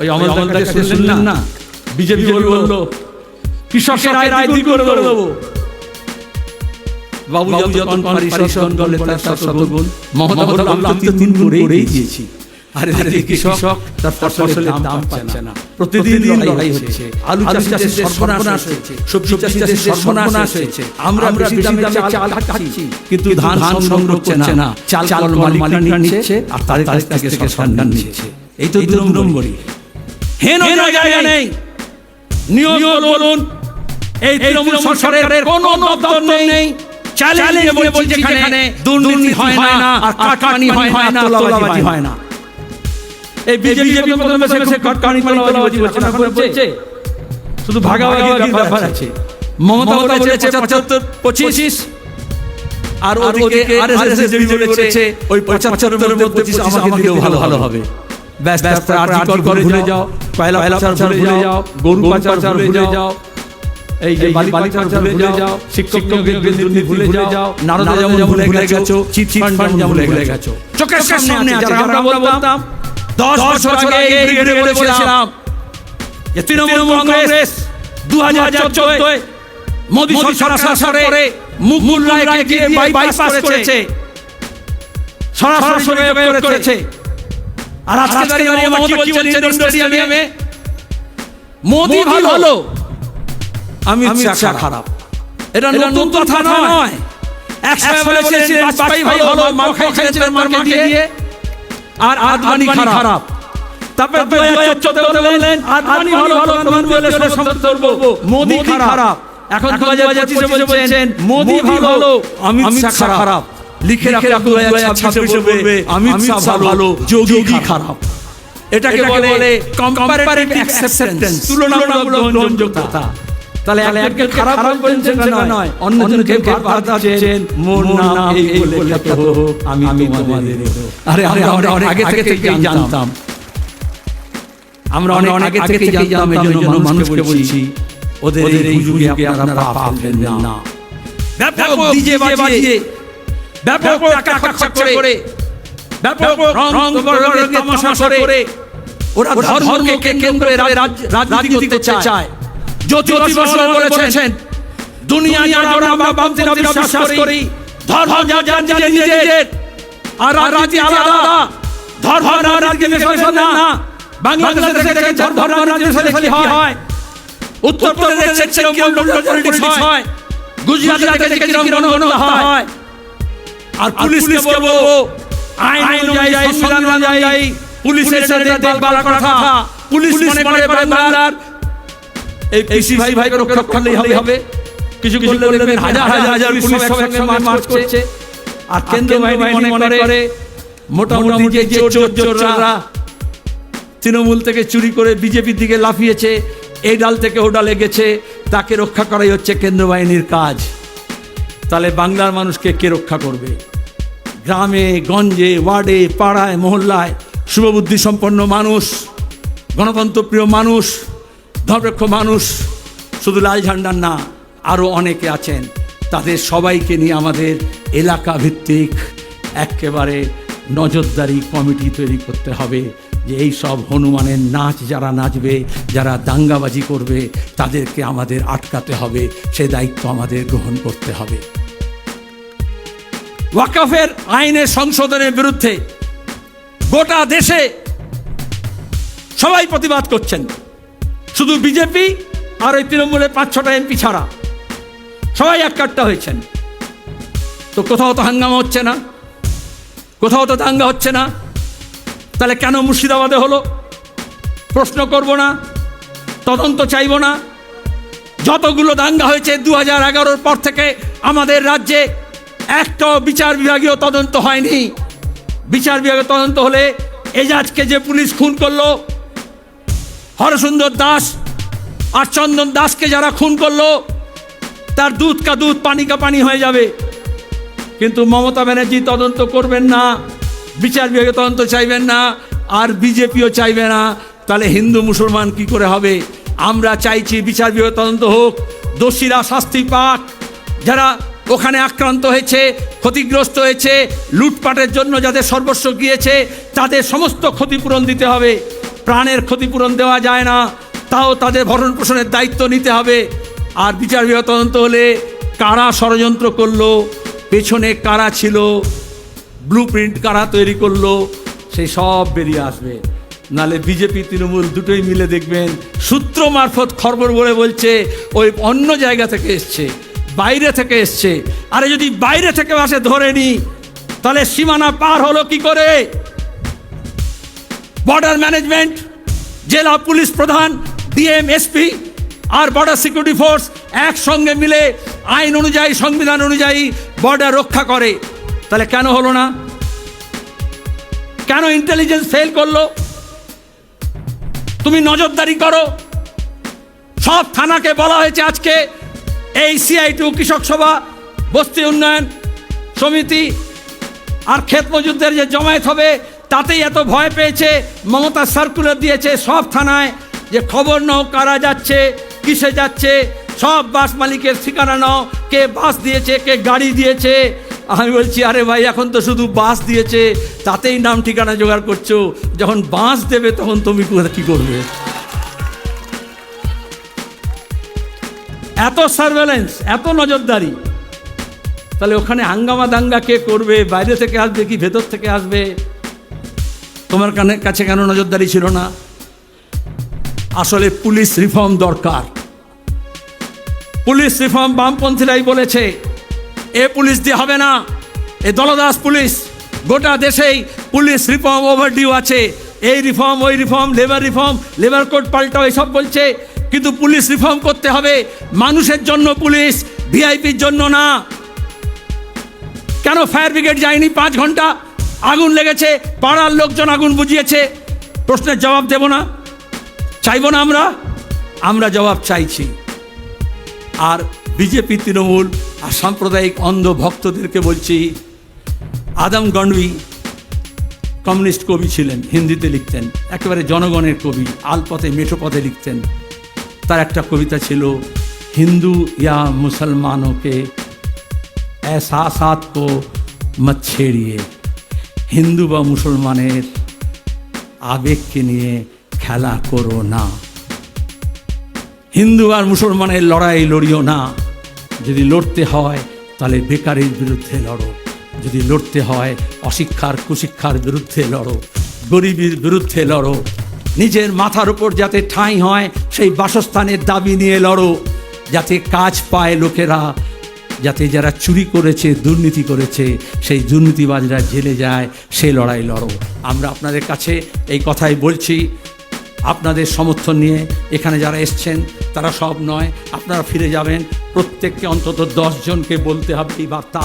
ওই অমলদার কাছে শুনলেন না, বিজেপি বলল কৃষকের আয় দ্বিগুণ করে দেবো। বাবু যতন পারিশ্রমিক দলে তার শতগুণ, মমতা বলল আমি তো 3 গুণ করেই দিয়েছি। আরে কৃষক তার ফসলের দাম পাচ্ছে না, প্রতিদিন লড়াই হচ্ছে, আলু চাষের সর্বনাশ হয়েছে, সবজি চাষের সর্বনাশ হয়েছে, আমরা বেশি দামে চাল খাচ্ছি, কিন্তু ধান সংগ্রহ করছে না, চাল মালিকরা নিচ্ছে, আর তাদের কাছ থেকে সরকার নিচ্ছে। এই তো 2 নম্বরই। হেন জায়গা নেই, নিয়োগ বলুন, এই তৃণমূল সরকারের কোনো দপ্তর নেই, চ্যালেঞ্জ বলছে যেখানে দুর্নীতি হয় না, আর কাটমানি হয় না, তোলাবাজি হয় না। এই বিজেপি প্রথমে কাটমানি তোলাবাজি বলছে, শুধু ভাগাভাগির ব্যাপার আছে। মমতা বলেছে 75-25, আর ওদিকে আরএসএস বলেছে ওই 75 এর মধ্যে 25 আমাকে দিলেও ভালো হবে। ব্যাস আর্টিকল ভুলে যাও, পয়লা পাচার ভুলে যাও, গরু পাচার ভুলে যাও, এই যে বালি পাচার ভুলে যাও, শিক্ষকদের দুর্নীতি ভুলে যাও, নারদা যেমন ভুলে গেছো, চিট ফান্ড যেমন ভুলে গেছো। চোখের সামনে আছে, আমরা বলতাম 10 বছর আগে এই ব্রিগেডে বলেছিলাম যে তৃণমূল কংগ্রেস 2014 মোদি সরকারে মুকুল রায়কে দিয়ে বাইপাস করেছে, সরাসরি করেছে। আর আজকে দাঁড়িয়ে মমতা কি বলছে স্টেডিয়ামে, মোদি ভালো, অমিত শাহ খারাপ। এটা নতুন কথা নয়, একসময় বলেছিলেন বাজপেয়ী ভালো, মার খাইছেন মার্কে দিয়ে, আর আদবানি খারাপ। তারপর 2014 বললেন আদবানি ভালো, তোমার বলে সমর্থন করব, মোদি খারাপ। এখন 2025 বলছেন মোদি ভালো, অমিত শাহ খারাপ। লিখে রাখা 2026 বলবে অমিত শাহ ভালো, যোগী খারাপ। এটাকে বলে কম্পারেটিভ অ্যাকসেপ্টেন্স, তুলনামূলক গ্রহণযোগ্যতা। তাহলে একজন খারাপ বলছেন সেটা নয়, অন্যজনকে বাধা দিচ্ছেন, মোর নাম এই বলে খ্যাত হোক, আমি তোমাদের। আরে আমরা অনেক আগে থেকেই জানতাম, আমরা অনেক আগে থেকেই জানতাম। এই জন্য মানুষকে বলছি, ওদের এই যুগে আপনারা পাবেন না। ব্যাপক ডিজে বাজিয়ে, ব্যাপক টাকা খরচ করে, ব্যাপক রং করে, তামাশা করে ওরা ধর্মকে কেন্দ্র করে রাজনীতি করতে চায়। জ্যোতি বসু বলেছেন, দুনিয়া আমরা বামপন্থীরা বিশ্বাস করি, ধর্ম যার নিজের, আর রাজনীতি আলাদা। ধর্ম রাজনীতি না, বাংলাদেশে দেখে ধর্ম রাজনীতি হয়, উত্তরপ্রদেশে কিরকম পলিটিক্স হয়, গুজরাটে কিরকম গণহত্যা হয়। আর পুলিশকে বলবো আইন অনুযায়ী, সংবিধান অনুযায়ী পুলিশের সাথে দেখভাল কথা। পুলিশ মনে করে বাংলার এই পিসি ভাই রক্ষা করলেই হবে, কিছু করলে দেখবেন হাজার হাজার পুলিশ সব একসঙ্গে মার্চ করছে, আর কেন্দ্র বাহিনী মনে করে মোটামুটি যে চোররা তৃণমূল থেকে চুরি করে বিজেপির দিকে লাফিয়েছে, এই ডাল থেকে ও ডালে গেছে, তাকে রক্ষা করাই হচ্ছে কেন্দ্র বাহিনীর কাজ। তাহলে বাংলার মানুষকে কে রক্ষা করবে? গ্রামে গঞ্জে ওয়ার্ডে পাড়ায় মহল্লায় শুভবুদ্ধি সম্পন্ন মানুষ, গণতন্ত্রপ্রিয় মানুষ, ধর্মরক্ষ মানুষ, শুধু লাল ঝান্ডার না, আরও অনেকে আছেন। তাদের সবাইকে নিয়ে আমাদের এলাকা ভিত্তিক একেবারে নজরদারি কমিটি তৈরি করতে হবে, যে এই সব হনুমানের নাচ যারা নাচবে, যারা দাঙ্গাবাজি করবে, তাদেরকে আমাদের আটকাতে হবে, সে দায়িত্ব আমাদের গ্রহণ করতে হবে। ওয়াকফের আইনের সংশোধনের বিরুদ্ধে গোটা দেশে সবাই প্রতিবাদ করছেন, শুধু বিজেপি আর ওই তৃণমূলের 5-6টা এমপি ছাড়া সবাই এককাট্টা হয়েছেন। তো কোথাও তো হাঙ্গামা হচ্ছে না, কোথাও তো দাঙ্গা হচ্ছে না, তাহলে কেন মুর্শিদাবাদে হলো? প্রশ্ন করব না, তদন্ত চাইব না? যতগুলো দাঙ্গা হয়েছে 2011-র পর থেকে আমাদের রাজ্যে একটাও বিচার বিভাগীয় তদন্ত হয়নি। বিচার বিভাগীয় তদন্ত হলে এজাজকে যে পুলিশ খুন করলো, হরসুন্দর দাস আর চন্দন দাসকে যারা খুন করলো, তার দুধ কা দুধ পানি কা পানি হয়ে যাবে। কিন্তু মমতা ব্যানার্জি তদন্ত করবেন না, বিচার বিভাগীয় তদন্ত চাইবেন না, আর বিজেপিও চাইবে না। তাহলে হিন্দু মুসলমান কি করে হবে? আমরা চাইছি বিচার বিভাগীয় তদন্ত হোক, দোষীরা শাস্তি পাক, যারা ওখানে আক্রান্ত হয়েছে, ক্ষতিগ্রস্ত হয়েছে, লুটপাটের জন্য যাদের সর্বস্ব গিয়েছে, তাদের সমস্ত ক্ষতিপূরণ দিতে হবে। প্রাণের ক্ষতিপূরণ দেওয়া যায় না, তাও তাদের ভরণ পোষণের দায়িত্ব নিতে হবে। আর বিচার বিভাগ তদন্ত হলে কারা ষড়যন্ত্র করলো, পেছনে কারা ছিল, ব্লু প্রিন্ট কারা তৈরি করলো, সেই সব বেরিয়ে আসবে। নালে বিজেপি তৃণমূল দুটোই মিলে দেখবেন সূত্র মারফত খবর বলে বলছে ওই অন্য জায়গা থেকে এসছে, বাইরে থেকে এসছে। আরে যদি বাইরে থেকে আসে ধরে নি, তাহলে সীমানা পার হলো কি করে? বর্ডার ম্যানেজমেন্ট, জেলা পুলিশ প্রধান, ডিএম, এসপি আর বর্ডার সিকিউরিটি ফোর্স একসঙ্গে মিলে আইন অনুযায়ী, সংবিধান অনুযায়ী বর্ডার রক্ষা করে। তাহলে কেন হলো না? কেন ইন্টেলিজেন্স ফেল করলো? তুমি নজরদারি করো। সব থানাকে বলা হয়েছে আজকে এই CI2 কৃষক সভা, বস্তি উন্নয়ন সমিতি আর ক্ষেত মজুরদের যে জমায়েত হবে, তাতেই এত ভয় পেয়েছে। মমতা সার্কুলার দিয়েছে সব থানায় যে খবর নাও কারা যাচ্ছে, কিসে যাচ্ছে, সব বাস মালিকের ঠিকানা নাও, কে বাস দিয়েছে, কে গাড়ি দিয়েছে। আমি বলছি আরে ভাই, এখন তো শুধু বাস দিয়েছে, তাতেই নাম ঠিকানা জোগাড় করছো, যখন বাস দেবে তখন তুমি কি করবে? এত সার্ভেলেন্স, এত নজরদারি, তাহলে ওখানে হাঙ্গামা দাঙ্গা কে করবে? বাইরে থেকে আসবে কি ভেতর থেকে আসবে? তোমার কাছে কেন নজরদারি ছিল না? আসলে পুলিশ রিফর্ম দরকার। পুলিশ রিফর্ম বামপন্থীরাই বলেছে, এ পুলিশ দিয়ে হবে না, এ দলদাস পুলিশ। গোটা দেশেই পুলিশ রিফর্ম ওভারডিউ আছে। এই রিফর্ম, ওই রিফর্ম, লেবার কোড পাল্টাও, এইসব বলছে। কিন্তু পুলিশ রিফর্ম করতে হবে মানুষের জন্য, পুলিশ ভিআইপির জন্য না। কেন ফায়ার ব্রিগেড যায়নি? 5 ঘন্টা আগুন লেগেছে, পাড়ার লোকজন আগুন বুঝিয়েছে। প্রশ্নের জবাব দেব না? চাইব না? আমরা জবাব চাইছি। আর বিজেপি, তৃণমূল আর সাম্প্রদায়িক অন্ধ ভক্তদেরকে বলছি, আদম গণবি কমিউনিস্ট কবি ছিলেন, হিন্দিতে লিখতেন, একেবারে জনগণের কবি, আলপথে মেঠোপথে লিখতেন। তার একটা কবিতা ছিল, হিন্দু ইয়া মুসলমানকে এহসাসাত কো মত ছেড়িয়ে। হিন্দু বা মুসলমানের আবেগকে নিয়ে খেলা করো না। হিন্দু আর মুসলমানের লড়াই লড়িও না। যদি লড়তে হয় তাহলে বেকারের বিরুদ্ধে লড়ো, যদি লড়তে হয় অশিক্ষার কুশিক্ষার বিরুদ্ধে লড়ো, গরিবের বিরুদ্ধে লড়ো। নিজের মাথার উপর যাতে ঠাঁই হয় সেই বাসস্থানের দাবি নিয়ে লড়ো, যাতে কাজ পায় লোকেরা, যাতে যারা চুরি করেছে, দুর্নীতি করেছে, সেই দুর্নীতিবাজরা জেলে যায়, সেই লড়াই লড়ো। আমরা আপনাদের কাছে এই কথাই বলছি। আপনাদের সমর্থন নিয়ে এখানে যারা এসছেন তারা সব নয়, আপনারা ফিরে যাবেন। প্রত্যেককে অন্তত 10 জনকে বলতে হবে এই বার্তা।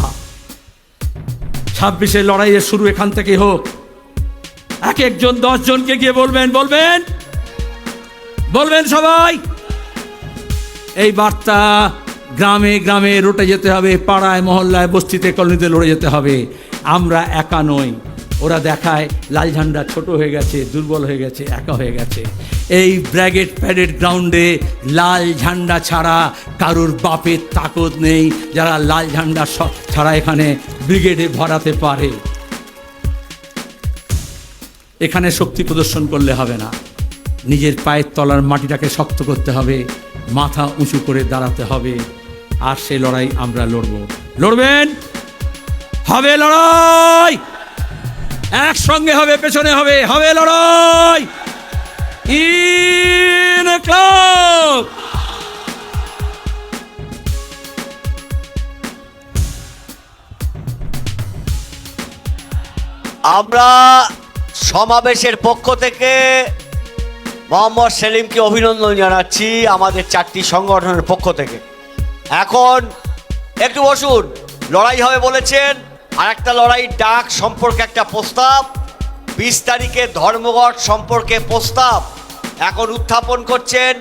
26-এর লড়াইয়ের শুরু এখান থেকে হোক। এক একজন 10 জনকে গিয়ে বলবেন সবাই। এই বার্তা গ্রামে গ্রামে রটে যেতে হবে, পাড়ায় মহল্লায় বস্তিতে কলোনিতে লড়ে যেতে হবে। আমরা একা নই। ওরা দেখায় লাল ঝান্ডা ছোট হয়ে গেছে, দুর্বল হয়ে গেছে, একা হয়ে গেছে। এই ব্রিগেড প্যারেড গ্রাউন্ডে লাল ঝান্ডা ছাড়া কারুর বাপের তাকত নেই যারা লাল ঝান্ডা ছাড়া এখানে ব্রিগেডে ভরাতে পারে। এখানে শক্তি প্রদর্শন করলে হবে না, নিজের পায়ের তলার মাটিটাকে শক্ত করতে হবে, মাথা উঁচু করে দাঁড়াতে হবে। আর সে লড়াই আমরা লড়বেন। হবে লড়াই, একসঙ্গে হবে, পেছনে হবে লড়াই। ইনকলাব। আমরা সমাবেশের পক্ষ থেকে মোহাম্মদ সেলিমকে অভিনন্দন জানাচ্ছি আমাদের 4টি সংগঠনের পক্ষ থেকে। এখন একটু বসুন, লড়াই হবে বলেছেন, আর একটা লড়াই ডাক সম্পর্কে একটা প্রস্তাব, 20 তারিখে ধর্মঘট সম্পর্কে প্রস্তাব এখন উত্থাপন করছেন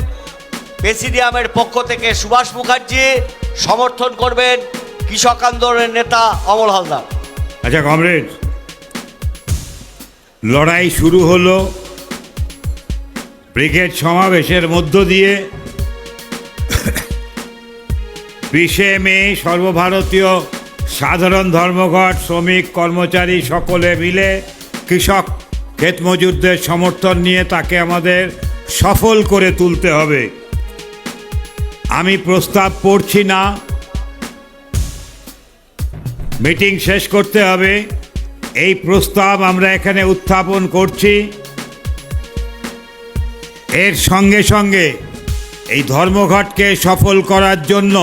প্রেসিডিয়ামের পক্ষ থেকে সুভাষ মুখার্জি, সমর্থন করবেন কৃষক আন্দোলনের নেতা অমল হালদার। আচ্ছা কমরেড, লড়াই শুরু হলো ব্রিগেড সমাবেশের মধ্য দিয়ে। 20শে মে সর্বভারতীয় সাধারণ ধর্মঘট, শ্রমিক কর্মচারী সকলে মিলে কৃষক ক্ষেত মজুরদের সমর্থন নিয়ে তাকে আমাদের সফল করে তুলতে হবে। আমি প্রস্তাব পড়ছি না, মিটিং শেষ করতে হবে। এই প্রস্তাব আমরা এখানে উত্থাপন করছি। এর সঙ্গে সঙ্গে এই ধর্মঘটকে সফল করার জন্য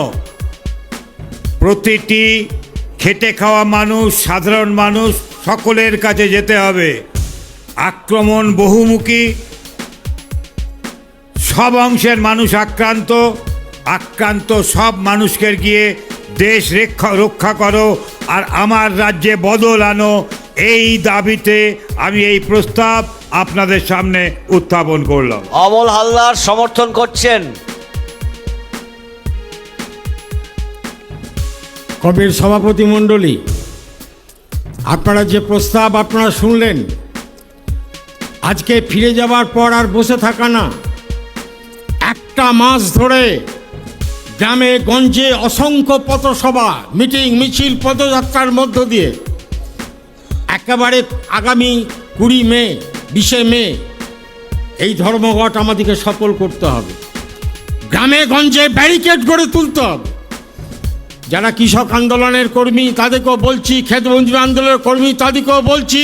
প্রতিটি খেটে খাওয়া মানুষ, সাধারণ মানুষ সকলের কাছে যেতে হবে। আক্রমণ বহুমুখী, সব অংশের মানুষ আক্রান্ত সব মানুষকে গিয়ে দেশ রক্ষা করো আর আমার রাজ্যে বদল আনো, এই দাবিতে আমি এই প্রস্তাব আপনাদের সামনে উত্থাপন করলাম। অমল হালদার সমর্থন করছেন। কবির সভাপতি মণ্ডলী, আপনারা যে প্রস্তাব আপনারা শুনলেন, আজকে ফিরে যাওয়ার পর আর বসে থাকা না, একটা মাস ধরে গ্রামে গঞ্জে অসংখ্য পথসভা, মিটিং, মিছিল, পদযাত্রার মধ্য দিয়ে একেবারে আগামী 20 মে 20শে মে এই ধর্মঘট আমাদেরকে সফল করতে হবে। গ্রামে গঞ্জে ব্যারিকেড গড়ে তুলতে হবে। যারা কৃষক আন্দোলনের কর্মী তাদেরকেও বলছি, ক্ষেত মজুর আন্দোলনের কর্মী তাদেরকেও বলছি,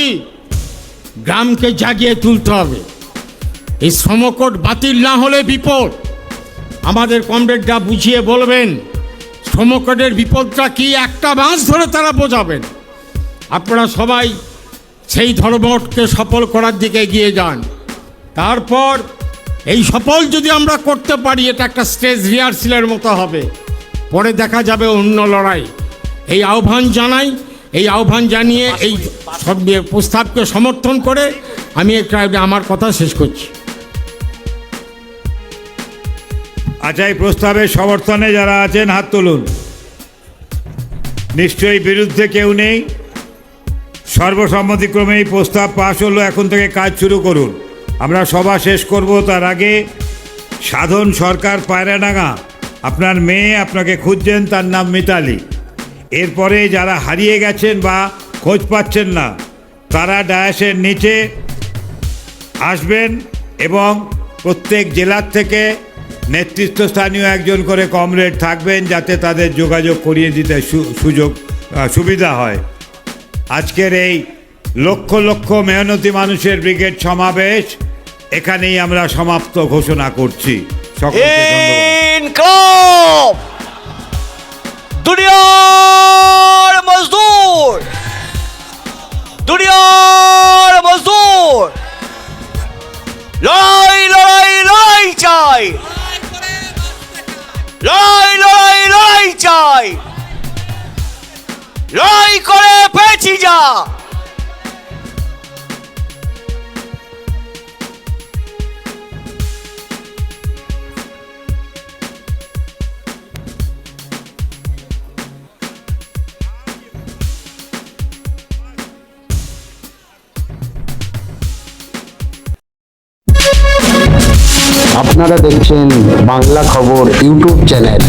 গ্রামকে জাগিয়ে তুলতে হবে। এই শ্রমকোট বাতিল না হলে বিপদ। আমাদের কমরেডরা বুঝিয়ে বলবেন শ্রমকোটের বিপদটা কি, একটা মাস ধরে তারা বোঝাবেন। আপনারা সবাই সেই ধর্মঘটকে সফল করার দিকে এগিয়ে যান। তারপর এই সফল যদি আমরা করতে পারি, এটা একটা স্টেজ রিহার্সেলের মতো হবে, পরে দেখা যাবে অন্য লড়াই। এই আহ্বান জানাই। এই আহ্বান জানিয়ে এই সব প্রস্তাবকে সমর্থন করে আমি আমার কথা শেষ করছি। আচ্ছা, এই প্রস্তাবের সমর্থনে যারা আছেন হাত তুলুন। নিশ্চয়ই বিরুদ্ধে কেউ নেই। সর্বসম্মতিক্রমে এই প্রস্তাব পাশ হলো। এখন থেকে কাজ শুরু করুন। আমরা সভা শেষ করব, তার আগে সাধন সরকার পায়রাডাঙ্গা, আপনার মেয়ে আপনাকে খুঁজছেন, তার নাম মিতালি। এরপরে যারা হারিয়ে গেছেন বা খোঁজ পাচ্ছেন না, তারা ডায়াসের নিচে আসবেন এবং প্রত্যেক জেলার থেকে নেতৃত্বস্থানীয় একজন করে কমরেড থাকবেন, যাতে তাদের যোগাযোগ করিয়ে দিতে সুবিধা হয়। আজকের এই লক্ষ লক্ষ মেহনতি মানুষের ব্রিগেড সমাবেশ এখানেই আমরা সমাপ্ত ঘোষণা করছি। সকলকে ইনকলাব, দুনিয়ার মজদুর, দুনিয়ার মজদুর, লড়াই লড়াই লড়াই চাই, লড়াই লড়াই লড়াই লড়াই, লড়াই করে পেয়েছি যা। আপনারা দেখছেন বাংলা খবর ইউটিউব চ্যানেল।